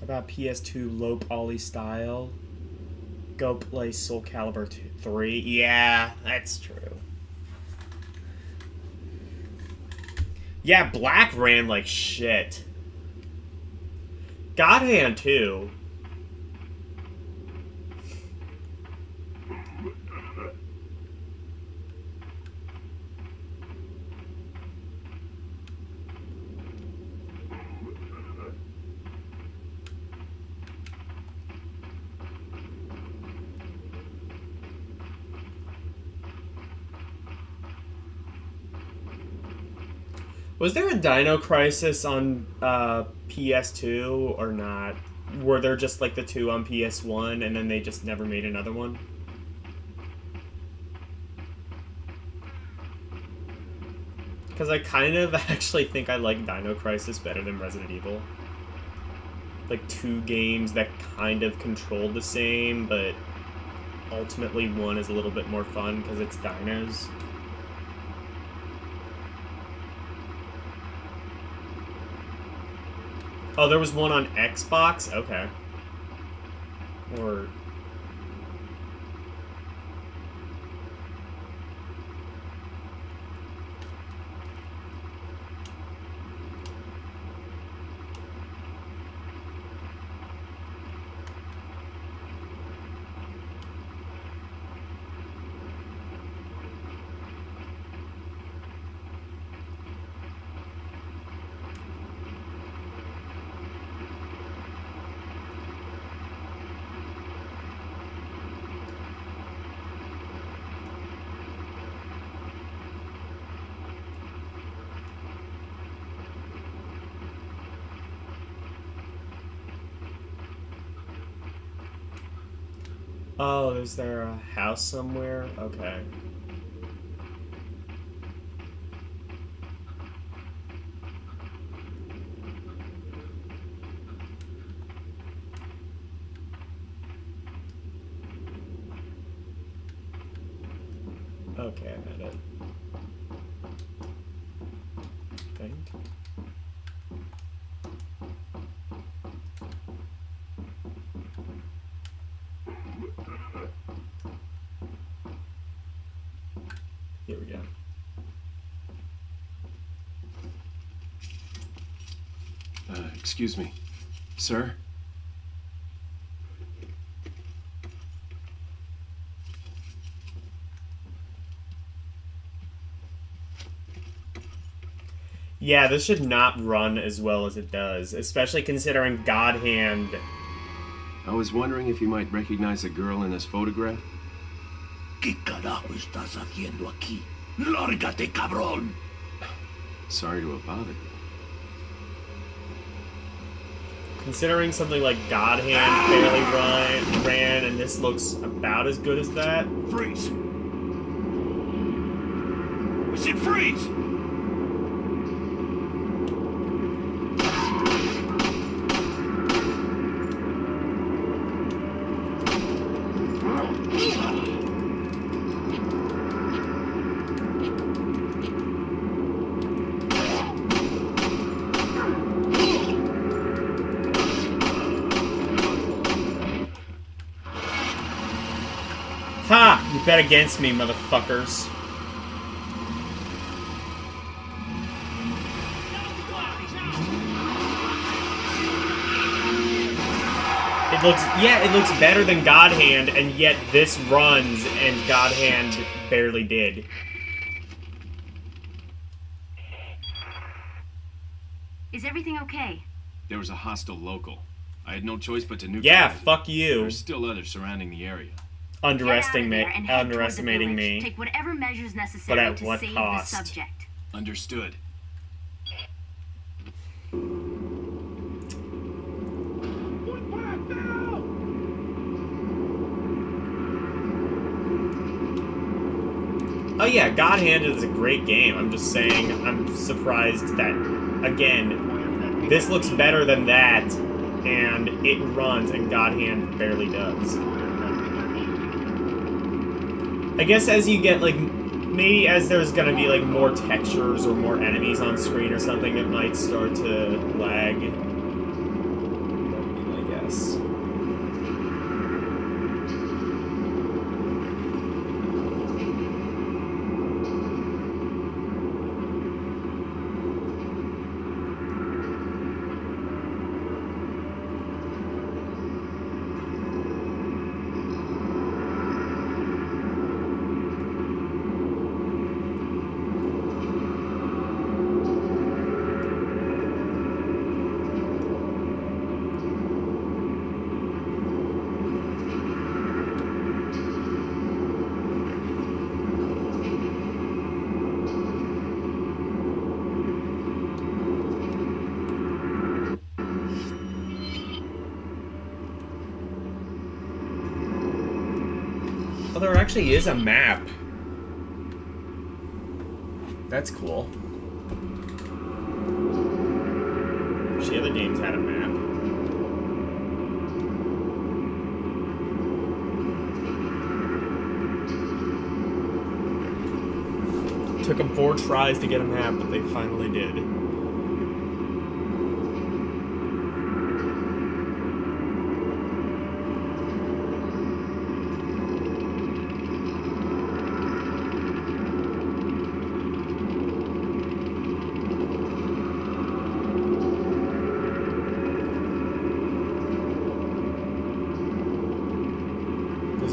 About PS2 low poly style. Go play Soul Calibur 3. Yeah, that's true. Yeah, Black ran like shit. God Hand too. Was there a Dino Crisis on PS2 or not? Were there just like the two on PS1 and then they just never made another one? Because I kind of actually think I like Dino Crisis better than Resident Evil. Like two games that kind of controlled the same, but ultimately one is a little bit more fun because it's dinos. Oh, there was one on Xbox? Okay. Or... Oh, is there a house somewhere? Okay. Okay, I'm at it. I think. Here we go. Excuse me. Sir? Yeah, this should not run as well as it does, especially considering God Hand. I was wondering if you might recognize a girl in this photograph? ¿Qué carajo estás haciendo aquí? ¡Lárgate, cabrón! Sorry to have bothered you. Considering something like God Hand barely ran, and this looks about as good as that. Freeze! I said freeze! Ha! You bet against me, motherfuckers. It looks better than God Hand, and yet this runs, and God Hand barely did. Is everything okay? There was a hostile local. I had no choice but to neutralize. Yeah, fuck you. There's still others surrounding the area. Underestimating me. Take whatever measures necessary to what save cost? the subject. Understood. Oh yeah, God Hand is a great game. I'm just saying, I'm surprised that, again, this looks better than that, and it runs, and God Hand barely does. I guess as you get, like, maybe as there's gonna be, like, more textures or more enemies on screen or something, it might start to lag. I guess. Oh, there actually is a map. That's cool. Wish the other games had a map. Took them 4 tries to get a map, but they finally did.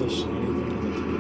a shiny thing on the table.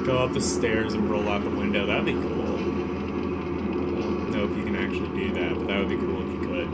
Go up the stairs and roll out the window. That'd be cool. I don't know if you can actually do that, but that would be cool if you could.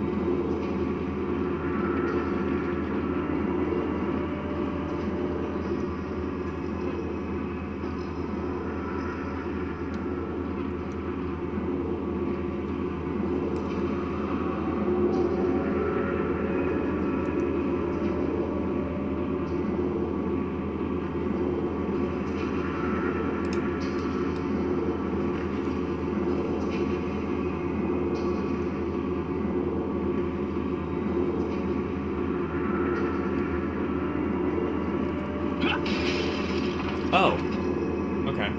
Oh. Okay.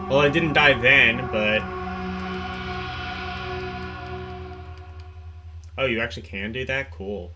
Well, I didn't die then, but... Oh, you actually can do that? Cool.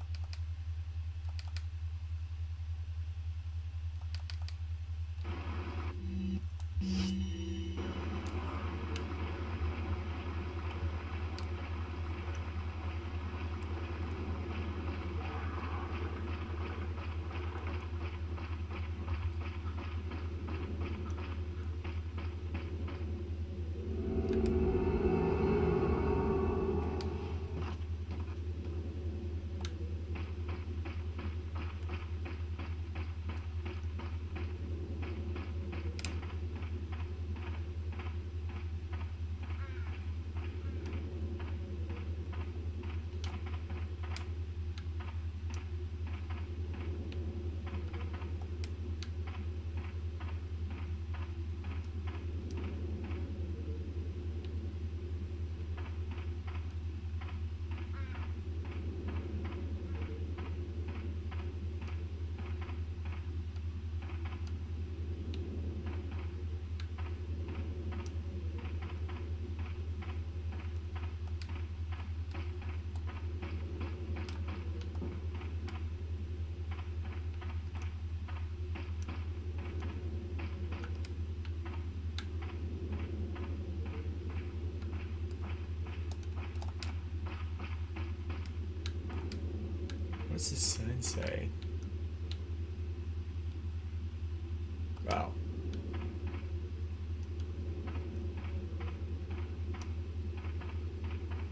What's this sign say? Wow.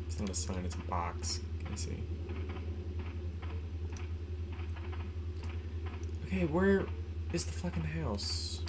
It's not a sign, it's a box. Can I see? Okay, where is the fucking house?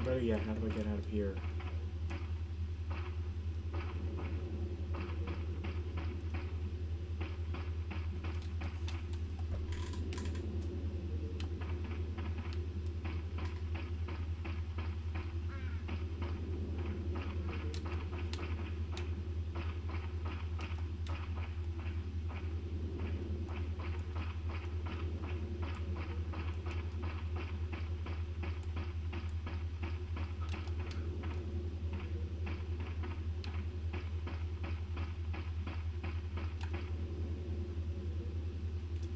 Better yet, how do I get out of here?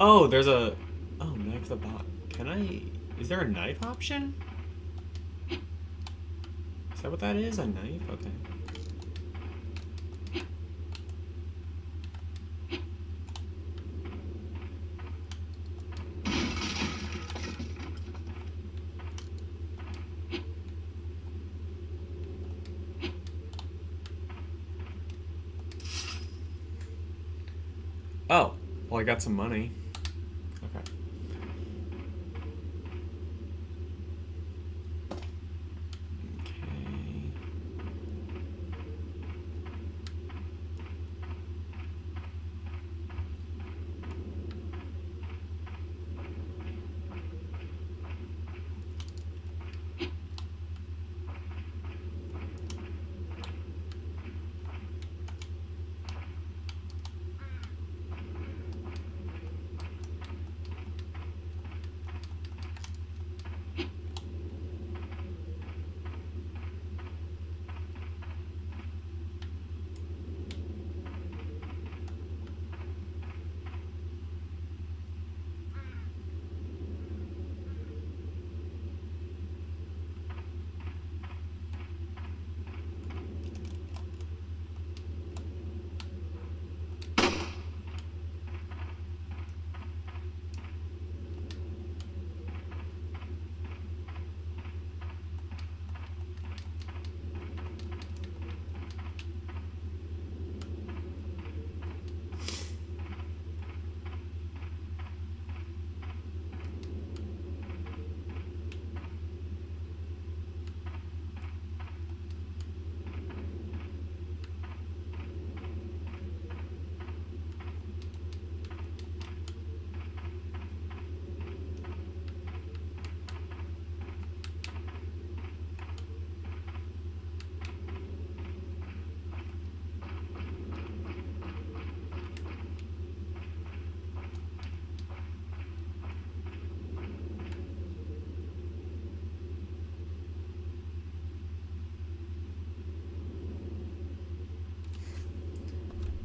Oh, there's a... Oh, knife the bot. Can I... Is there a knife option? Is that what that is? A knife? Okay. Oh, well, I got some money. Okay.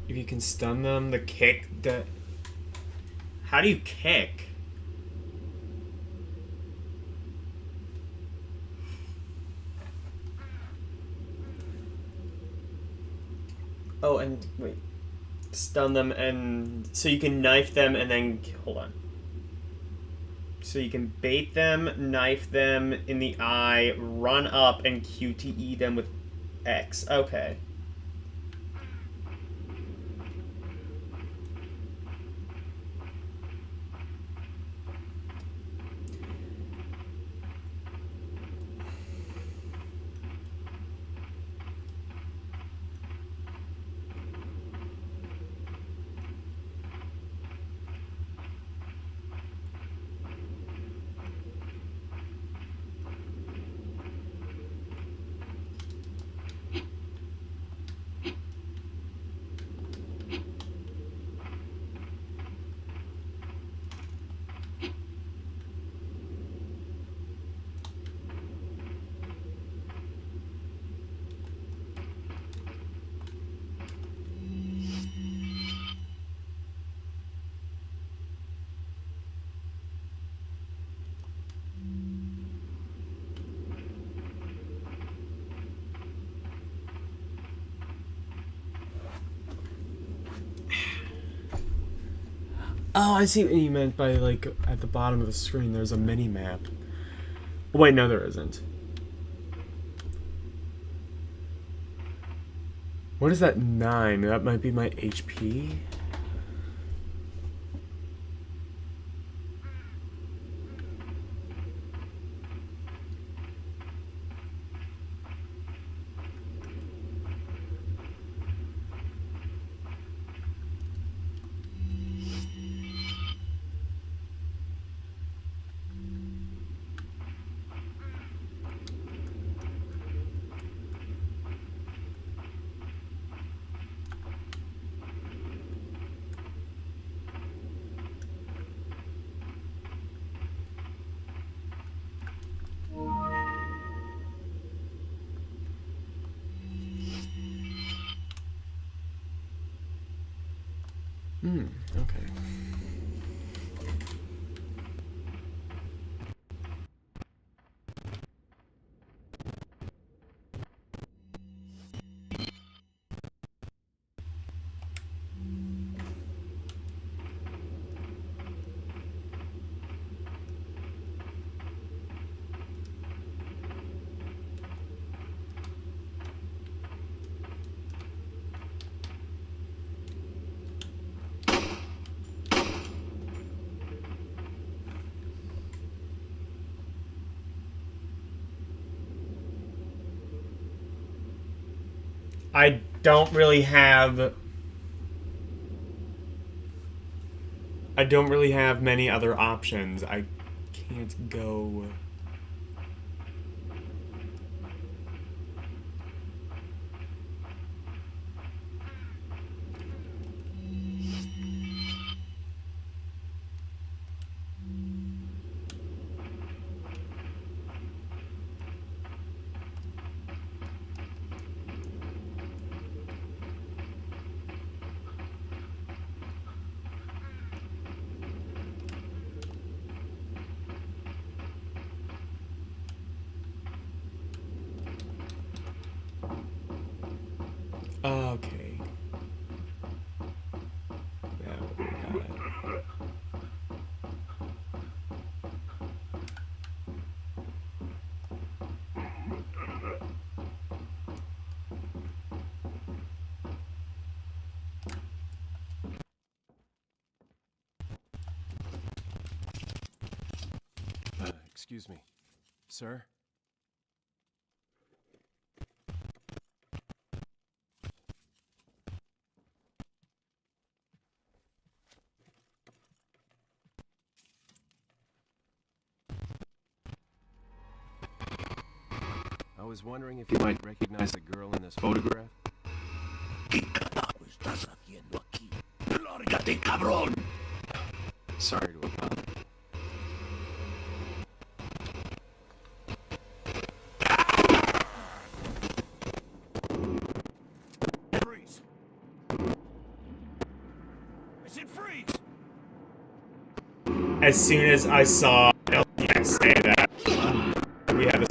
If you can stun them, the kick... How do you kick? Oh, and wait. Stun them and... So you can knife them and then... Hold on. So you can bait them, knife them in the eye, run up, and QTE them with X. Okay. Oh, I see what you meant by, like, at the bottom of the screen, there's a mini-map. Wait, no, there isn't. What is that 9? That might be my HP? Okay. I don't really have many other options. I can't go. Okay. Now we got it. Excuse me, sir? I was wondering if you might recognize the girl in this photograph. Sorry to apologize. Freeze! I said freeze! As soon as I saw LTX say that, we had a.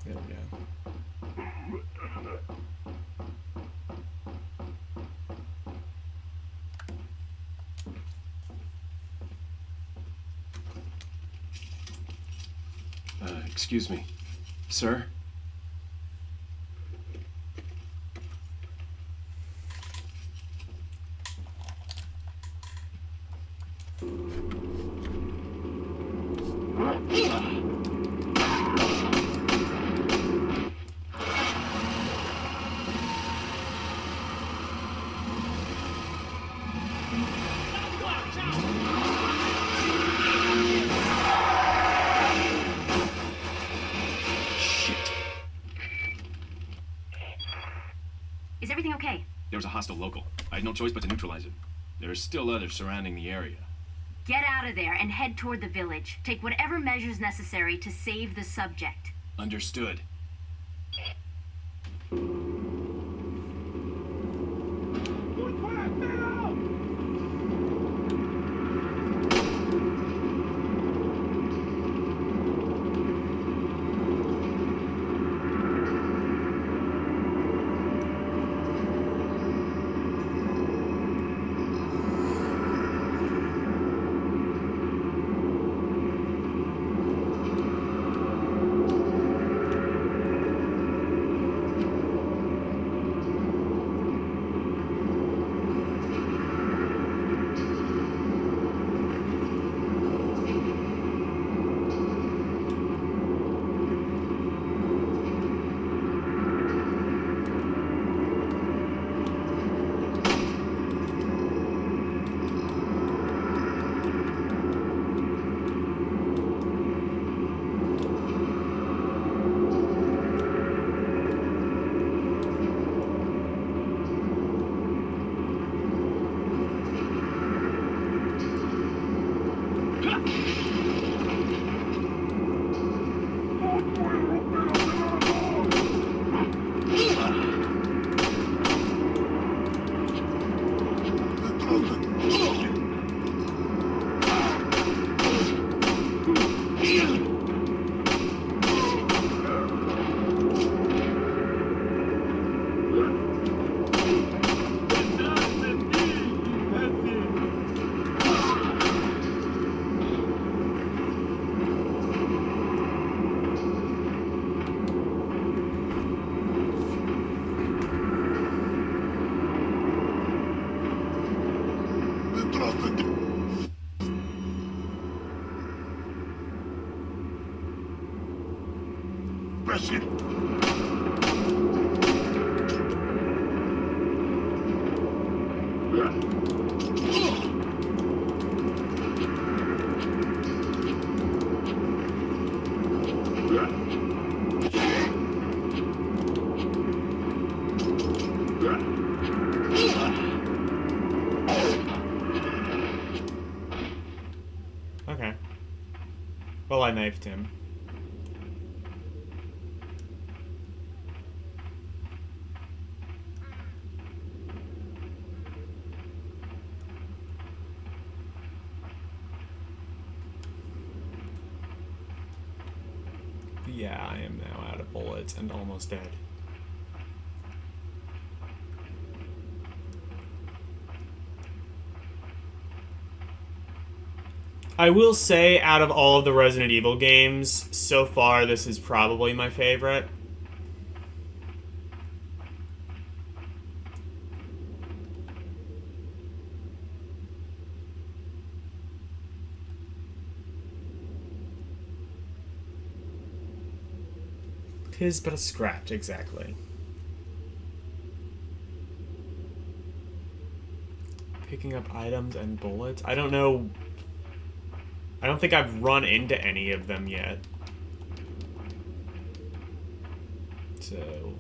There we go. Excuse me, sir? Is everything okay? There was a hostile local. I had no choice but to neutralize it. There are still others surrounding the area. Get out of there and head toward the village. Take whatever measures necessary to save the subject. Understood. I knifed him. Yeah, I am now out of bullets and almost dead. I will say, out of all of the Resident Evil games, so far this is probably my favorite. Tis but a scratch, exactly. Picking up items and bullets. I don't know. I don't think I've run into any of them yet. So...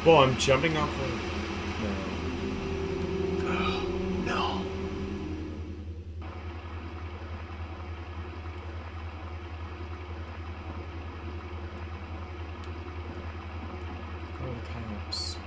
Whoa, I'm jumping off of... No. Oh, no. Oh, the cops.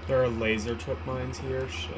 There are laser trip mines here? Shit.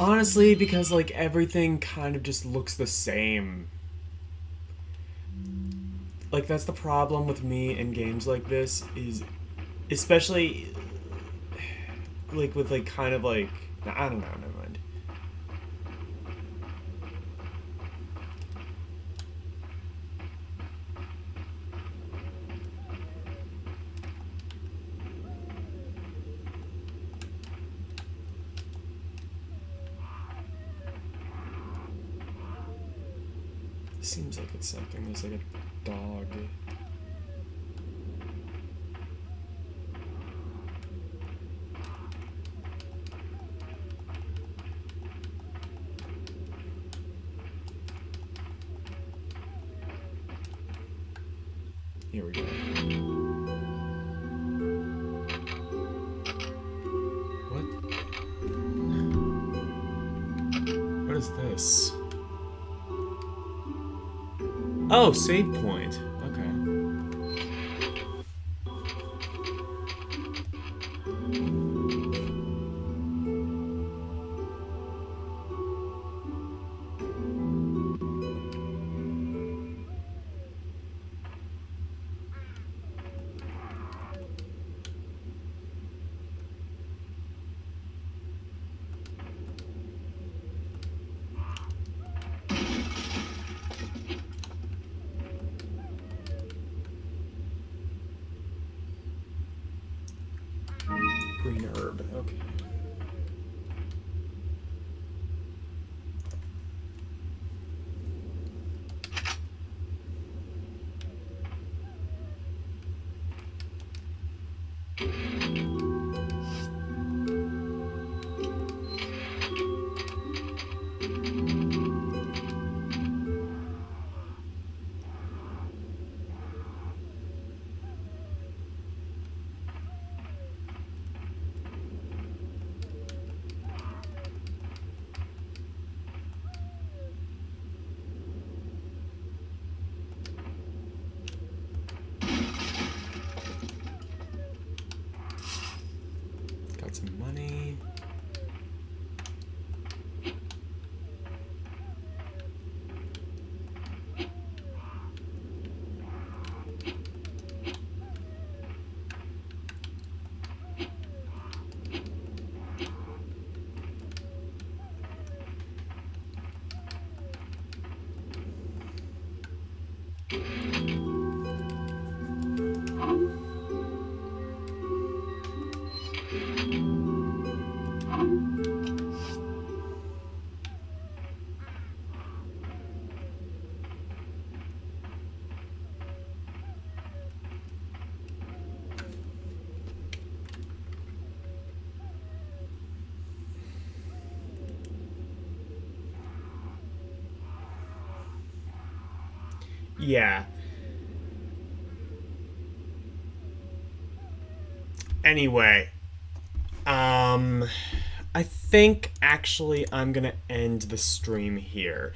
Honestly, because, like, everything kind of just looks the same. Like, that's the problem with me in games like this, is... Especially... Like, with, like, kind of, like... I don't know, never mind. Seems like it's something. There's like a dog. Here we go. What? What is this? Oh, save point. Okay. Green herb, okay. Got some money. Yeah. Anyway, I think actually I'm gonna end the stream here.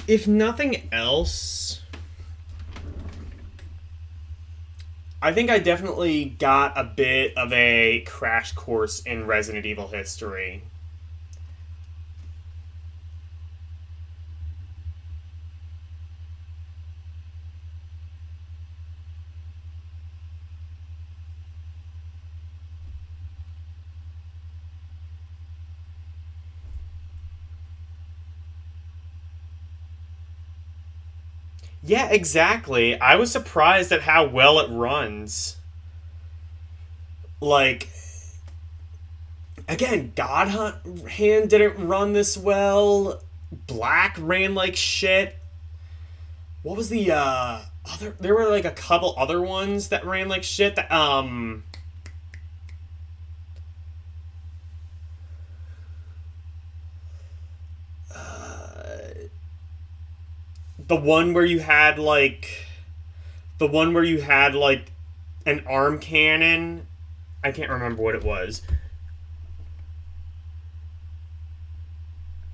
If nothing else, I think I definitely got a bit of a crash course in Resident Evil history. Yeah, exactly. I was surprised at how well it runs. Like, again, God Hand didn't run this well. Black ran like shit. What was the other? There were like a couple other ones that ran like shit. That the one where you had like an arm cannon. I can't remember what it was.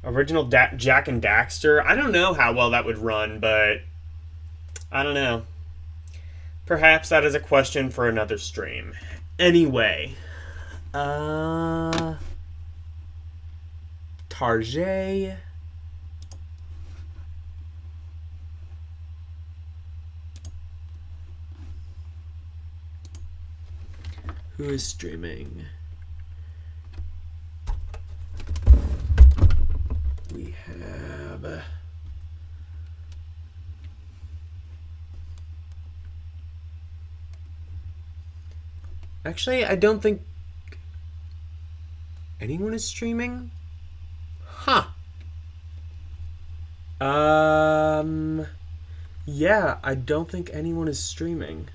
Original Jack and Daxter. I don't know how well that would run, but I don't know. Perhaps that is a question for another stream. Anyway, Tarjay. Who is streaming? We have... Actually, I don't think anyone is streaming. Huh. Yeah, I don't think anyone is streaming.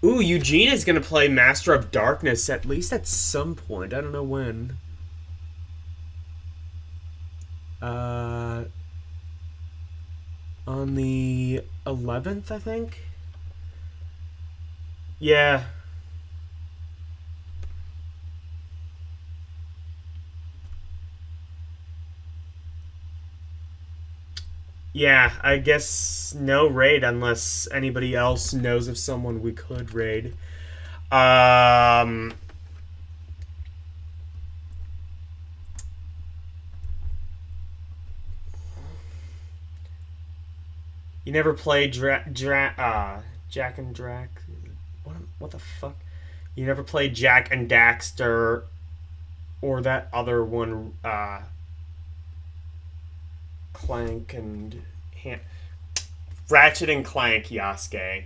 Ooh, Eugene is gonna play Master of Darkness at least at some point. I don't know when. On the 11th, I think. Yeah. Yeah, I guess no raid unless anybody else knows of someone we could raid. You never played Jack and Drac? What the fuck? You never played Jack and Daxter or that other one, Clank and Ratchet and Clank Yasuke.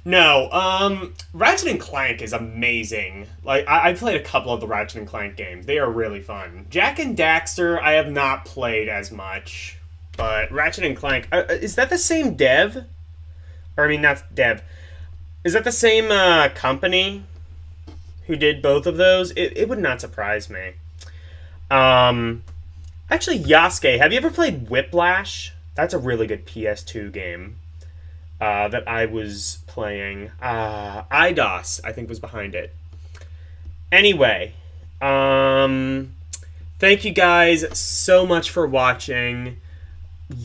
No, Ratchet and Clank is amazing. Like, I played a couple of the Ratchet and Clank games. They are really fun. Jack and Daxter, I have not played as much. But Ratchet and Clank, is that the same dev? Or, I mean, not dev. Is that the same company who did both of those? It would not surprise me. Actually, Yasuke, have you ever played Whiplash? That's a really good PS2 game that I was playing. IDOS, I think, was behind it. Anyway, thank you guys so much for watching.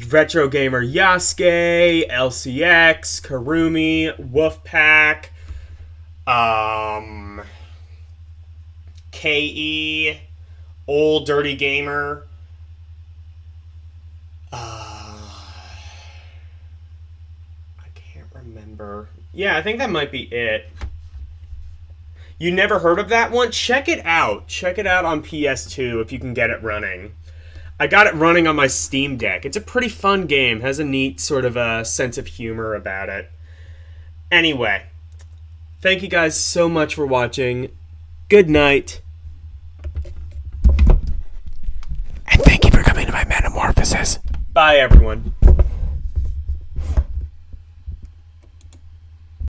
Retro Gamer Yasuke, LCX, Karumi, Wolfpack, KE, Old Dirty Gamer. I can't remember. Yeah, I think that might be it. You never heard of that one? Check it out. Check it out on PS2 if you can get it running. I got it running on my Steam Deck. It's a pretty fun game. Has a neat sort of a sense of humor about it. Anyway, thank you guys so much for watching. Good night. And thank you for coming to my Metamorphosis. Bye, everyone.